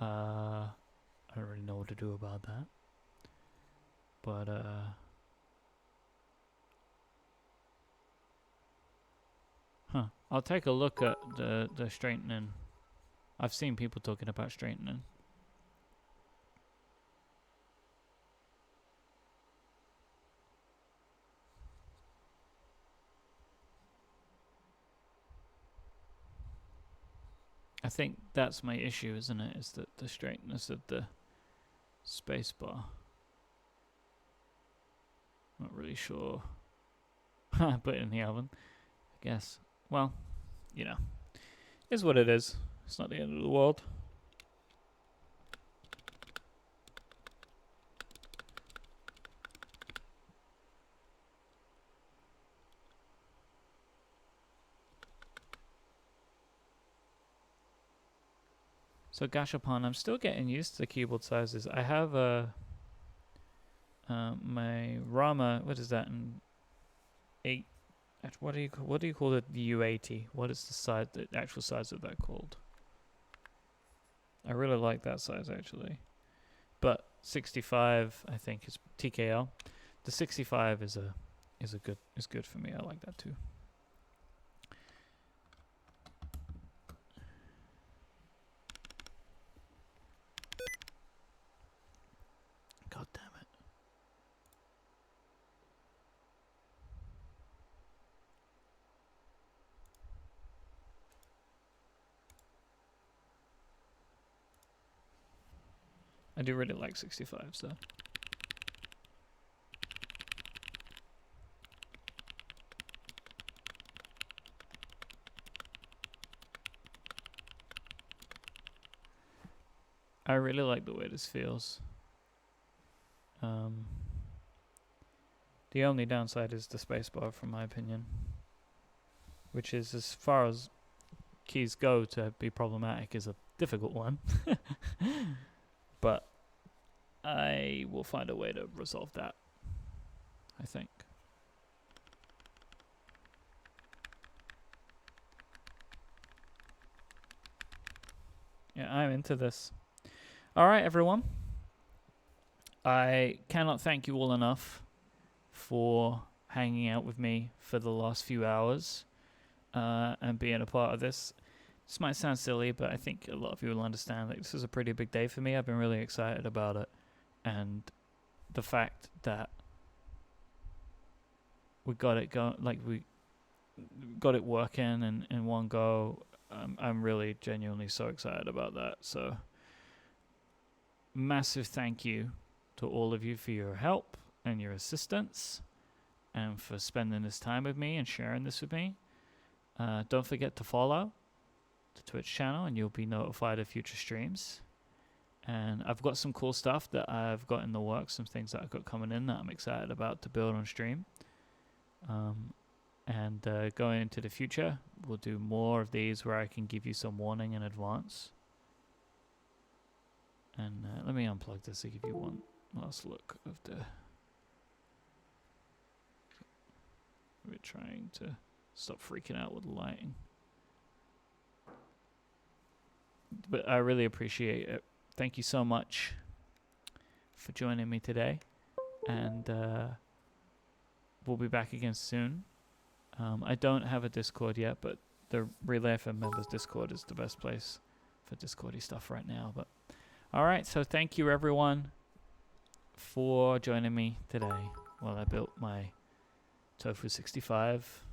I don't really know what to do about that. But I'll take a look at the straightening. I've seen people talking about straightening. I think that's my issue, isn't it? Is that the straightness of the spacebar. Not really sure. Put it in the oven, I guess. Well, you know, is what it is. It's not the end of the world. So Gashapon, I'm still getting used to the keyboard sizes. I have my Rama. What is that? In 8. What do you call it? The U80. What is the size? The actual size of that called? I really like that size actually, but 65 I think is TKL. The 65 is good for me. I like that too. God damn it. I do really like 65s though. I really like the way this feels. The only downside is the spacebar, from my opinion, which is, as far as keys go, to be problematic, is a difficult one. But I will find a way to resolve that, I think. Yeah, I'm into this. All right, everyone. I cannot thank you all enough for hanging out with me for the last few hours and being a part of this. This might sound silly, but I think a lot of you will understand that this is a pretty big day for me. I've been really excited about it. And the fact that we got it going, like we got it working in one go, I'm really genuinely so excited about that. So massive thank you to all of you for your help and your assistance and for spending this time with me and sharing this with me. Don't forget to follow the Twitch channel and you'll be notified of future streams. And I've got some cool stuff that I've got in the works, some things that I've got coming in that I'm excited about to build on stream. And going into the future, we'll do more of these where I can give you some warning in advance. And let me unplug this to give you one last look of the... We're trying to stop freaking out with the lighting. But I really appreciate it. Thank you so much for joining me today. And we'll be back again soon. I don't have a Discord yet, but the Relay FM members Discord is the best place for Discordy stuff right now. But all right, so thank you everyone for joining me today while I built my Tofu 65.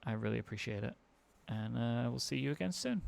I really appreciate it. And we'll see you again soon.